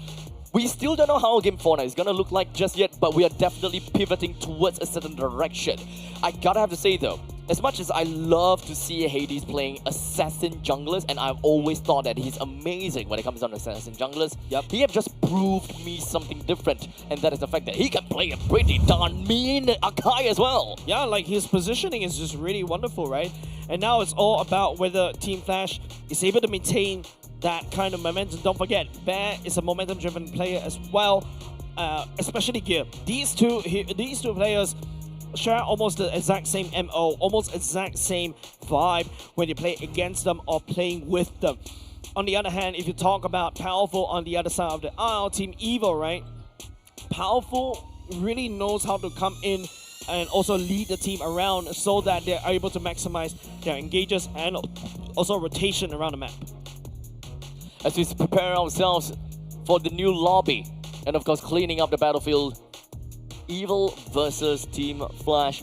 We still don't know how game 4 now is gonna look like just yet, but we are definitely pivoting towards a certain direction. I gotta have to say though, as much as I love to see Hades playing assassin junglers, and I've always thought that he's amazing when it comes down to assassin junglers, he have just proved me something different, and that is the fact that he can play a pretty darn mean Akai as well. Yeah, like his positioning is just really wonderful, right? And now it's all about whether Team Flash is able to maintain that kind of momentum. Don't forget, Bear is a momentum-driven player as well, especially Gear. These two players share almost the exact same MO, almost exact same vibe when you play against them or playing with them. On the other hand, if you talk about Powerful on the other side of the aisle, Team Evil, right? Powerful really knows how to come in and also lead the team around so that they're able to maximize their engages and also rotation around the map. As we prepare ourselves for the new lobby, and of course cleaning up the battlefield, Evil versus Team Flash.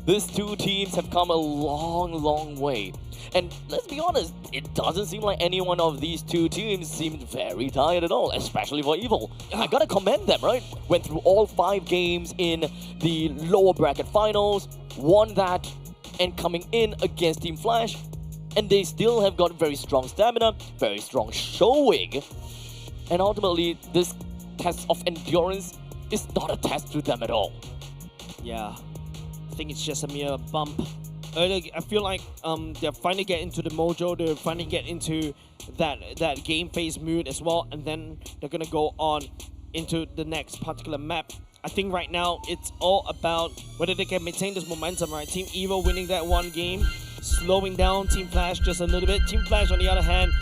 These two teams have come a long way. And let's be honest, it doesn't seem like any one of these two teams seemed very tired at all, especially for Evil. I gotta commend them, right? Went through all 5 games in the lower bracket finals, won that, and coming in against Team Flash, and they still have got very strong stamina, very strong showing, and ultimately this test of endurance is not a test to them at all. Yeah, I think it's just a mere bump. Earlier, I feel like they're finally getting into the mojo, they're finally getting into that game phase mood as well, and then they're gonna go on into the next particular map. I think right now it's all about whether they can maintain this momentum, right? Team Evil winning that one game, slowing down Team Flash just a little bit. Team Flash, on the other hand,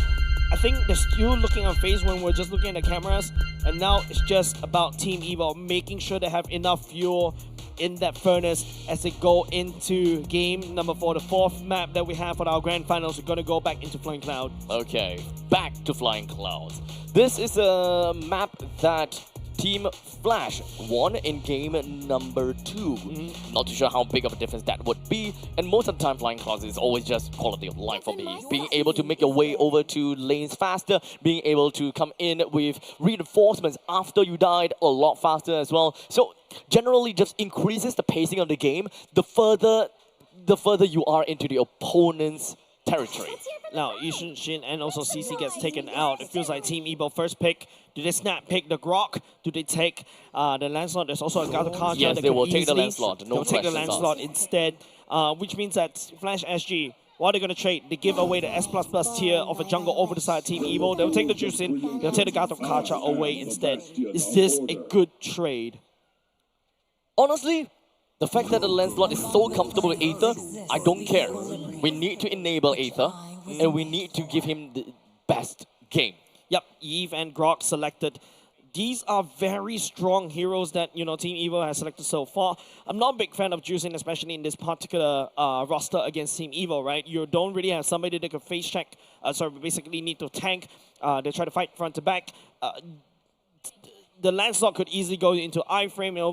I think they're still looking on phase when we're just looking at the cameras, and now it's just about Team Evil making sure they have enough fuel in that furnace as they go into game number 4, the 4th map that we have for our grand finals. We're going to go back into Flying Cloud. Okay, back to Flying Clouds. This is a map that Team Flash won in game number 2. Not too sure how big of a difference that would be, and most of the time Flying Clouds is always just quality of life for me. Being able to make your way over to lanes faster, being able to come in with reinforcements after you died a lot faster as well. So generally just increases the pacing of the game the further you are into the opponent's territory. Now, Yishun Shin and also CC gets taken out. It feels like Team Evil first pick. Do they snap pick the Grok? Do they take the Lancelot? There's also a Gato Karja. Yes, they will take the Lancelot. They'll take the Lancelot instead, which means that Flash SG, what are they going to trade? They give away the S++ tier of a jungle over the side of Team Evil. They'll take the Juice in. They'll take the Gato Karja away instead. Is this a good trade? Honestly, the fact that the Lancelot is so comfortable with Aether, I don't care. We need to enable Aether, and we need to give him the best game. Yep, Eve and Grok selected. These are very strong heroes that, Team Evil has selected so far. I'm not a big fan of Juicing, especially in this particular roster against Team Evil, right? You don't really have somebody that can face check, basically need to tank. They try to fight front to back. The Lancelot could easily go into iframe, and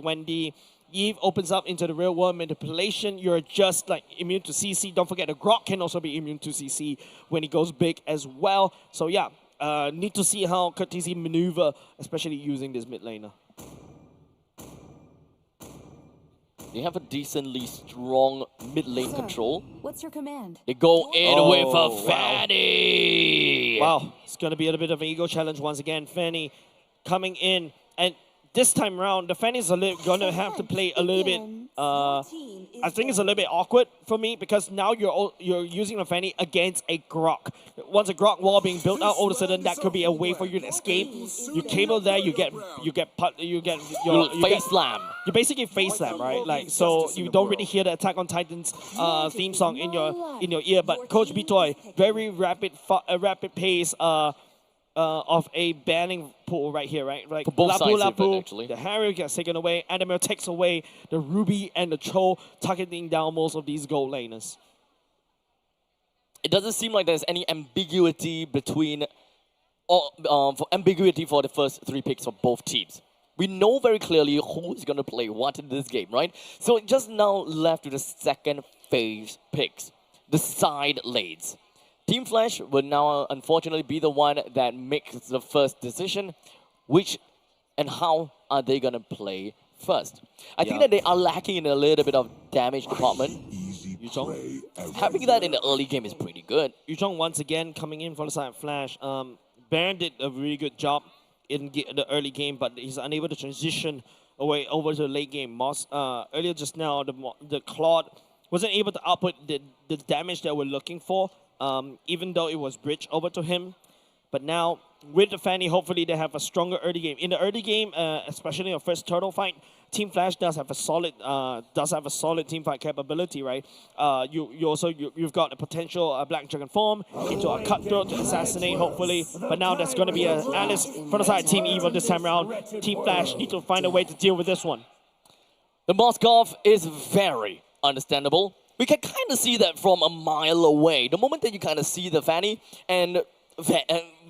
when the Eve opens up into the real world manipulation, you're just like immune to CC. Don't forget the Grok can also be immune to CC when he goes big as well. So yeah, need to see how TZ maneuver, especially using this mid laner. They have a decently strong mid lane control. What's your command? They go in with a Fanny. Wow, it's going to be a bit of an ego challenge once again. Fanny coming in, and this time around, the Fanny is going to have to play a little bit. I think it's a little bit awkward for me because now you're using the Fanny against a Grok. Once a Grok wall being built out, all of a sudden that could be a way for you to escape. You cable there, you get face slam. You basically face slam, right? Like so, you don't really hear the Attack on Titan's theme song in your ear. But Coach Bitoy, very rapid pace. Of a banning pool right here, right? Like for both sides of it, actually. The Harry gets taken away, Adamir takes away the Ruby and the Cho, targeting down most of these gold laners. It doesn't seem like there's any ambiguity between, ambiguity for the first 3 picks of both teams. We know very clearly who is going to play what in this game, right? So just now left to the second phase picks, the side lanes. Team Flash will now unfortunately be the one that makes the first decision. Which and how are they going to play first. I think that they are lacking in a little bit of damage department. Yuzhong. Having that in the early game is pretty good. Yuzhong once again coming in for the side of Flash. Baron did a really good job in the early game, but he's unable to transition away over to the late game. Earlier just now, the Claude wasn't able to output the damage that we're looking for, even though it was bridged over to him. But now, with the Fanny, hopefully they have a stronger early game. In the early game, especially in the first turtle fight, Team Flash does have a solid team fight capability, right? You've got a potential Black Dragon form into a cutthroat to assassinate, hopefully. But now there's going to be a Alice from the side Team Evil this time around. Team Flash need to find a way to deal with this one. The Moskov is very understandable. We can kind of see that from a mile away. The moment that you kind of see the Fanny and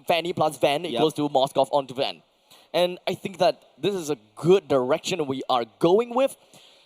Fanny plus Van equals to Moskov onto Van. And I think that this is a good direction we are going with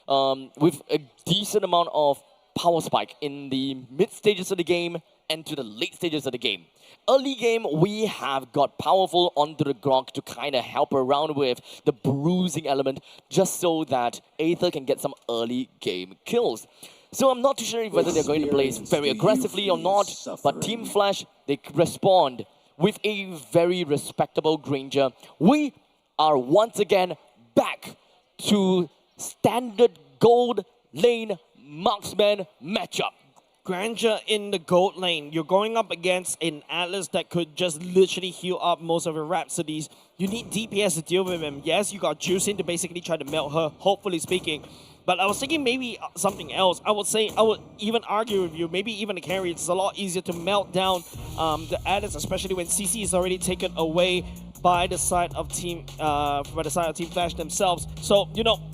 a decent amount of power spike in the mid stages of the game and to the late stages of the game. Early game, we have got powerful onto the Grok to kind of help around with the bruising element just so that Aether can get some early game kills. So I'm not too sure whether they're going to play very aggressively or not, but Team Flash, they respond with a very respectable Granger. We are once again back to standard gold lane marksman matchup. Granger in the gold lane. You're going up against an Atlas that could just literally heal up most of her Rhapsodies. You need DPS to deal with him. Yes, you got Juice in to basically try to melt her, hopefully speaking. But I was thinking maybe something else. I would even argue with you, maybe even a carry. It's a lot easier to melt down the Atlas, especially when CC is already taken away by the side of Team Flash themselves. So,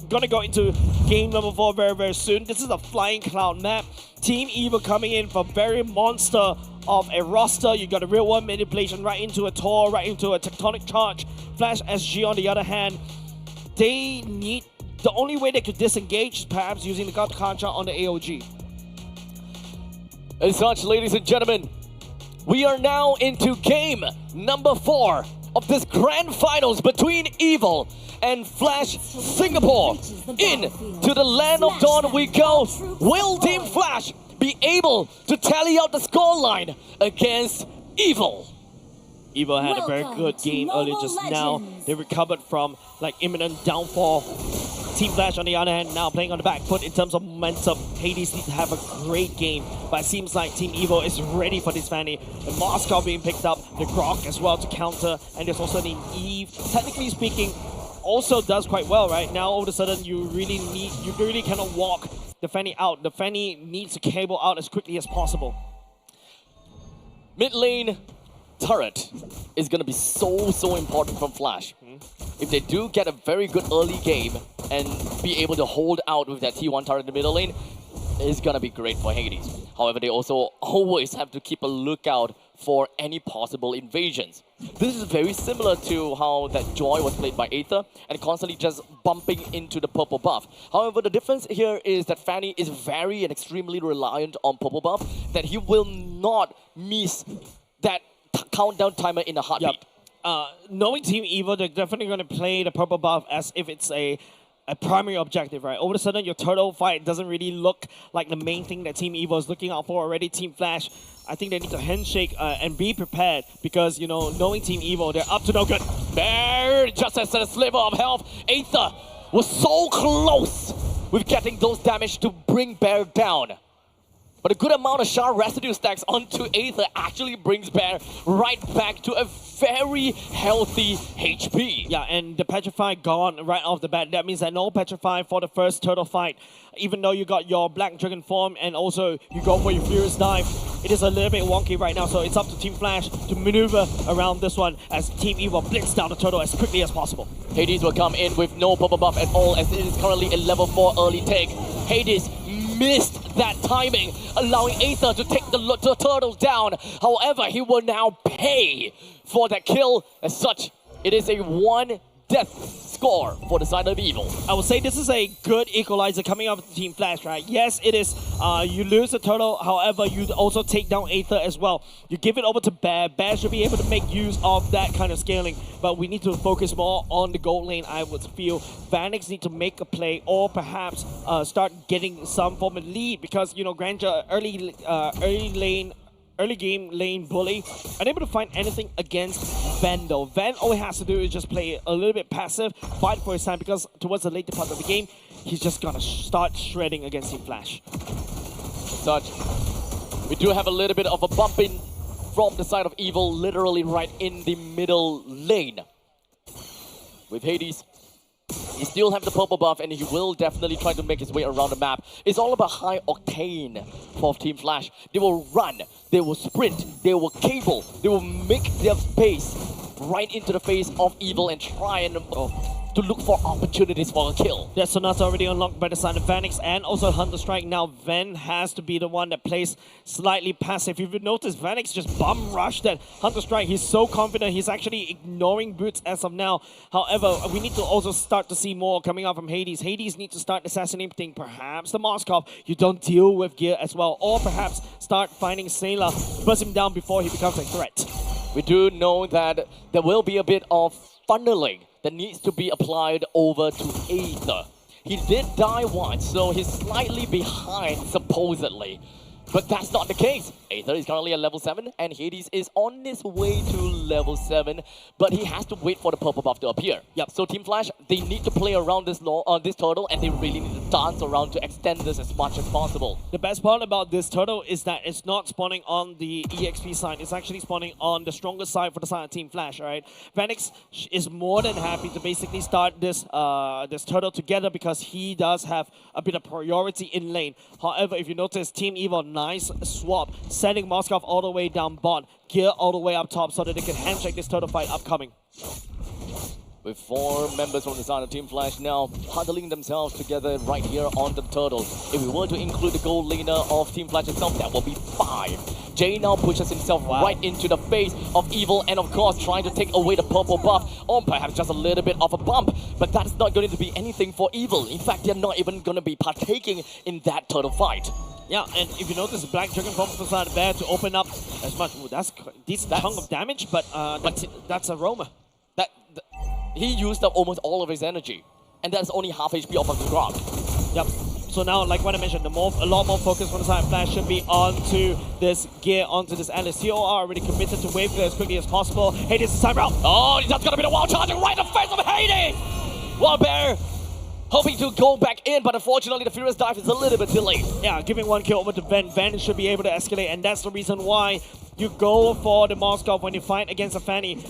gonna go into game number 4 very, very soon. This is a Flying Cloud map. Team Evil coming in for very monster of a roster. You got a real one manipulation right into a Tor, right into a Tectonic Charge. Flash SG on the other hand, they need. The only way they could disengage is perhaps using the God Concha on the AOG. As such, ladies and gentlemen, we are now into game number 4 of this grand finals between Evil and Flash Singapore. Into the land of dawn we go. Will Team Flash be able to tally out the scoreline against Evil? Evil had a very good game earlier just now. They recovered from imminent downfall. Team Flash on the other hand now playing on the back foot in terms of momentum. Hades needs to have a great game, but it seems like Team Evil is ready for this Fanny. The Moscow being picked up, the Grok as well to counter, and there's also the Eve, technically speaking, also does quite well, right? Now all of a sudden you really cannot walk the Fanny out. The Fanny needs to cable out as quickly as possible. Mid lane turret is going to be so important from Flash. If they do get a very good early game and be able to hold out with that T1 turret in the middle lane, it's going to be great for Hades. However, they also always have to keep a lookout for any possible invasions. This is very similar to how that Joy was played by Aether and constantly just bumping into the purple buff. However, the difference here is that Fanny is very and extremely reliant on purple buff, that he will not miss that countdown timer in a heartbeat. Knowing Team Evil, they're definitely going to play the purple buff as if it's a primary objective, right? All of a sudden, your turtle fight doesn't really look like the main thing that Team Evil is looking out for already. Team Flash, I think they need to handshake and be prepared because, knowing Team Evil, they're up to no good. There, just as a sliver of health, Aether was so close with getting those damage to bring Bear down. But a good amount of Shard residue stacks onto Aether actually brings Bear right back to a very healthy HP. Yeah, and the Petrify gone right off the bat. That means that no Petrify for the first turtle fight. Even though you got your Black Dragon form and also you go for your Furious Dive, it is a little bit wonky right now. So it's up to Team Flash to maneuver around this one as Team Evil blitz down the turtle as quickly as possible. Hades will come in with no purple buff at all as it is currently a level 4 early take. Hades missed that timing, allowing Aether to take the turtle down. However, he will now pay for that kill. As such, it is a 1 death score for the side of Evil. I would say this is a good equalizer coming up with Team Flash, right? Yes, it is. You lose the turtle, however, you also take down Aether as well. You give it over to Bear. Bear should be able to make use of that kind of scaling, but we need to focus more on the gold lane, I would feel. Vanix need to make a play or perhaps start getting some form of lead because, you know, Granger, early game lane bully, unable to find anything against Van though. Van, all he has to do is just play a little bit passive, fight for his time, because towards the later part of the game, he's just gonna start shredding against Team Flash. Such, we do have a little bit of a bump in from the side of Evil, literally right in the middle lane. With Hades, he still have the purple buff and he will definitely try to make his way around the map. It's all about high octane for Team Flash. They will run, they will sprint, they will cable, they will make their space right into the face of Evil and try and to look for opportunities for a kill. Yeah, Sonata already unlocked by the side of Vanix and also Hunter Strike. Now Ven has to be the one that plays slightly passive. If you notice, Vanix just bum rushed that Hunter Strike. He's so confident, he's actually ignoring boots as of now. However, we need to also start to see more coming out from Hades. Hades needs to start assassinating perhaps the Moskov. You don't deal with gear as well. Or perhaps start finding Sailor, burst him down before he becomes a threat. We do know that there will be a bit of funneling that needs to be applied over to Aether. He did die once, so he's slightly behind, supposedly. But that's not the case. Aether is currently at level 7, and Hades is on his way to level 7, but he has to wait for the purple buff to appear. Yep. So Team Flash, they need to play around this turtle, and they really need to dance around to extend this as much as possible. The best part about this turtle is that it's not spawning on the EXP side, it's actually spawning on the stronger side for the side of Team Flash, alright? Vanix is more than happy to basically start this this turtle together because he does have a bit of priority in lane. However, if you notice, Team Evil, nice swap, sending Moskov all the way down bot, gear all the way up top so that they can handshake this turtle fight upcoming. With 4 members from the side of Team Flash now huddling themselves together right here on the turtle. If we were to include the gold laner of Team Flash itself, that will be 5. Jay now pushes himself right into the face of Evil and of course trying to take away the purple buff or perhaps just a little bit of a bump. But that's not going to be anything for Evil. In fact, they're not even going to be partaking in that turtle fight. Yeah, and if you notice, the Black Dragon from the side there to open up as much. Ooh, that's a decent chunk of damage, but that's a roamer. He used up almost all of his energy, and that's only half HP off of the ground. Yep. So now, like what I mentioned, a lot more focus from the side of Flash should be onto this gear, onto this Alice. TOR already committed to wave clear as quickly as possible. Hades is time out. Oh, that's gonna be the wall charging right in the face of Hades! Wild Bear hoping to go back in, but unfortunately the Furious Dive is a little bit delayed. Yeah, giving 1 kill over to Ven. Ven should be able to escalate, and that's the reason why you go for the Moskov when you fight against a Fanny.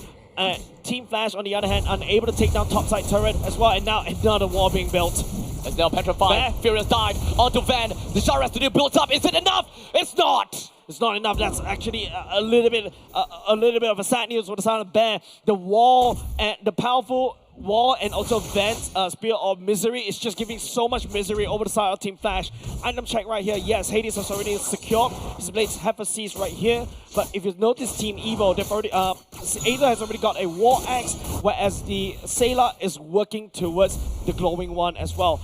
Team Flash, on the other hand, unable to take down topside turret as well, and now another wall being built. It's now petrified. Furious Dive onto Van. The Shara has to do built up. Is it enough? It's not! It's not enough. That's actually a little bit of a sad news for the side of Bear. The wall and the powerful wall and also Van's Spear of Misery is just giving so much misery over the side of Team Flash. Item check right here. Yes, Hades has already secured. His blades have a seize right here. But if you notice Team Evo, they've already Aether has already got a War Axe, whereas the Sailor is working towards the glowing one as well.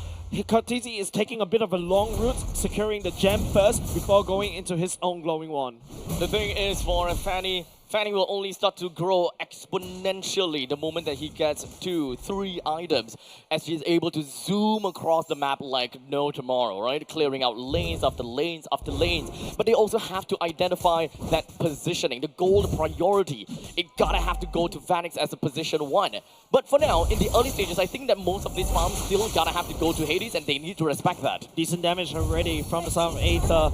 Cortese is taking a bit of a long route, securing the gem first before going into his own glowing one. The thing is, for Fanny will only start to grow exponentially the moment that he gets 2, 3 items, as he's able to zoom across the map like no tomorrow, right? Clearing out lanes after lanes after lanes. But they also have to identify that positioning, the gold priority. It gotta have to go to Vanix as a position 1. But for now, in the early stages, I think that most of these farms still gotta have to go to Hades, and they need to respect that. Decent damage already from the side of Aether.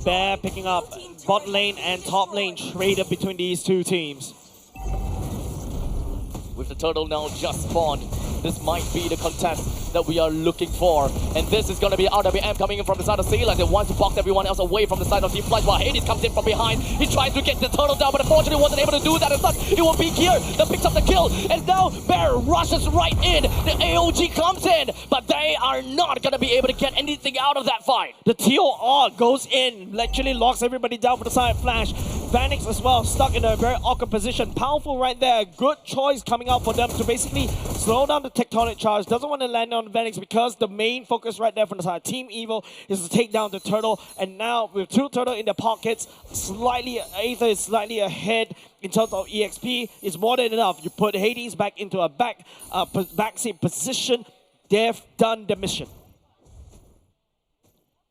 Bear picking up bot lane and top lane traded between these 2 teams. With the turtle now just spawned, this might be the contest that we are looking for. And this is going to be RWM coming in from the side of Sailor. They want to box everyone else away from the side of Team Flash while Hades comes in from behind. He tries to get the turtle down, but unfortunately wasn't able to do that. As such, it will be Gear that picks up the kill. And now Bear rushes right in. The AOG comes in, but they are not going to be able to get anything out of that fight. The TOR goes in, literally locks everybody down for the side of Flash. Vanix as well, stuck in a very awkward position. Powerful right there. Good choice coming out for them to basically slow down the tectonic charge. Doesn't want to land on Vanix because the main focus right there from the side Team Evil is to take down the turtle. And now with 2 turtle in their pockets, Aether is slightly ahead in terms of EXP. It's more than enough. You put Hades back into a backseat position. They've done the mission.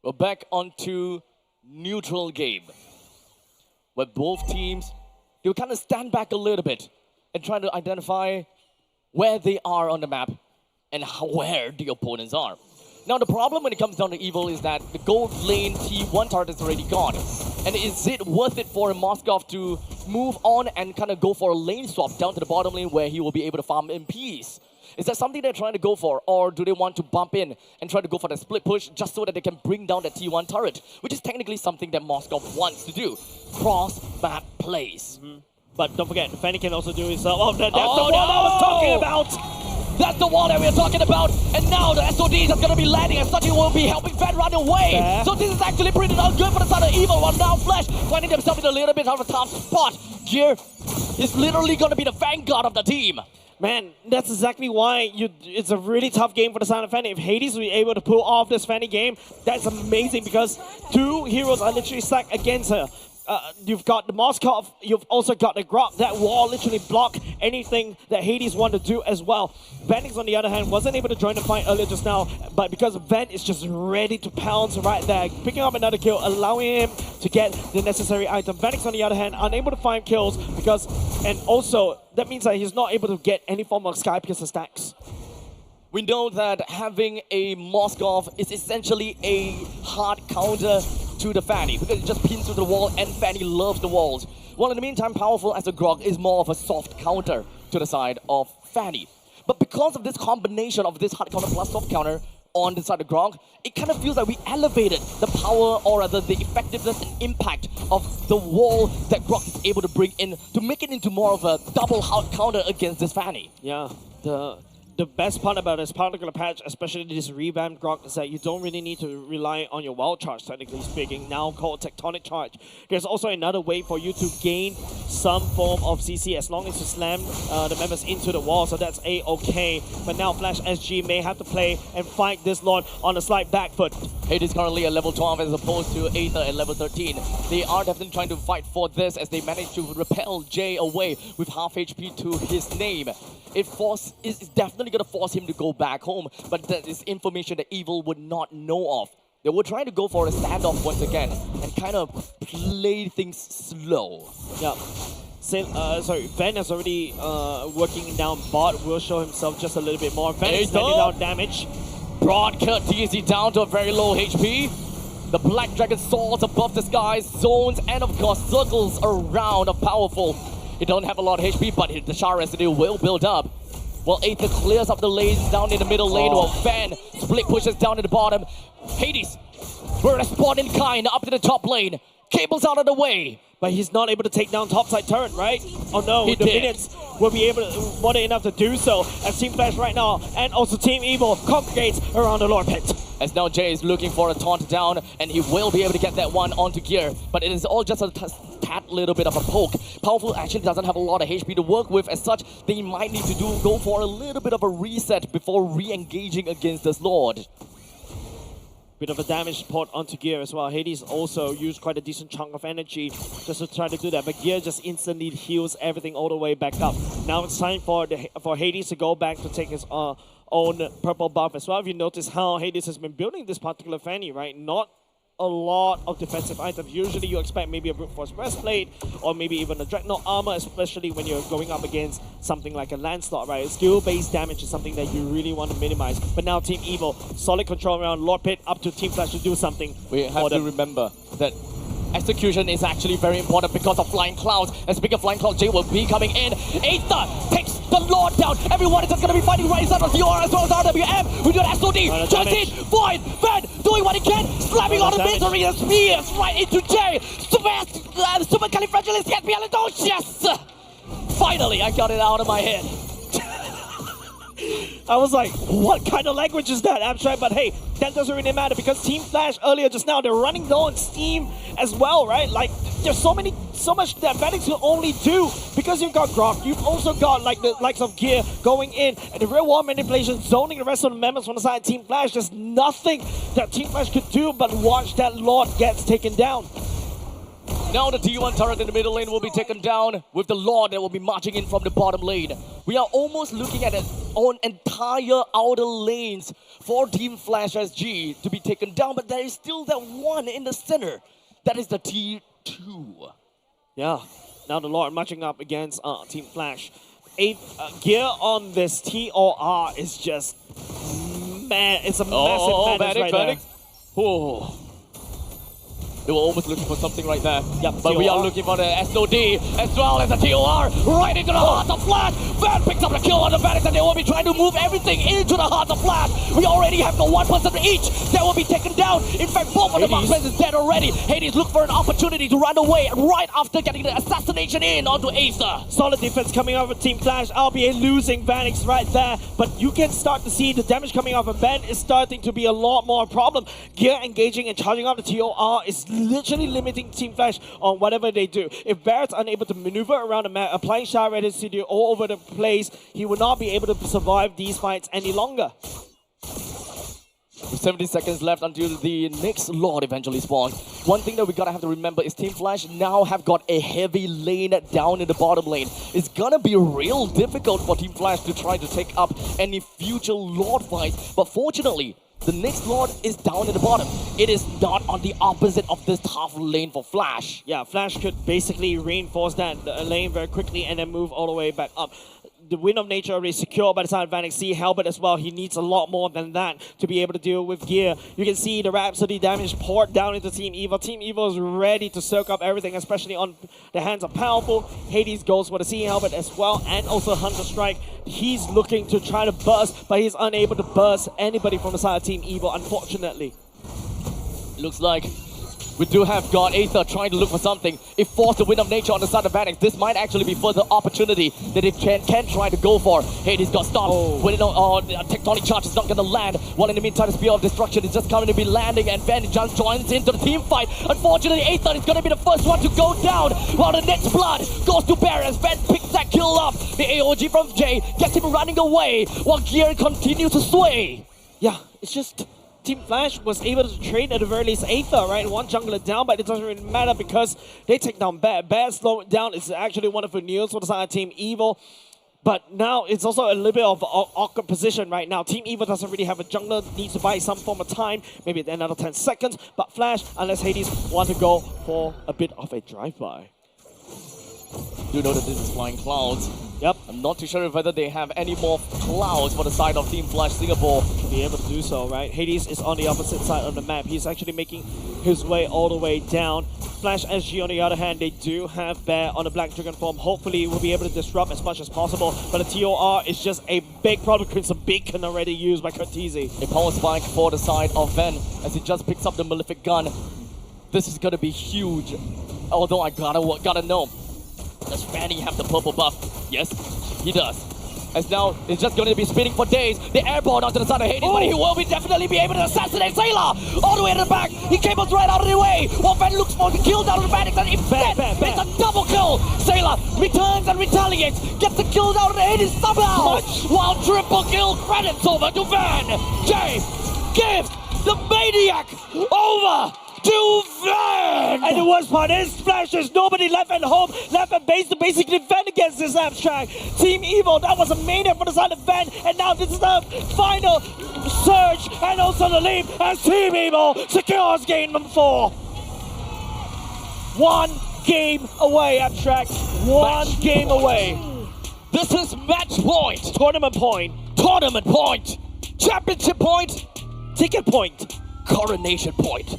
We're back onto neutral game, where both teams, they will kind of stand back a little bit and try to identify where they are on the map and where the opponents are. Now the problem when it comes down to Evil is that the gold lane T1 turret is already gone. And is it worth it for Moskov to move on and kind of go for a lane swap down to the bottom lane where he will be able to farm in peace? Is that something they're trying to go for, or do they want to bump in and try to go for the split push just so that they can bring down the T1 turret, which is technically something that Moskov wants to do. Cross-map plays. But don't forget, Fanny can also do his... Oh, that's the wall I was talking about! That's the wall that we're talking about! And now the SOD is going to be landing, and such will be helping Fan run away! Yeah. So this is actually pretty good for the side of Evil, while now Flash finding themselves in a little bit of a tough spot. Gear is literally going to be the vanguard of the team. Man, that's exactly why it's a really tough game for the side of Fanny. If Hades will be able to pull off this Fanny game, that's amazing because 2 heroes are literally stacked against her. You've got the Moskov, you've also got the Grok. That wall literally block anything that Hades want to do as well. Vanix, on the other hand, wasn't able to join the fight earlier just now, but because Van is just ready to pounce right there, picking up another kill, allowing him to get the necessary item. Vanix, on the other hand, unable to find kills because, and also, that means that he's not able to get any form of Sky Piercer stacks. We know that having a Moskov is essentially a hard counter to the Fanny because it just pins to the wall and Fanny loves the walls. While in the meantime, Powerful as a Grog is more of a soft counter to the side of Fanny. But because of this combination of this hard counter plus soft counter on the side of Grog, it kind of feels like we elevated the power or rather the effectiveness and impact of the wall that Grog is able to bring in to make it into more of a double hard counter against this Fanny. Yeah, the best part about this particular patch, especially this revamped Grok, is that you don't really need to rely on your wild charge, technically speaking, now called tectonic charge. There's also another way for you to gain some form of CC as long as you slam the members into the wall, so that's A-okay. But now Flash SG may have to play and fight this Lord on a slight back foot. Hades currently at level 12 as opposed to Aether at level 13. They are definitely trying to fight for this as they manage to repel Jay away with half HP to his name. It's definitely going to force him to go back home, but that is information that Evil would not know of. They were trying to go for a standoff once again and kind of play things slow. Yeah. Van is already working down bot, will show himself just a little bit more. Van is sending out damage. Broad cut DZ down to a very low HP. The Black Dragon soars above the skies, zones, and of course circles around a Powerful. He don't have a lot of HP, but the Char residue will build up. While Aether clears up the lanes down in the middle lane, while Van split pushes down to the bottom. Hades, we're responding kind up to the top lane. Cable's out of the way. But he's not able to take down topside turret, right? Oh no, the minions will be able to, more than enough to do so. As Team Flash right now, and also Team Evil congregates around the Lord Pit. As now Jay is looking for a taunt down, and he will be able to get that one onto gear. But it is all just a tad little bit of a poke. Powerful actually doesn't have a lot of HP to work with. As such, they might need to go for a little bit of a reset before re-engaging against this Lord. Bit of a damage port onto Gear as well. Hades also used quite a decent chunk of energy just to try to do that, but Gear just instantly heals everything all the way back up. Now it's time for Hades to go back to take his own purple buff as well. If you notice how Hades has been building this particular Fanny, right? Not a lot of defensive items. Usually you expect maybe a brute force breastplate or maybe even a dreadnought armor, especially when you're going up against something like a Lancelot, right? Skill-based damage is something that you really want to minimize. But now Team Evil, solid control around Lord Pit, up to Team Flash to do something. We have to remember that execution is actually very important because of Flying Clouds. And speaking of Flying Cloud, Jay will be coming in. Aether takes the Lord down. Everyone is just going to be fighting right inside of CR as well as RWM. We do an SOD. Just in. Void. Van doing what he can. Slamming on the misery and spears right into Jay. Super califragilisticexpialidocious. Finally, I got it out of my head. I was like, what kind of language is that, Abstract? But hey, that doesn't really matter because Team Flash earlier just now, they're running low on steam as well, right? Like, there's so much that Vanix can only do because you've got Grok. You've also got like the likes of Gear going in and the real wall manipulation, zoning the rest of the members from the side of Team Flash. There's nothing that Team Flash could do but watch that Lord gets taken down. Now the T1 turret in the middle lane will be taken down with the Lord that will be marching in from the bottom lane. We are almost looking at an entire outer lanes for Team Flash SG to be taken down, but there is still that one in the center. That is the T2. Yeah, now the Lord marching up against Team Flash. Gear on this TOR is just, man, it's a massive madness right there. Oh. They were almost looking for something right there. Yep, but we are looking for the SOD as well as the TOR right into the heart of Flash. Van picks up the kill on the Vanix and they will be trying to move everything into the heart of Flash. We already have the one person each that will be taken down. In fact, both of the marksmen is dead already. Hades look for an opportunity to run away right after getting the assassination in onto Aether. Solid defense coming out of Team Flash. RBA losing Vanix right there. But you can start to see the damage coming off of Ben is starting to be a lot more problem. Gear engaging and charging off the TOR is literally limiting Team Flash on whatever they do. If Barrett's unable to maneuver around the map, applying Shard Red Studio all over the place, he will not be able to survive these fights any longer. With 70 seconds left until the next Lord eventually spawns. One thing that we gotta have to remember is Team Flash now have got a heavy lane down in the bottom lane. It's gonna be real difficult for Team Flash to try to take up any future Lord fights. But fortunately, the next Lord is down in the bottom. It is not on the opposite of this tough lane for Flash. Yeah, Flash could basically reinforce that lane very quickly and then move all the way back up. The Wind of Nature already secure by the side of Vanix. See Halbert as well. He needs a lot more than that to be able to deal with Gear. You can see the Rhapsody damage poured down into Team Evil. Team Evil is ready to soak up everything, especially on the hands of Powerful. Hades goes for the Sea Halbert as well, and also Hunter Strike. He's looking to try to burst, but he's unable to burst anybody from the side of Team Evil, unfortunately. Looks like we do have got Aether trying to look for something. If forced the Wind of Nature on the side of Vanix, this might actually be further opportunity that it can try to go for. Hades got stopped. Tectonic Charge is not going to land. While in the meantime, the Spear of Destruction is just coming to be landing, and Van just joins into the team fight. Unfortunately, Aether is going to be the first one to go down, while the next blood goes to Bear as Van picks that kill up. The AOG from Jay gets him running away, while Gear continues to sway. Yeah, it's just Team Flash was able to trade at the very least Aether, right? One jungler down, but it doesn't really matter because they take down Bear. Bear slow it down is actually wonderful news for the side of Team Evil. But now it's also a little bit of an awkward position right now. Team Evil doesn't really have a jungler, needs to buy some form of time, maybe another 10 seconds. But Flash, unless Hades want to go for a bit of a drive-by. You know that this is Flying Clouds. Yep. I'm not too sure whether they have any more clouds for the side of Team Flash Singapore. Be able to do so, right? Hades is on the opposite side of the map. He's actually making his way all the way down. Flash SG, on the other hand, they do have Bear on the Black Dragon form. Hopefully, we'll be able to disrupt as much as possible. But the TOR is just a big problem. It's a beacon already used by Cortese. A power spike for the side of Ven as he just picks up the Malefic gun. This is gonna be huge. Although I gotta know. Does Fanny have the purple buff? Yes, he does. As now, it's just going to be spinning for days. The airborne onto the side of Hades, but he will definitely be able to assassinate Sailor! All the way to the back, he cables right out of the way! While Van looks for the kill down on the Vanix, and instead, it's a double kill! Sailor returns and retaliates, gets the kill down on the Hades somehow! While triple kill credits over to Van! Jay gives the Maniac over to Van! And the worst part is, Flash, there's nobody left at home, left at base to basically defend against this Abstract. Team Evil, that was a Maniac for the side of Van, and now this is the final surge and also the leap as Team Evil secures game number 4. 1 game away, Abstract. One game away. This is match point. Tournament point. Tournament point. Championship point. Ticket point. Coronation point.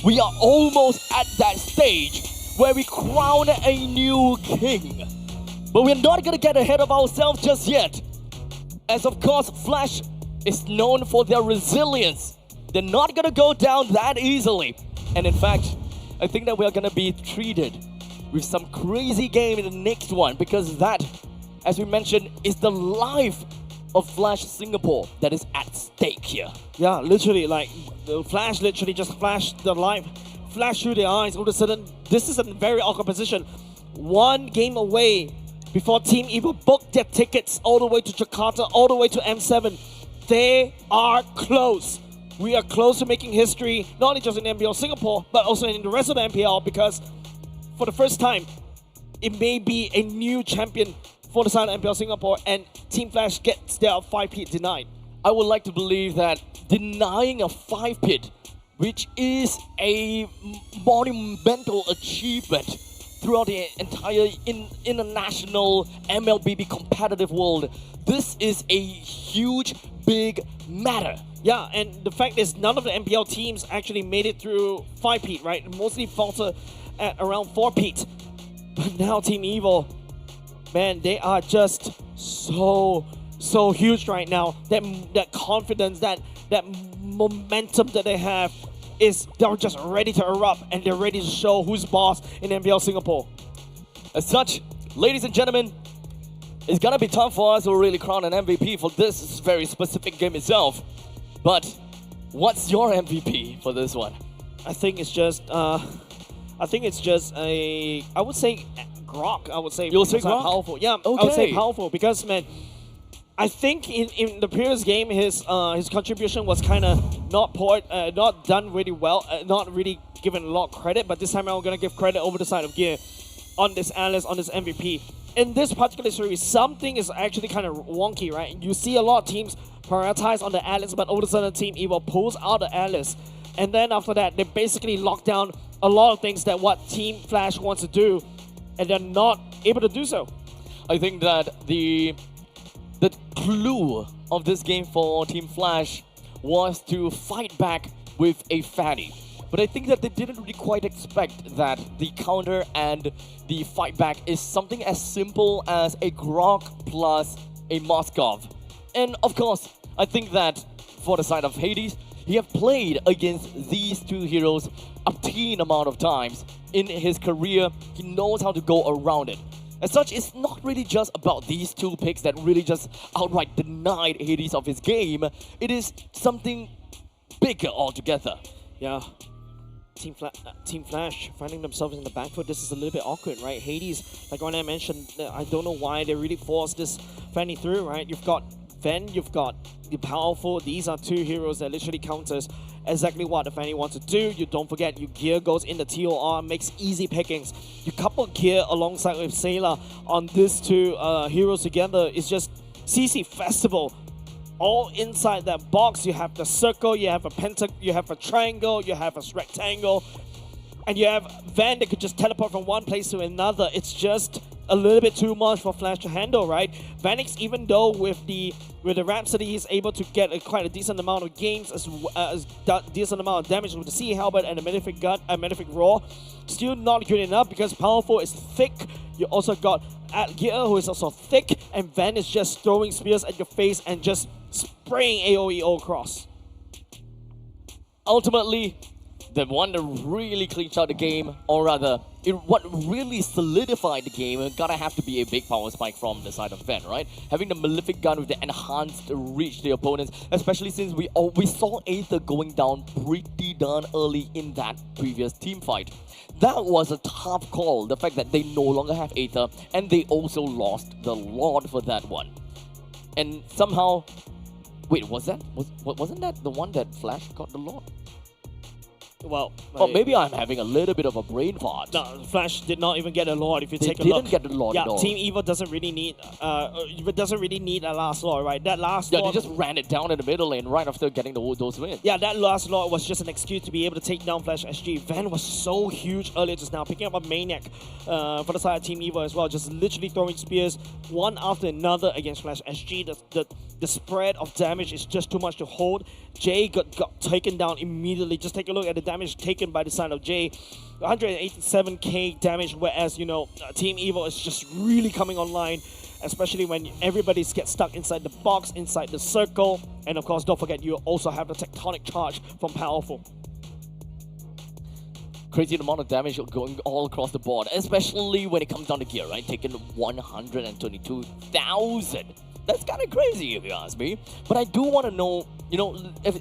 We are almost at that stage where we crown a new king. But we're not gonna get ahead of ourselves just yet. As of course, Flash is known for their resilience. They're not gonna go down that easily. And in fact, I think that we are gonna be treated with some crazy game in the next one, because that, as we mentioned, is the life of Flash Singapore that is at stake here. Yeah, literally, like, the Flash literally just flashed the light, flash through their eyes. All of a sudden, this is a very awkward position. One game away before Team Evil booked their tickets all the way to Jakarta, all the way to M7. They are close. We are close to making history, not only just in MPL Singapore, but also in the rest of the MPL, because for the first time, it may be a new champion for the side of MPL Singapore, and Team Flash gets their 5-pit denied. I would like to believe that denying a 5-pit, which is a monumental achievement throughout the entire international MLBB competitive world, this is a huge, big matter. Yeah, and the fact is none of the MPL teams actually made it through 5-pit, right? Mostly falter at around 4-pit. But now Team Evil, man, they are just so huge right now. That confidence, that momentum that they have they're just ready to erupt, and they're ready to show who's boss in MPL Singapore. As such, ladies and gentlemen, it's gonna be tough for us to really crown an MVP for this very specific game itself. But what's your MVP for this one? I think it's just I would say Grok. I would say you'll say Grok? Powerful. Yeah, okay. I would say powerful because, man, I think in the previous game his contribution was kind of not done really well, not really given a lot of credit. But this time I'm gonna give credit over the side of Gear on this Alice, on this MVP. In this particular series, something is actually kind of wonky, right? You see a lot of teams prioritize on the Alice, but all of a sudden Team Evil pulls out the Alice, and then after that they basically lock down a lot of things that what Team Flash wants to do, and they're not able to do so. I think that the clue of this game for Team Flash was to fight back with a Fanny. But I think that they didn't really quite expect that the counter and the fight back is something as simple as a Grok plus a Moskov. And of course, I think that for the side of Hades, he have played against these two heroes obscene amount of times in his career. He knows how to go around it. As such, it's not really just about these two picks that really just outright denied Hades of his game. It is something bigger altogether. Yeah. Team Flash finding themselves in the back foot. This is a little bit awkward, right? Hades, like when I mentioned, I don't know why they really forced this Fanny through, right? You've got Ven, you've got the Powerful. These are two heroes that literally counters exactly what the Fanny wants to do. You don't forget, your Gear goes in the TOR, makes easy pickings. You couple Gear alongside with Sailor on these two heroes together. It's just CC Festival. All inside that box, you have the circle, you have a you have a triangle, you have a rectangle, and you have Van that could just teleport from one place to another. It's just a little bit too much for Flash to handle, right? Vanix, even though with the Rhapsody, he's able to get quite a decent amount of games as decent amount of damage with the Sea Halberd and the Malefic Gun, Malefic Roar. Still not good enough because Powerful is thick. You also got Gear, who is also thick, and Van is just throwing spears at your face and just spraying AoE all across. Ultimately, the one that really clenched out the game, or rather, what really solidified the game, gotta have to be a big power spike from the side of Ven, right? Having the Malefic Gun with the enhanced reach the opponents, especially since we saw Aether going down pretty darn early in that previous team fight. That was a tough call, the fact that they no longer have Aether, and they also lost the Lord for that one. And somehow, wait, wasn't that the one that Flash got the Lord? Well, or maybe I'm having a little bit of a brain fart. No, Flash did not even get a Lord. If you take a look, look, they didn't get the Lord at all. Team Evil doesn't really need a last Lord, right? That last Lord, they just ran it down in the middle lane right after getting those wins. Yeah, that last Lord was just an excuse to be able to take down Flash SG. Van was so huge earlier just now, picking up a Maniac for the side of Team Evil as well, just literally throwing spears one after another against Flash SG. The spread of damage is just too much to hold. Jay got taken down immediately. Just take a look at the damage taken by the side of Jay. 187k damage, whereas, you know, Team Evil is just really coming online, especially when everybody gets stuck inside the box, inside the circle. And of course, don't forget, you also have the Tectonic Charge from Powerful. Crazy amount of damage going all across the board, especially when it comes down to Gear, right? Taking 122,000 That's kind of crazy if you ask me. But I do want to know,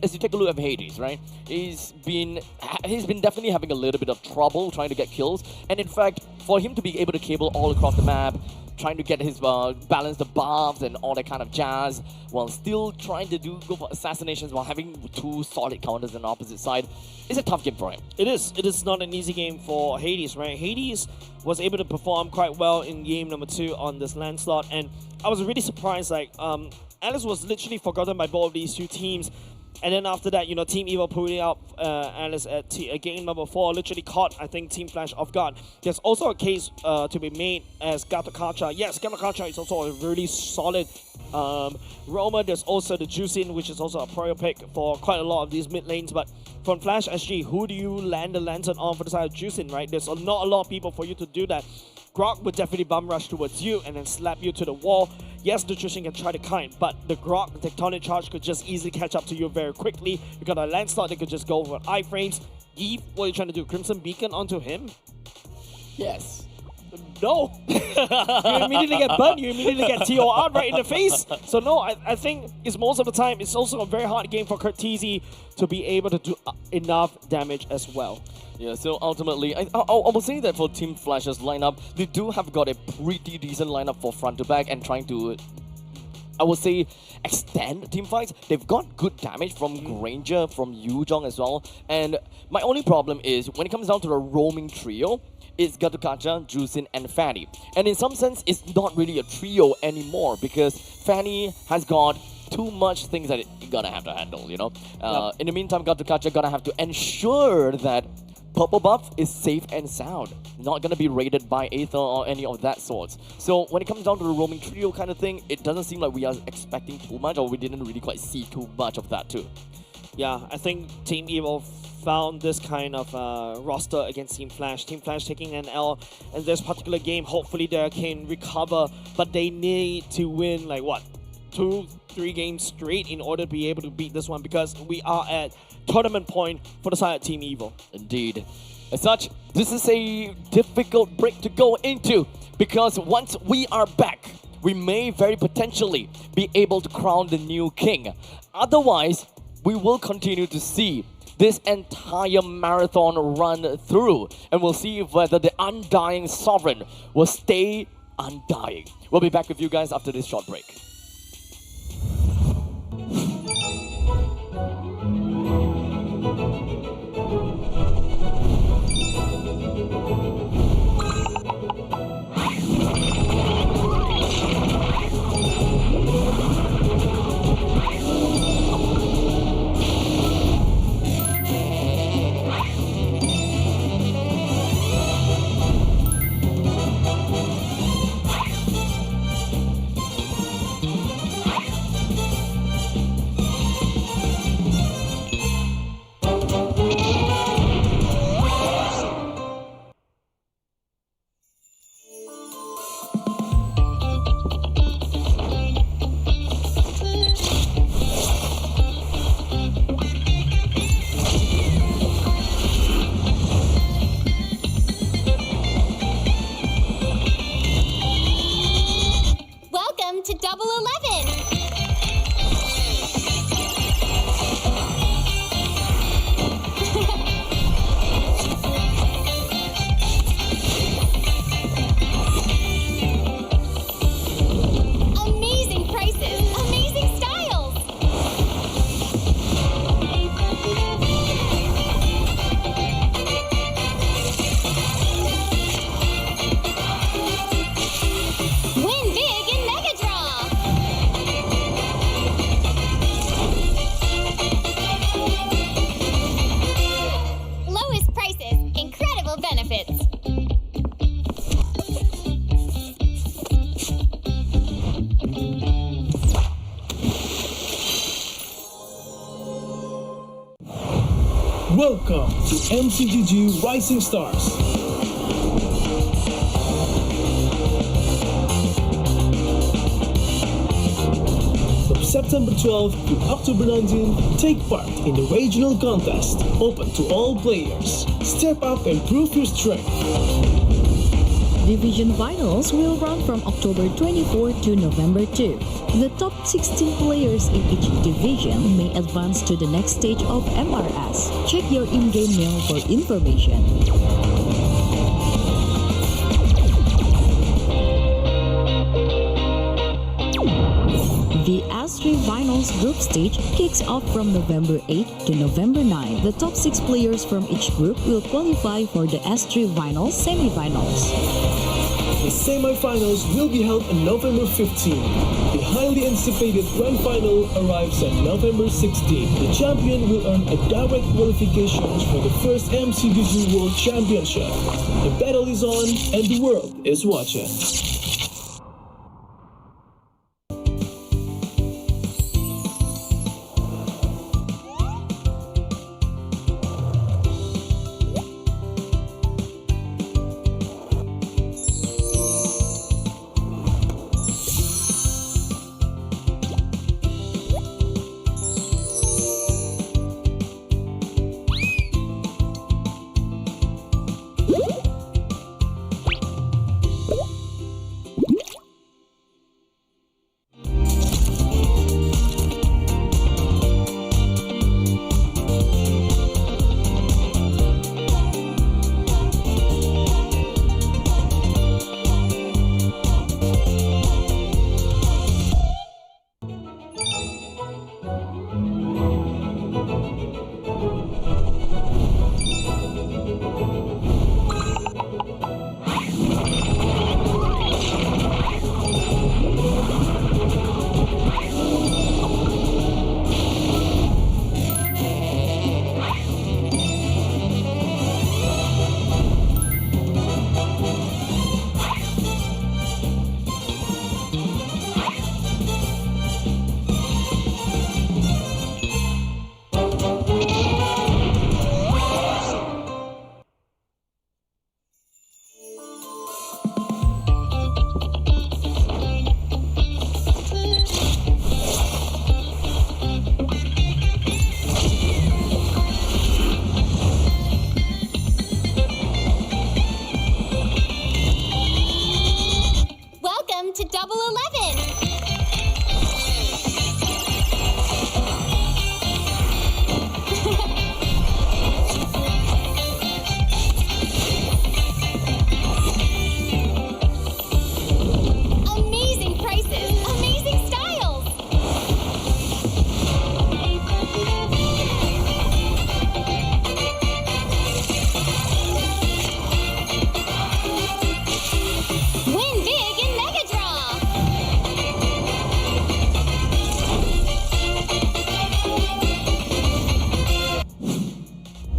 as you take a look at Hades, right? He's been definitely having a little bit of trouble trying to get kills. And in fact, for him to be able to cable all across the map, trying to get his balance the buffs and all that kind of jazz, while still trying to go for assassinations while having two solid counters on the opposite side, is a tough game for him. It is. It is not an easy game for Hades, right? Hades was able to perform quite well in game number 2 on this land slot, and I was really surprised. Alice was literally forgotten by both of these two teams. And then after that, Team Evil putting out Alice at game number 4 literally caught, I think, Team Flash off guard. There's also a case to be made as Gatakacha. Yes, Gatakacha is also a really solid roamer. There's also the Juicin, which is also a prior pick for quite a lot of these mid lanes. But from Flash SG, who do you land the lantern on for the side of Juicin, right? There's not a lot of people for you to do that. Grog would definitely bum rush towards you and then slap you to the wall. Yes, Nutrition can try to kite, but the Grog Tectonic Charge could just easily catch up to you very quickly. You got a land slot that could just go for iframes. Eve, what are you trying to do? Crimson Beacon onto him? Yes. No. You immediately get burned. You immediately get TOR right in the face. So no, I think it's most of the time, it's also a very hard game for Curtizi to be able to do enough damage as well. Yeah, so ultimately, I will say that for Team Flash's lineup, they do have got a pretty decent lineup for front to back and trying to, I would say, extend team fights. They've got good damage from Granger, from Yuzhong as well. And my only problem is, when it comes down to the roaming trio, it's Gatakacha, Juicin, and Fanny. And in some sense, it's not really a trio anymore because Fanny has got too much things that you're gonna have to handle, In the meantime, Gatakacha gonna have to ensure that purple buff is safe and sound, not gonna be raided by Aether or any of that sorts. So when it comes down to the roaming trio kind of thing, it doesn't seem like we are expecting too much, or we didn't really quite see too much of that too. Yeah, I think Team Evil found this kind of roster against Team Flash. Team Flash taking an L in this particular game. Hopefully they can recover, but they need to win 2-3 games straight in order to be able to beat this one, because we are at tournament point for the side of Team Evil. Indeed. As such, this is a difficult break to go into, because once we are back, we may very potentially be able to crown the new king. Otherwise, we will continue to see this entire marathon run through, and we'll see whether the Undying Sovereign will stay undying. We'll be back with you guys after this short break. To Double 11. Amazing prices, amazing styles. Win big in Mega Draw. Lowest prices, incredible benefits. Welcome to MCGG Rising Stars. From September 12th to October 19th, take part in the regional contest, open to all players. Step up and prove your strength. Division Finals will run from October 24 to November 2. The top 16 players in each division may advance to the next stage of MRS. Check your in-game mail for information. The S3 Finals group stage kicks off from November 8 to November 9. The top 6 players from each group will qualify for the S3 Finals semi-finals. The semi-finals will be held on November 15. The highly anticipated grand final arrives on November 16. The champion will earn a direct qualification for the first MCDG World Championship. The battle is on and the world is watching. To Double 11. Amazing prices, amazing styles. Win big in Mega Draw.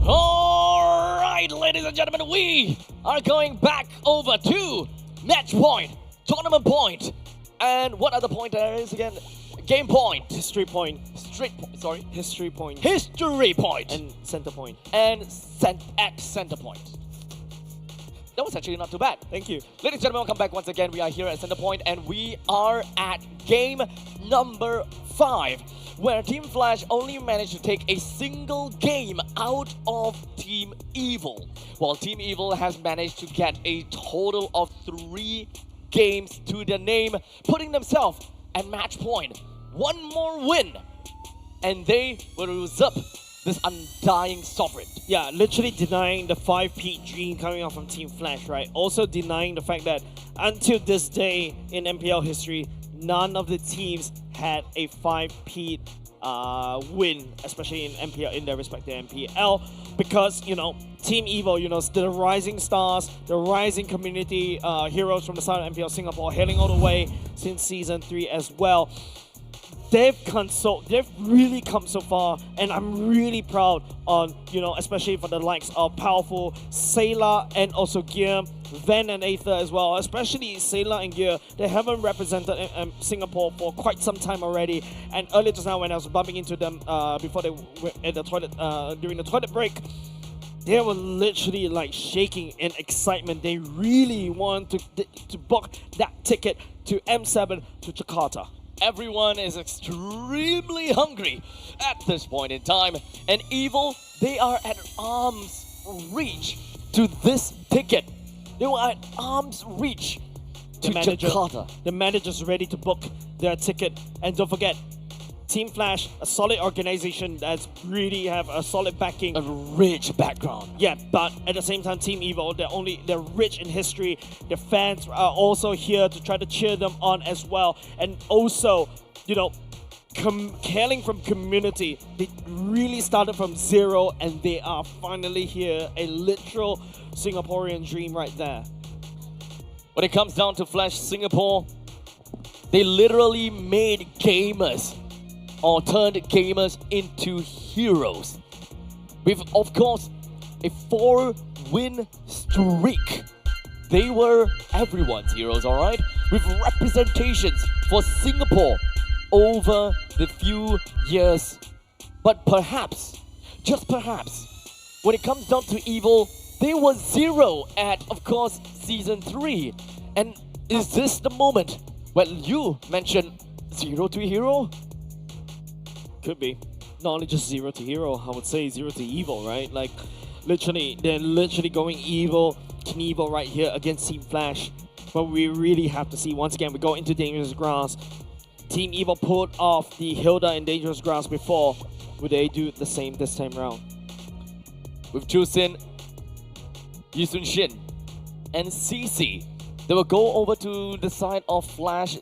All right, ladies and gentlemen, we are going back over to match point, tournament point, and what other point there is again? Game point, History point. sorry, History point. history point, And center point. and at center point. That was actually not too bad. Thank you. Ladies and gentlemen, welcome back once again. We are here at Centrepoint and we are at game number 5, where Team Flash only managed to take a single game out of Team Evil, while Team Evil has managed to get a total of 3 games to their name, putting themselves at match point. One more win, and they will usurp this undying sovereign. Yeah, literally denying the 5-peat dream coming out from Team Flash, right? Also denying the fact that until this day in MPL history, none of the teams had a 5-peat win, especially in MPL, in their respective MPL, because, you know, Team Evil, you know, the rising stars, the rising community heroes from the side of MPL Singapore, hailing all the way since Season 3 as well. They've really come so far, and I'm really proud on, you know, especially for the likes of powerful Sailor and also Gear, Van and Aether as well, especially Sailor and Gear. They haven't represented Singapore for quite some time already, and earlier just now when I was bumping into them before they were at the toilet, during the toilet break, they were literally like shaking in excitement. They really want to book that ticket to M7 to Jakarta. Everyone is extremely hungry at this point in time, and Evil, they are at arm's reach to this ticket. They were at arm's reach to Jakarta. The manager's ready to book their ticket. And don't forget, Team Flash, a solid organization that's really have a solid backing. A rich background. Yeah, but at the same time, Team Evil, they're rich in history. The fans are also here to try to cheer them on as well. And also, you know, hailing from community, they really started from zero and they are finally here. A literal Singaporean dream right there. When it comes down to Flash Singapore, they literally made gamers or turned gamers into heroes. With, of course, a 4-win streak. They were everyone's heroes, alright? With representations for Singapore over the few years. But perhaps, just perhaps, when it comes down to Evil, they were 0 at, of course, Season 3. And is this the moment when you mentioned 0 to hero? Could be. Not only just 0 to hero, I would say 0 to evil, right? Like, literally, they're literally going evil, Knievel right here against Team Flash. But we really have to see, once again, we go into Dangerous Grass. Team Evil pulled off the Hilda in Dangerous Grass before. Would they do the same this time around? With Chusin, Yisun Shin, and CC, they will go over to the side of Flash.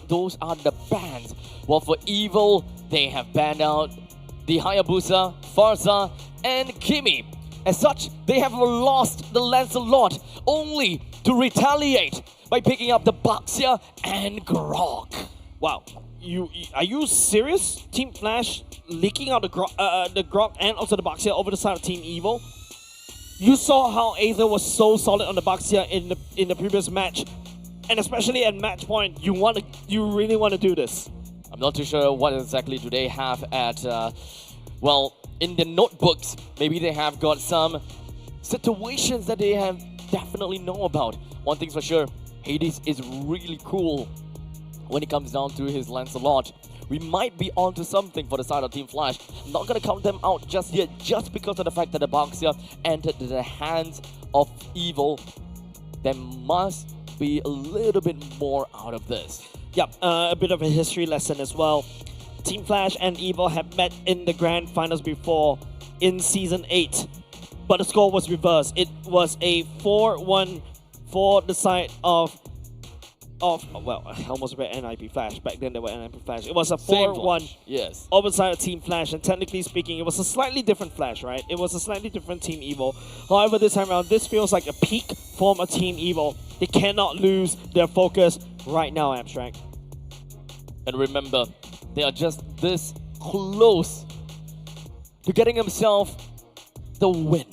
Those are the bans. While for Evil, they have banned out the Hayabusa, Farsa, and Kimi. As such, they have lost the Lancelot, only to retaliate by picking up the Baxia and Grok. Wow, are you serious? Team Flash leaking out the Grok and also the Baxia over the side of Team Evil? You saw how Aether was so solid on the Baxia in the previous match, and especially at match point, you really want to do this. I'm not too sure what exactly do they have at, well, in the notebooks. Maybe they have got some situations that they have definitely know about. One thing's for sure, Hades is really cool when it comes down to his Lancelot. We might be onto something for the side of Team Flash. I'm not going to count them out just yet, just because of the fact that the Baxia entered the hands of Evil. There must be a little bit more out of this. Yep, a bit of a history lesson as well. Team Flash and Evil have met in the grand finals before in Season 8, but the score was reversed. It was a 4-1 for the side of well, I almost read NIP Flash. Back then, they were NIP Flash. It was a 4-1 yes, over the side of Team Flash, and technically speaking, it was a slightly different Flash, right? It was a slightly different Team Evil. However, this time around, this feels like a peak form of Team Evil. They cannot lose their focus right now, Abstract. And remember, they are just this close to getting themselves the win.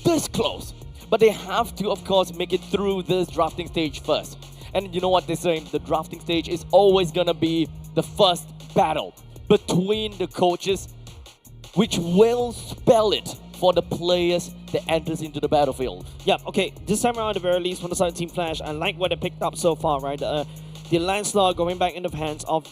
This close. But they have to, of course, make it through this drafting stage first. And you know what they say, the drafting stage is always going to be the first battle between the coaches, which will spell it for the players that enters into the battlefield. Yeah, okay, this time around, at the very least, from the side of Team Flash, I like what they picked up so far, right? The Lancelot going back into the hands of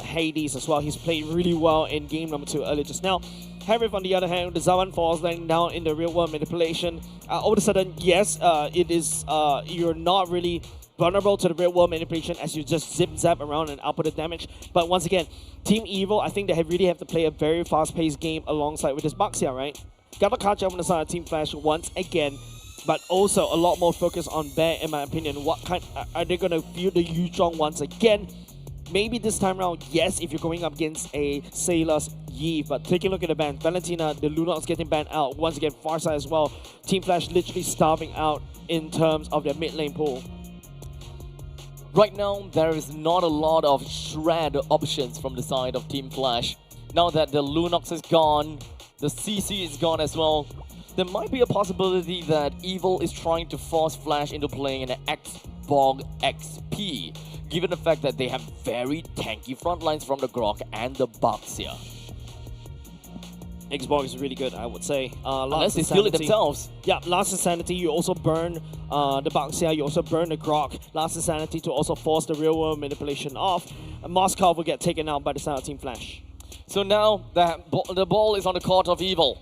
Hades as well. He's played really well in game number 2 earlier just now. Harif, on the other hand, the Zawan Falls laying down in the real world manipulation. All of a sudden, yes, it is, you're not really vulnerable to the real world manipulation as you just zap around and output the damage. But once again, Team Evil, I think they really have to play a very fast-paced game alongside with this Baxia, right? Gotta catch up on the side of Team Flash once again, but also a lot more focus on Bear, in my opinion. What kind are they gonna feel the Yuzhong once again? Maybe this time around, yes, if you're going up against a Sailor's Yi, but take a look at the ban. Valentina, the Lunox getting banned out. Once again, Farsight as well. Team Flash literally starving out in terms of their mid lane pool. Right now, there is not a lot of shred options from the side of Team Flash. Now that the Lunox is gone, the CC is gone as well, there might be a possibility that Evil is trying to force Flash into playing an X-Bog XP, given the fact that they have very tanky front lines from the Grok and the Baxia. Xbox is really good, I would say. Unless they steal it themselves. Yeah, Last Insanity, you also burn the Baxia, you also burn the Grok. Last Insanity to also force the real world manipulation off. Moscow will get taken out by the side of Team Flash. So now the ball is on the court of Evil.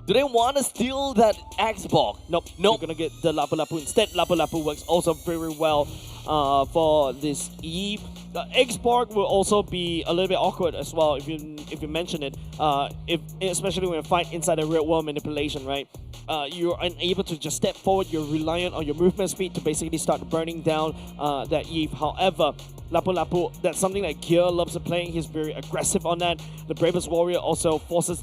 Do they want to steal that Xbox? Nope. Nope. You're gonna get the Lapu Lapu instead. Lapu Lapu works also very well for this Eve. The Xborg will also be a little bit awkward as well if you mention it. Especially when you fight inside a real world manipulation, right? You're unable to just step forward. You're reliant on your movement speed to basically start burning down that Eve. However, Lapu Lapu, that's something that Gear loves to play. He's very aggressive on that. The Bravest Warrior also forces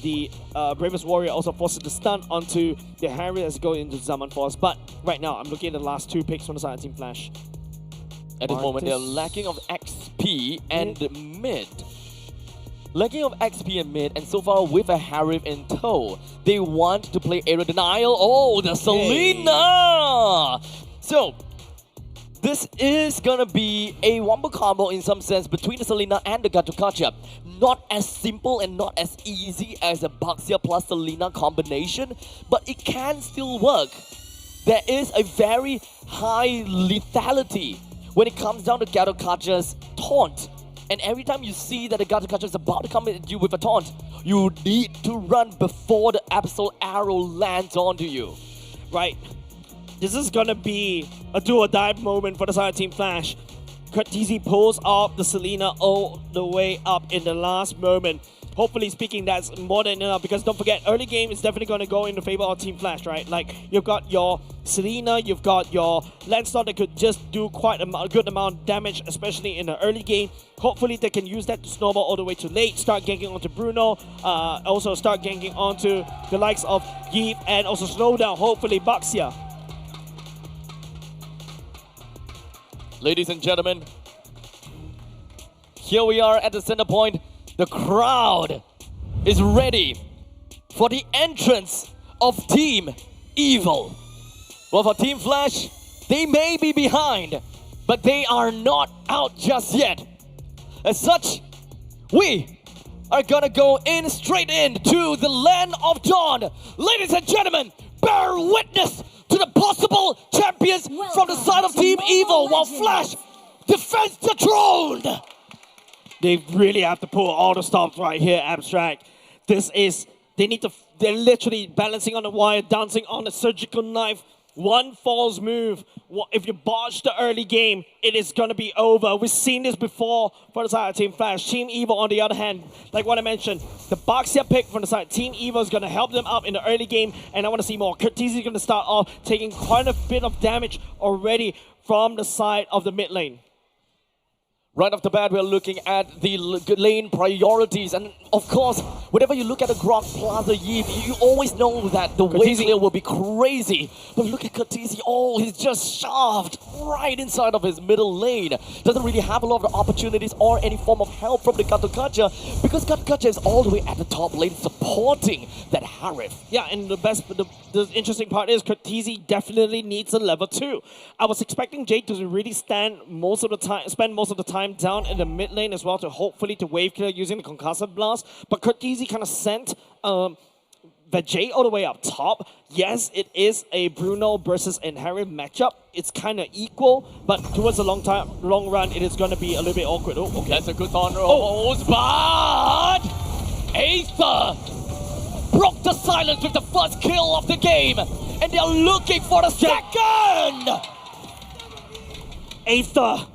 the Bravest Warrior also forces the stun onto the Harry as go into Zaman Force. But right now, I'm looking at the last two picks from the side of Team Flash. At this moment, they're lacking of XP and mid. Lacking of XP and mid, and so far with a Harif in tow, they want to play Aerial Denial. Oh, the Selena! So, this is gonna be a wombo combo in some sense between the Selena and the Gatukacha. Not as simple and not as easy as a Baxia plus Selena combination, but it can still work. There is a very high lethality when it comes down to Gatukacha's taunt. And every time you see that the Gatukacha is about to come at you with a taunt, you need to run before the Absol arrow lands onto you. Right. This is gonna be a do or die moment for the side of Team Flash. Kurtizi pulls off the Selena all the way up in the last moment. Hopefully speaking, that's more than enough, because don't forget, early game is definitely going to go in the favor of Team Flash, right? Like, you've got your Selena, you've got your Landstorm that could just do quite a good amount of damage, especially in the early game. Hopefully they can use that to snowball all the way to late, start ganking onto Bruno, also start ganking onto the likes of Yeep, and also slow down, hopefully, Baxia. Ladies and gentlemen, here we are at the center point. The crowd is ready for the entrance of Team Evil. Well, for Team Flash, they may be behind, but they are not out just yet. As such, we are gonna go in straight into the land of dawn. Ladies and gentlemen, bear witness to the possible champions from the side of Team Evil, while Flash defends the throne. They really have to pull all the stops right here, Abstract. They're literally balancing on the wire, dancing on a surgical knife. One false move. If you botch the early game, it is going to be over. We've seen this before for the side of Team Flash. Team Evil, on the other hand, like what I mentioned, the Baxia pick from the side, Team Evil is going to help them out in the early game, and I want to see more. Kurtizi is going to start off taking quite a bit of damage already from the side of the mid lane. Right off the bat, we're looking at the lane priorities. And of course, whenever you look at the Grok Plaza Yeep, you always know that the wave clear will be crazy. But look at Kurtizi. Oh, he's just shoved right inside of his middle lane. Doesn't really have a lot of opportunities or any form of help from the Gatukacha, because Gatukacha is all the way at the top lane supporting that Harif. Yeah, and the interesting part is Kurtizi definitely needs a level 2. I was expecting Jade to really spend most of the time down in the mid lane as well, to hopefully to wave clear using the Concussive Blast, but Kurtizi kind of sent Vijay all the way up top. Yes, it is a Bruno versus Harry matchup. It's kind of equal, but towards the long run, it is going to be a little bit awkward. Oh, okay. That's a good on rolls, but Aether broke the silence with the first kill of the game, and they're looking for the second! Aether.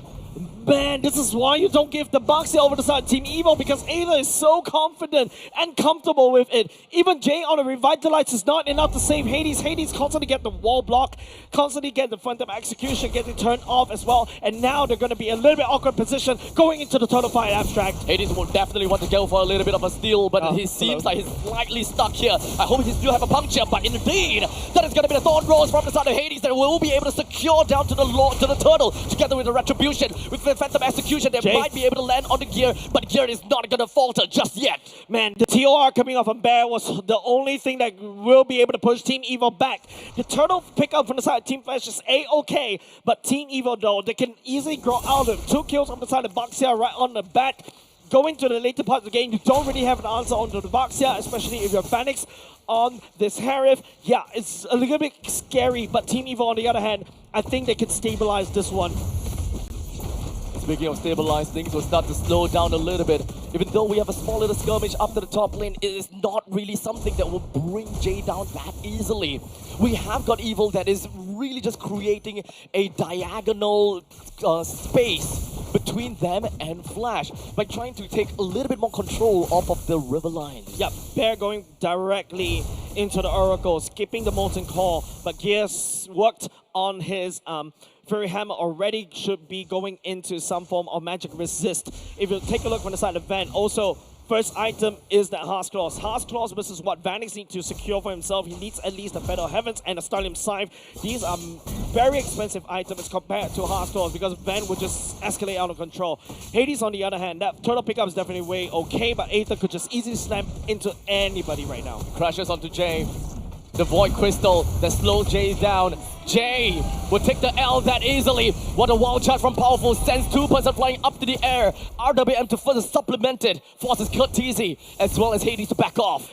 Man, this is why you don't give the Baxia over the side of Team Evil, because Aether is so confident and comfortable with it. Even Jay on a Revitalize is not enough to save Hades. Hades constantly get the wall block, constantly get the front of execution, getting turned off as well. And now they're going to be a little bit awkward position going into the total fight, Abstract. Hades will definitely want to go for a little bit of a steal, but he seems like he's slightly stuck here. I hope he still have a puncture, but indeed, that is going to be the Thorn Rolls from the side of Hades that will be able to secure down to the turtle, together with the Retribution, with the Phantom Execution. They might be able to land on the Gear, but Gear is not going to falter just yet. Man, the TOR coming off on Bear was the only thing that will be able to push Team Evil back. The turtle pickup from the side of Team Flash is A-okay, but Team Evil, though, they can easily grow out of it. 2 kills on the side of Baxia right on the bat. Going to the later part of the game, you don't really have an answer onto the Baxia, especially if you're Phoenix on this Harif. Yeah, it's a little bit scary, but Team Evil, on the other hand, I think they can stabilize this one. Speaking of stabilized, things will start to slow down a little bit. Even though we have a small little skirmish up to the top lane, it is not really something that will bring Jay down that easily. We have got Evil that is really just creating a diagonal space between them and Flash by trying to take a little bit more control off of the river lines. Yep, Bear going directly into the Oracle, skipping the Molten Core, but Gears worked on his Fury Hammer already, should be going into some form of magic resist. If you take a look from the side of Van, also first item is that Heart's Claws. Heart's Claws versus what Vanix needs to secure for himself. He needs at least the Feather of Heavens and a Stylium Scythe. These are very expensive items compared to Heart's Claws because Van would just escalate out of control. Hades, on the other hand, that turtle pickup is definitely way okay, but Aether could just easily slam into anybody right now. Crashes onto Jay. The Void Crystal that slows Jay down. Jay will take the L that easily. What a wild charge from Powerful. Sends 2 person flying up to the air. RWM to further supplement it. Forces Curteasy as well as Hades to back off.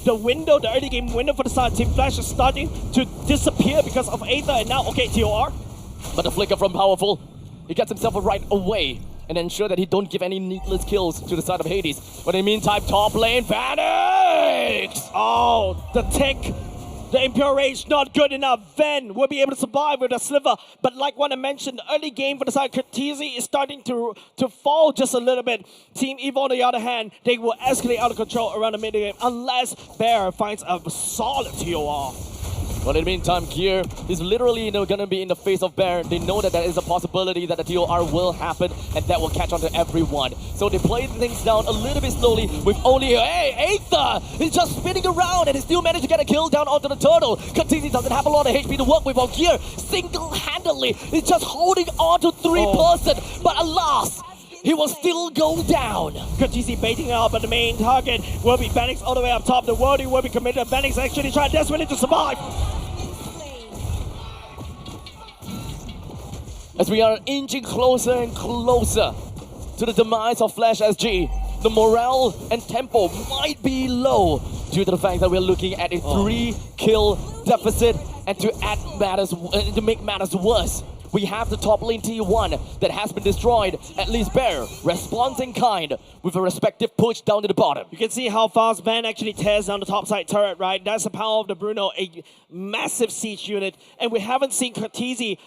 The window, the early game window for the start, Team Flash is starting to disappear because of Aether, and now, okay, TOR. But the flicker from Powerful, he gets himself right away and ensure that he don't give any needless kills to the side of Hades. But in the meantime, top lane, Vanix! Oh, the tick. The Imperial Rage not good enough. Ven will be able to survive with a sliver. But like what I mentioned, the early game for the side, Curteasy is starting to fall just a little bit. Team Evo, on the other hand, they will escalate out of control around the mid game unless Bear finds a solid TOR. But in the meantime, Gear is literally going to be in the face of Bear. They know that there is a possibility that the TOR will happen and that will catch on to everyone. So they play things down a little bit slowly with only, hey, Aether is just spinning around and he still managed to get a kill down onto the turtle. Curteasy doesn't have a lot of HP to work with, while Gear single-handedly is just holding on to 3%. But alas, he will still go down. Curteasy baiting out, but the main target will be Vanix all the way up top. The worldie will be committed. Vanix actually trying desperately to survive. As we are inching closer and closer to the demise of Flash SG, the morale and tempo might be low due to the fact that we're looking at a 3-kill deficit, and to make matters worse, we have the top lane T1 that has been destroyed. At least Bear responds in kind with a respective push down to the bottom. You can see how fast Van actually tears down the top side turret, right? That's the power of the Bruno, a massive siege unit. And we haven't seen Curteasy,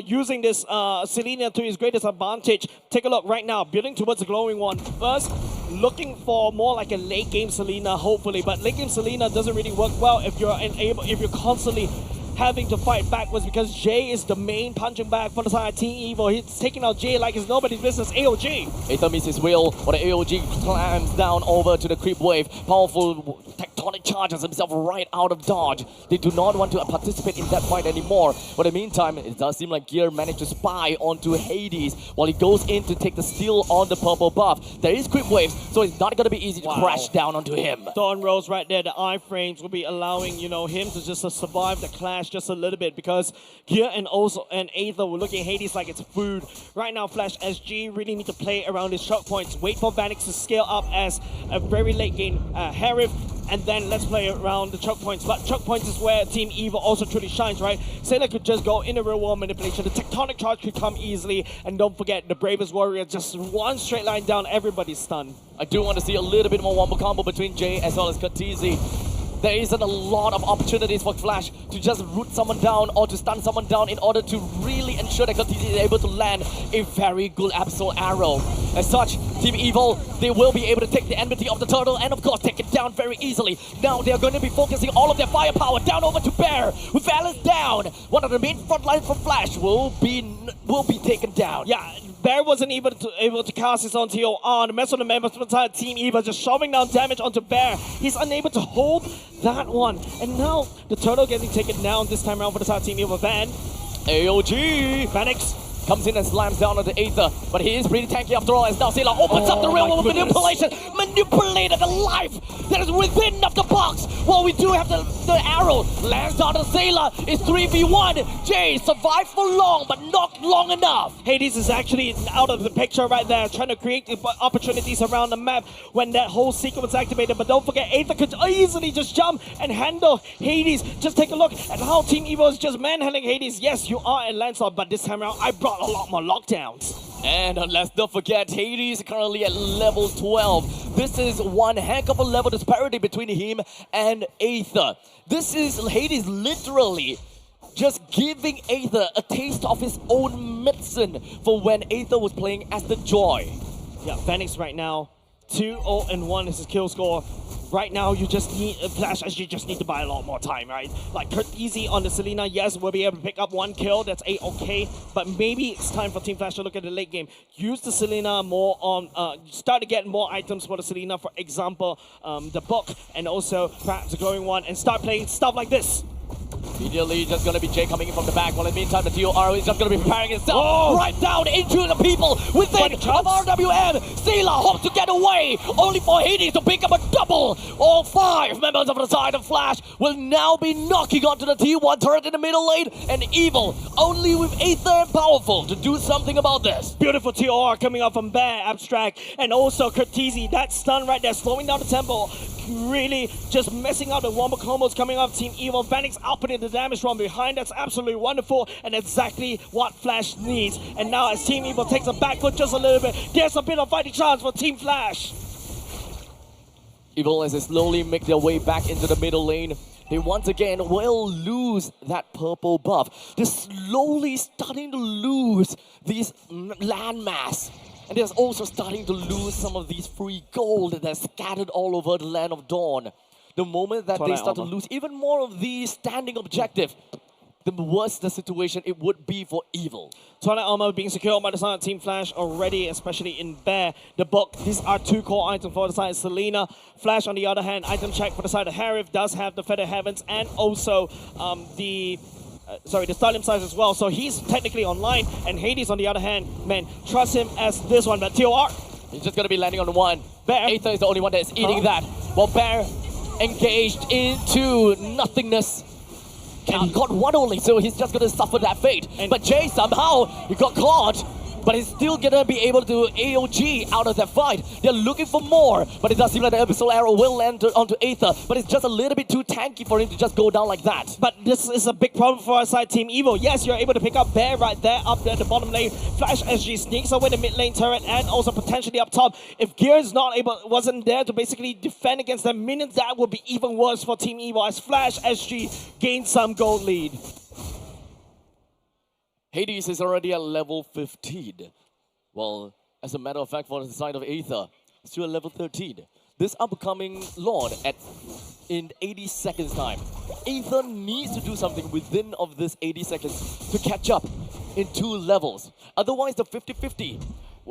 using this Selena to his greatest advantage. Take a look right now, building towards the glowing one. First, looking for more like a late game Selena, hopefully. But late game Selena doesn't really work well if you're constantly having to fight backwards, because Jay is the main punching bag for the side of Team Evo. He's taking out Jay like it's nobody's business. AOG. Aether meets his will, but the AOG climbs down over to the creep wave. Powerful tectonic charges himself right out of dodge. They do not want to participate in that fight anymore. But in the meantime, it does seem like Gear managed to spy onto Hades while he goes in to take the steal on the purple buff. There is creep waves, so it's not going to be easy to crash down onto him. Thorn Rose right there, the iframes will be allowing, him to just survive the clash just a little bit, because Gear and Aether were looking at Hades like it's food. Right now, Flash SG really need to play around his choke points, wait for Vanix to scale up as a very late game Harif, and then let's play around the choke points. But choke points is where Team Evo also truly shines, right? Sailor could just go in the real world manipulation. The tectonic charge could come easily, and don't forget, the bravest warrior, just one straight line down, everybody's stunned. I do want to see a little bit more wombo combo between Jay as well as Curteasy. There isn't a lot of opportunities for Flash to just root someone down or to stun someone down in order to really ensure that Curteasy is able to land a very good Absol Arrow. As such, Team Evil, they will be able to take the enmity of the turtle and of course take it down very easily. Now they are going to be focusing all of their firepower down over to Bear. With Valence down, one of the main front lines for Flash will be taken down. Yeah, Bear wasn't able to cast his own TO on. The rest of the members from the entire Team Eva just shoving down damage onto Bear. He's unable to hold that one. And now the turtle getting taken down this time around for the entire Team Eva. Van. AOG. Vanix comes in and slams down on the Aether, but he is pretty tanky after all, as now Sailor opens up the real world manipulation, manipulated the life that is within of the box. Well, we do have the arrow, lands on the Sailor, it's 3v1. Jay survived for long, but not long enough. Hades is actually out of the picture right there, trying to create opportunities around the map when that whole sequence was activated. But don't forget, Aether could easily just jump and handle Hades. Just take a look at how Team Evo is just manhandling Hades. Yes, you are a Lancelot, but this time around, I brought a lot more lockdowns. And let's not forget, Hades currently at level 12. This is one heck of a level disparity between him and Aether. This is Hades literally just giving Aether a taste of his own medicine for when Aether was playing as the Joy. Yeah, Phoenix right now, 2-0-1 is his kill score. Right now, you just need Flash SG just need to buy a lot more time, right? Like Easy on the Selena, yes, we'll be able to pick up one kill. That's A-okay, but maybe it's time for Team Flash to look at the late game. Use the Selena more on, start to get more items for the Selena. For example, the book, and also perhaps the glowing one, and start playing stuff like this. Immediately, just gonna be Jay coming in from the back, while in the meantime, the TOR is just gonna be preparing itself right down into the people within of RWM. Sela hopes to get away, only for Hades to pick up a double. All 5 members of the side of Flash will now be knocking onto the T1 turret in the middle lane, and Evil only with Aether and Powerful to do something about this. Beautiful TOR coming out from Bear, Abstract, and also Curtizi. That stun right there, slowing down the tempo. Really just messing up the wombo combos coming up. Team Evil. Phoenix outputting the damage from behind. That's absolutely wonderful and exactly what Flash needs. And now as Team Evil takes a back foot just a little bit, there's a bit of fighting chance for Team Flash. Evil, as they slowly make their way back into the middle lane, they once again will lose that purple buff. They're slowly starting to lose these landmass. And they're also starting to lose some of these free gold that are scattered all over the Land of Dawn. The moment that they start to lose even more of these standing objective, the worse the situation it would be for Evil. Twilight Armor being secured by the side of Team Flash already, especially in Bear. The book, these are 2 core items for the side of Selena. Flash, on the other hand, item check for the side of Harif does have the Feather Heavens and also the Starlim size as well. So he's technically online, and Hades, on the other hand, man, trust him as this one. But TOR, he's just gonna be landing on the one. Bear. Aether is the only one that is eating that. While Bear engaged into nothingness. And got one only, so he's just gonna suffer that fate. But Jay somehow, he got caught. But he's still gonna be able to AOG out of that fight. They're looking for more, but it does seem like the Abyssal Arrow will land onto Aether, but it's just a little bit too tanky for him to just go down like that. But this is a big problem for our side, Team Evil. Yes, you're able to pick up Bear right there, up there at the bottom lane. Flash SG sneaks away the mid lane turret and also potentially up top. If Gears wasn't there to basically defend against the minions, that would be even worse for Team Evil as Flash SG gains some gold lead. Hades is already at level 15. Well, as a matter of fact, for the side of Aether, still at level 13. This upcoming Lord in 80 seconds time. Aether needs to do something within of this 80 seconds to catch up in 2 levels. Otherwise, the 50-50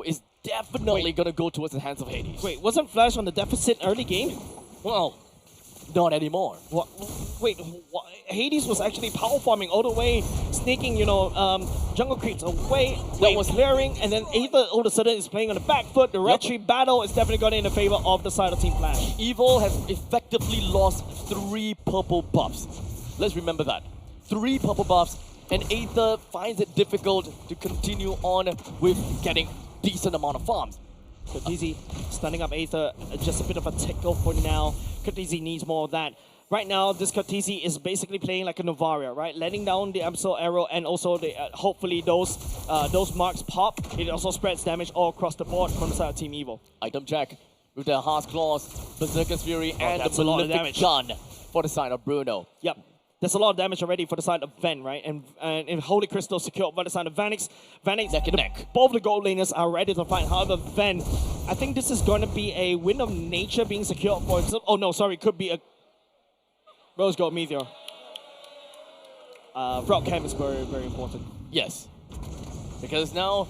is definitely going to go towards the hands of Hades. Wait, wasn't Flash on the deficit early game? Well, not anymore. What? Wait, Hades was actually power farming all the way, sneaking, jungle creeps away. That was layering, and then Aether all of a sudden is playing on the back foot. The retreat battle is definitely going in the favor of the side of Team Flash. Evil has effectively lost 3 purple buffs. Let's remember that. 3 purple buffs, and Aether finds it difficult to continue on with getting decent amount of farms. Curtizi stunning up Aether, just a bit of a tickle for now. Curtizi needs more of that. Right now, this Curtizi is basically playing like a Novaria, right? Letting down the Abyssal Arrow and also the, hopefully those marks pop. It also spreads damage all across the board from the side of Team Evil. Item check with the Harsh Claws, Berserker's Fury, and the Malefic Gun for the side of Bruno. Yep. There's a lot of damage already for the side of Ven, right? And Holy Crystal secured by the side of Vanix. Vanix, neck and neck. Both the gold laners are ready to fight. However, Ven, I think this is going to be a Wind of Nature being secured for... Oh, no, sorry. Could be a Rose Gold Meteor. Frog Cam is very, very important. Yes. Because now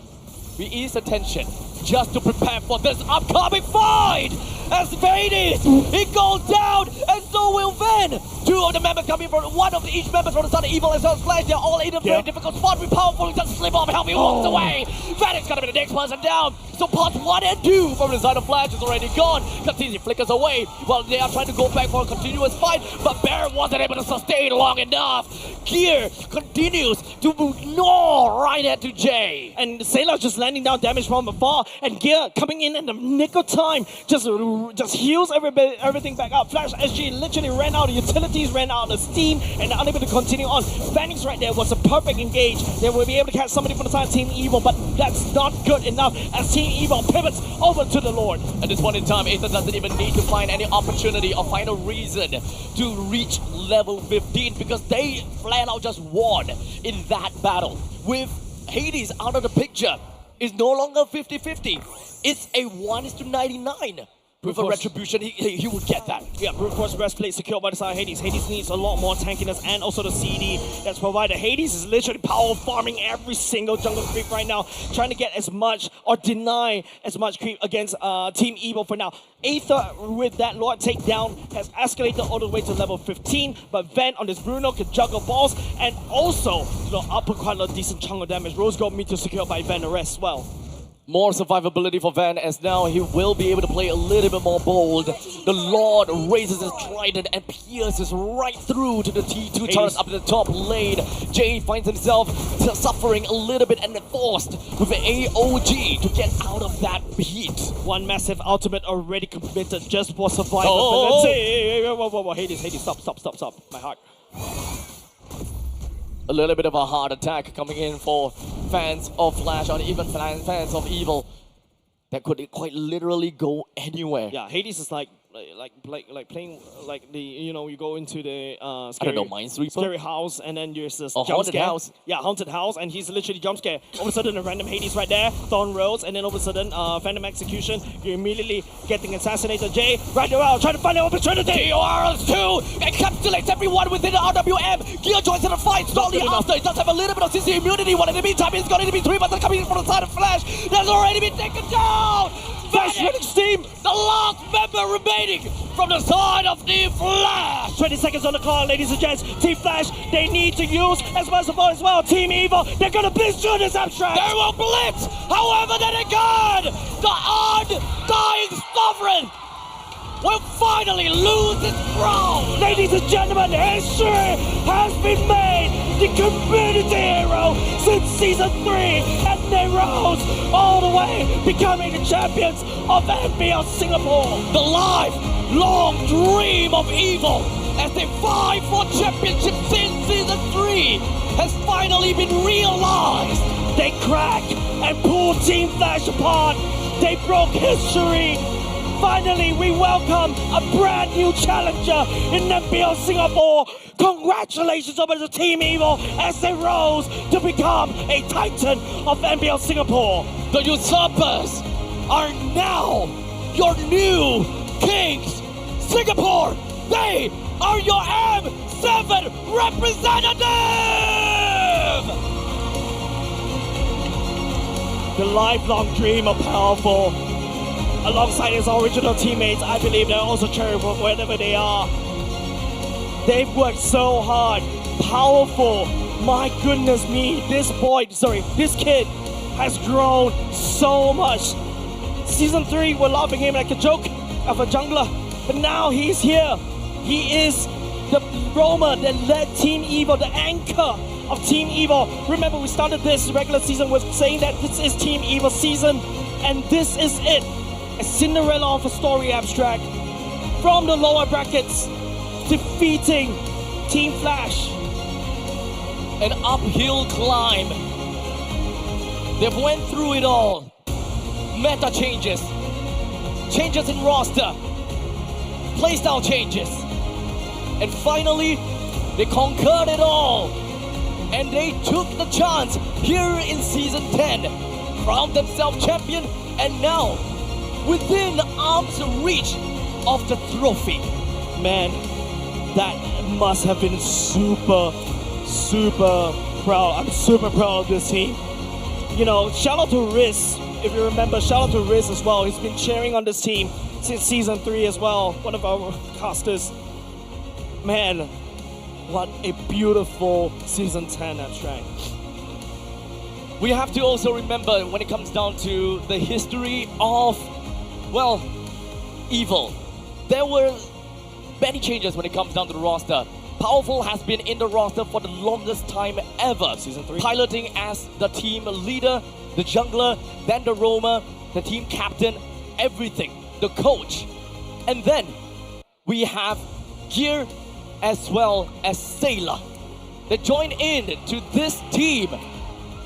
we ease the tension just to prepare for this upcoming fight! As Hades, he goes down, and so will Ven! 2 of the members coming from, 1 of each member from the side of Evil as well as Flash. They're all in a very difficult spot. With Powerful, just slip off, help me walks away. Ven is gonna be the next person down. So parts 1 and 2 from the side of Flash is already gone. Curtizi flickers away while they are trying to go back for a continuous fight, but Bear wasn't able to sustain long enough. Gear continues to gnaw right into Jay. And Sailor's just landing down damage from afar, and Gear coming in the nick of time, just heals everything back up. Flash SG literally ran out of utilities, ran out of steam, and unable to continue on. Vanix right there was a perfect engage. They will be able to catch somebody from the side of Team Evil, but that's not good enough as Team Evil pivots over to the Lord. At this point in time, Aether doesn't even need to find any opportunity or find a reason to reach level 15 because they flat out just won in that battle. With Hades out of the picture, it's no longer 50-50. It's a 1:99. With a retribution, he would get that. Yeah, brute force breastplate secured by the side of Hades. Hades needs a lot more tankiness and also the CD that's provided. Hades is literally power farming every single jungle creep right now, trying to get as much or deny as much creep against Team Evil for now. Aether with that Lord takedown has escalated all the way to level 15, but Ven on this Bruno can juggle balls and also output quite a decent chunk of damage. Rose Gold meter secured by Ven as well. More survivability for Van as now he will be able to play a little bit more bold. The Lord raises his trident and pierces right through to the T2 turrets up in the top lane. Jay finds himself suffering a little bit and forced with an AOG to get out of that heat. One massive ultimate already committed just for survival. Let's see. Whoa. Hades, stop. My heart. A little bit of a hard attack coming in for fans of Flash or even fans of Evil. That could quite literally go anywhere. Yeah, Hades is like playing like the you go into the scary, scary house and then there's this jump haunted scare. house. Yeah, haunted house, and he's literally jump scare. All of a sudden a random Hades right there, Thorn Rose, and then all of a sudden Phantom Execution. You're immediately getting assassinated. Jay right around trying to find an opportunity. TORS2 encapsulates everyone within the RWM. Gear joins in the fight shortly after. It does have a little bit of CC immunity. One in the meantime, it's going to be 3 buttons coming in from the side of Flash. That's already been taken down. Flash winning steam. The last member remaining from the side of Team Flash. 20 seconds on the clock, ladies and gents. Team Flash, they need to use as much support as well. Team Evil, they're gonna blitz through this abstract. They will blitz. However, then again, the undying sovereign will finally lose its crown. Ladies and gentlemen, history has been made. The community hero since season 3, and they rose all the way, becoming the champions of MPL Singapore. The lifelong dream of Evil as they fight for championship since season 3 has finally been realized. They crack and pull Team Flash apart. They broke history. Finally, we welcome a brand new challenger in MPL Singapore. Congratulations over to Team Evil as they rose to become a titan of MPL Singapore. The usurpers are now your new kings. Singapore, they are your M7 representative! The lifelong dream of Powerful. Alongside his original teammates, I believe they're also cheering for wherever they are. They've worked so hard. Powerful. My goodness me, this kid has grown so much. Season 3, we're laughing him like a joke of a jungler, but now he's here. He is the roamer that led Team Evil, the anchor of Team Evil. Remember, we started this regular season with saying that this is Team Evil season, and this is it. A Cinderella of a story abstract from the lower brackets, defeating Team Flash. An uphill climb. They've went through it all. Meta changes. Changes in roster. Playstyle changes. And finally, they conquered it all. And they took the chance here in Season 10. Crowned themselves champion, and now within arm's reach of the trophy. Man, that must have been super proud. I'm super proud of this team. Shout out to Riz. If you remember, shout out to Riz as well. He's been cheering on this team since season 3 as well. One of our casters. Man, what a beautiful season 10 abstract. We have to also remember when it comes down to the history of Evil. There were many changes when it comes down to the roster. Powerful has been in the roster for the longest time ever. Season 3. Piloting as the team leader, the jungler, then the roamer, the team captain, everything, the coach. And then we have Gear as well as Sailor. that join in to this team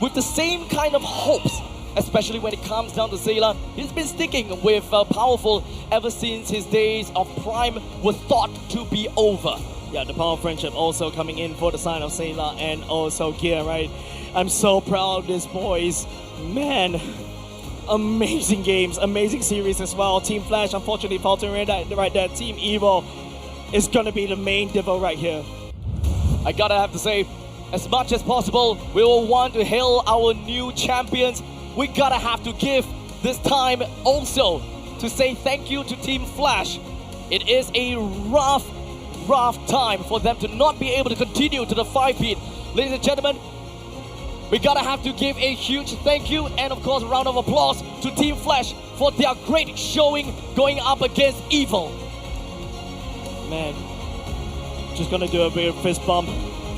with the same kind of hopes, especially when it comes down to Zayla. He's been sticking with Powerful ever since his days of prime were thought to be over. Yeah, the power of friendship also coming in for the side of Zayla and also Gear, right? I'm so proud of these boys. Man, amazing games, amazing series as well. Team Flash, unfortunately, faltering right there. Team Evo is gonna be the main devil right here. I gotta have to say, as much as possible, we will want to hail our new champions. We gotta have to give this time also to say thank you to Team Flash. It is a rough time for them to not be able to continue to the 5-beat. Ladies and gentlemen, we gotta have to give a huge thank you and of course a round of applause to Team Flash for their great showing going up against Evil. Man, just gonna do a bit of fist bump.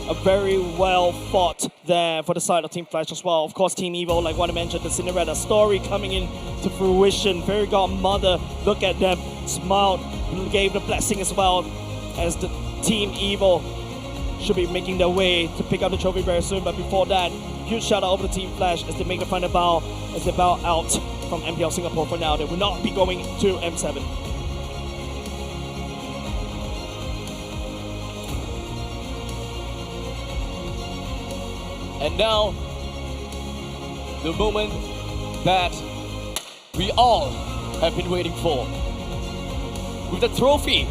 A very well fought there for the side of Team Flash as well. Of course, Team Evo, like what I mentioned, the Cinderella story coming in to fruition. Fairy Godmother, look at them, smiled, gave the blessing as well, as the Team Evo should be making their way to pick up the trophy very soon. But before that, huge shout out over to Team Flash as they make the final bow, as they bow out from MPL Singapore for now. They will not be going to M7. And now, the moment that we all have been waiting for. With the trophy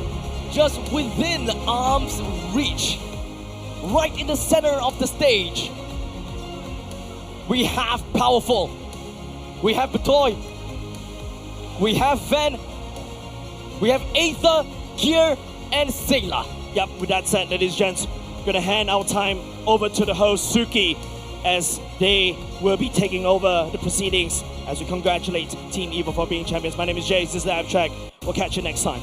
just within arm's reach, right in the center of the stage, we have Powerful, we have Batoy, we have Ven, we have Aether, Gear, and Zayla. Yep, with that said, ladies and gents, gonna hand our time over to the host Suki as they will be taking over the proceedings as we congratulate Team Evo for being champions. My name is Jay, this is the Abstract. We'll catch you next time.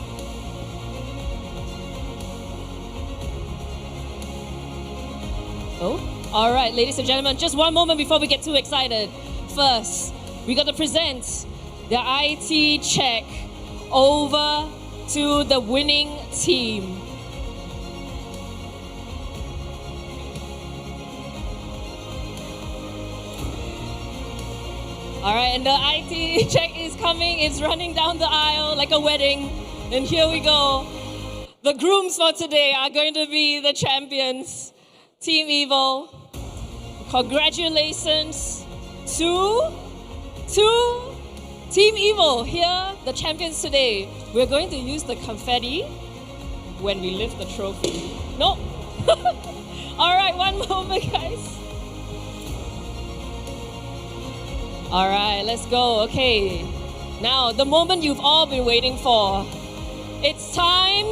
Oh, all right, ladies and gentlemen, just one moment before we get too excited. First, we got to present the IT check over to the winning team. All right, and the IT check is coming. It's running down the aisle like a wedding. And here we go. The grooms for today are going to be the champions, Team Evo. Congratulations to Team Evo. Here, the champions today. We're going to use the confetti when we lift the trophy. No. All right, one moment, guys. All right, let's go. Okay. Now, the moment you've all been waiting for. It's time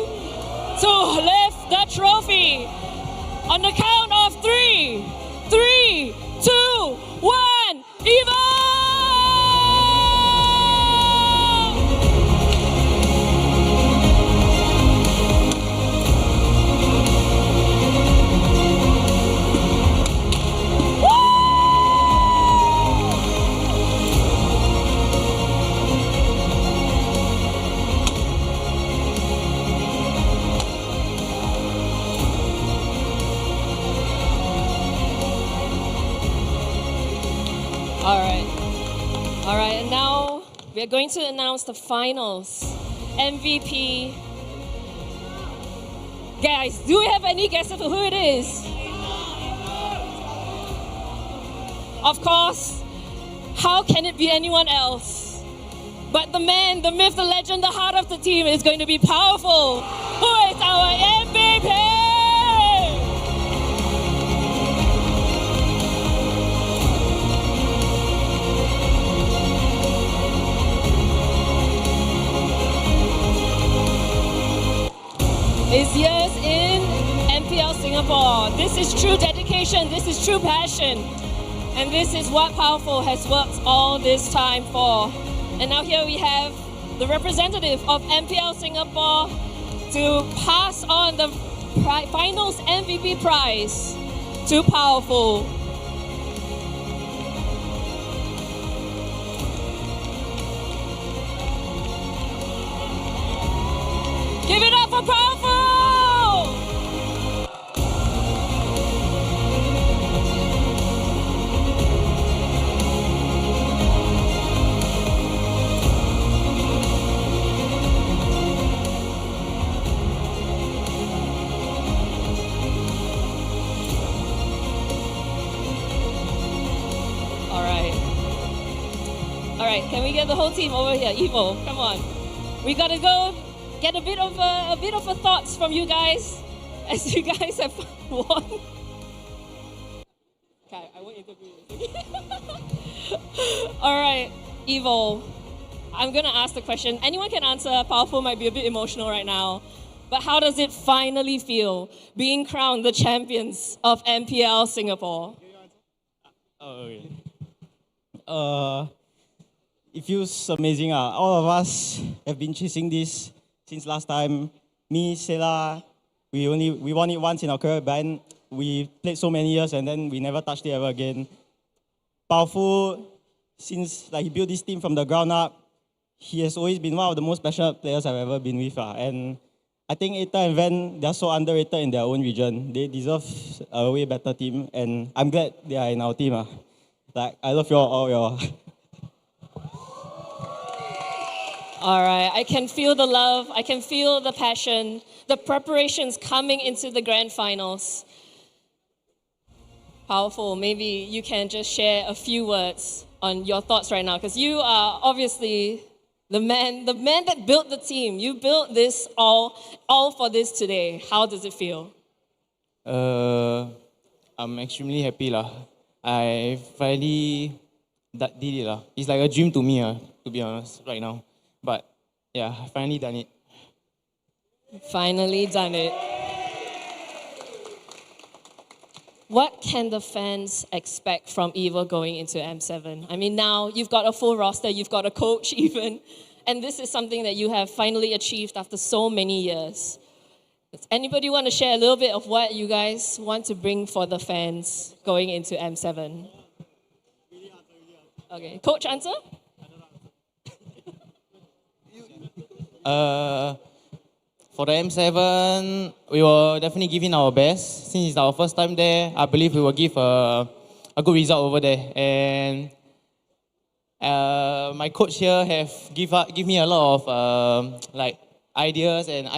to lift the trophy. On the count of 3, 3, 2, 1, Evo! All right, and now we're going to announce the finals. MVP. Guys, do we have any guesses of who it is? Of course, how can it be anyone else? But the man, the myth, the legend, the heart of the team is going to be Powerful, who is our MVP! Is years in MPL Singapore. This is true dedication, this is true passion. And this is what Powerful has worked all this time for. And now here we have the representative of MPL Singapore to pass on the finals MVP prize to Powerful. Give it up for Powerful! right, can we get the whole team over here? Evo, come on. We gotta go get a bit of a thoughts from you guys, as you guys have won. Okay, I won't interview you. All right, Evo. I'm gonna ask the question. Anyone can answer. Powerful might be a bit emotional right now, but how does it finally feel being crowned the champions of MPL Singapore? Okay. It feels amazing. All of us have been chasing this since last time. Me, Sela, we won it once in our career, but then we played so many years and then we never touched it ever again. Powerful, since he built this team from the ground up, he has always been one of the most passionate players I've ever been with. And I think Eta and Van, they're so underrated in their own region. They deserve a way better team, and I'm glad they are in our team. I love you all y'all. All right, I can feel the love, I can feel the passion, the preparations coming into the grand finals. Powerful, maybe you can just share a few words on your thoughts right now, because you are obviously the man that built the team. You built this all for this today. How does it feel? I'm extremely happy lah. I finally did it lah. It's like a dream to me to be honest right now. But yeah, I finally done it. Finally done it. What can the fans expect from Evo going into M7? I mean, now you've got a full roster, you've got a coach even, and this is something that you have finally achieved after so many years. Does anybody want to share a little bit of what you guys want to bring for the fans going into M7? Okay, coach, answer? For the M7, we will definitely give in our best. Since it's our first time there, I believe we will give a good result over there. And my coach here have give me a lot of ideas and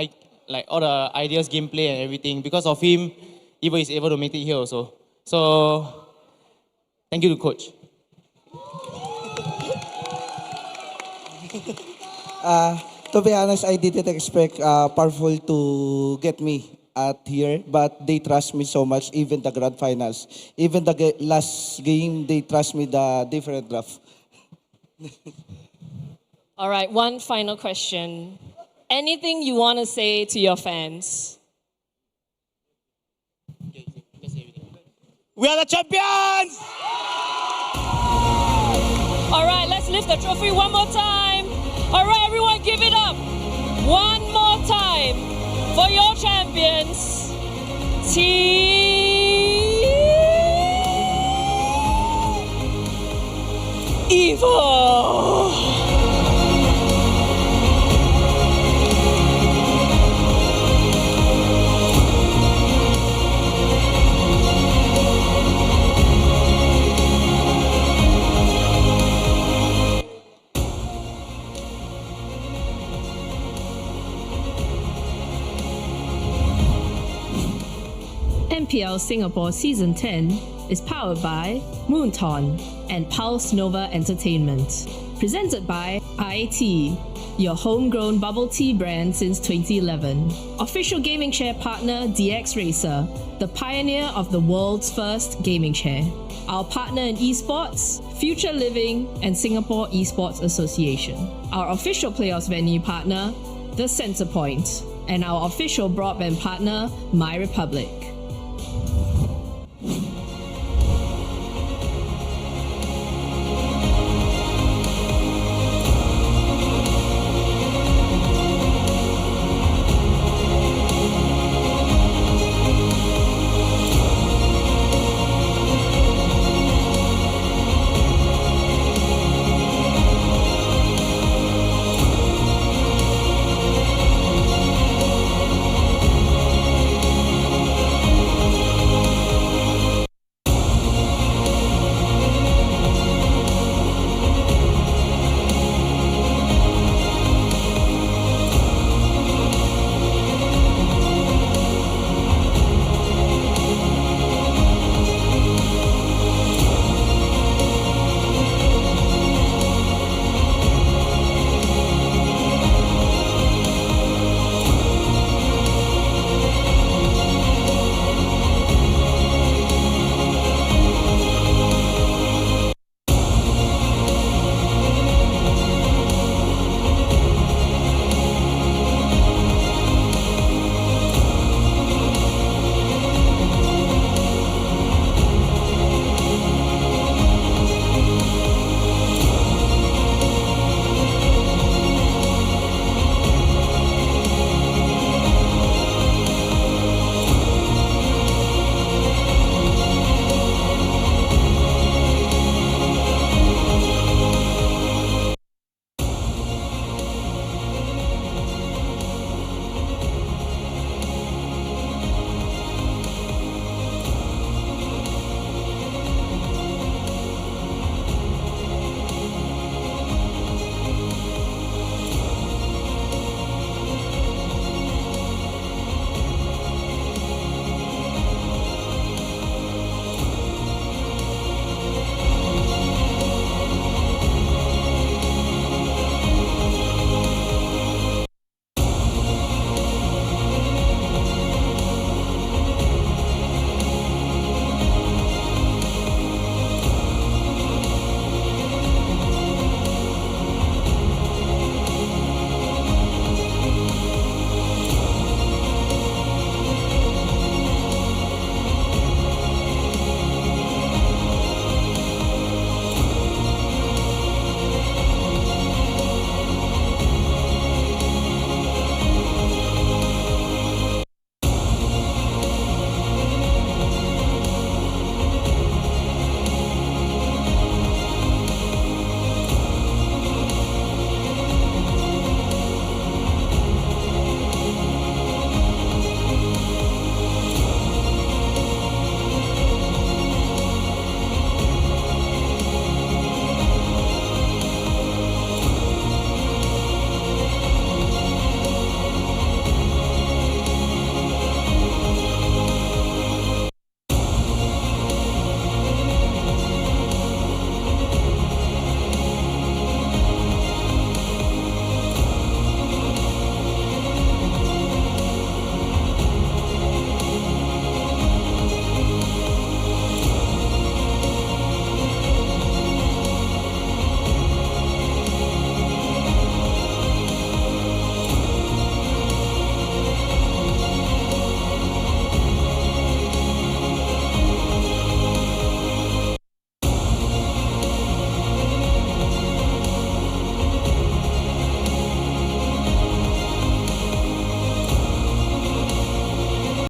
all the ideas, gameplay and everything. Because of him, Evo is able to make it here also. So thank you to coach. To be honest, I didn't expect Powerful to get me at here, but they trust me so much, even the grand finals. Even the last game, they trust me the different draft. All right, one final question. Anything you want to say to your fans? We are the champions! All right, let's lift the trophy one more time. All right, everyone, give it up one more time for your champions, Team Evo. MPL Singapore Season 10 is powered by Moonton and Pulse Nova Entertainment. Presented by IIT, your homegrown bubble tea brand since 2011. Official gaming chair partner DX Racer, the pioneer of the world's first gaming chair. Our partner in esports, Future Living and Singapore Esports Association. Our official playoffs venue partner, the Centrepoint. And our official broadband partner, My Republic.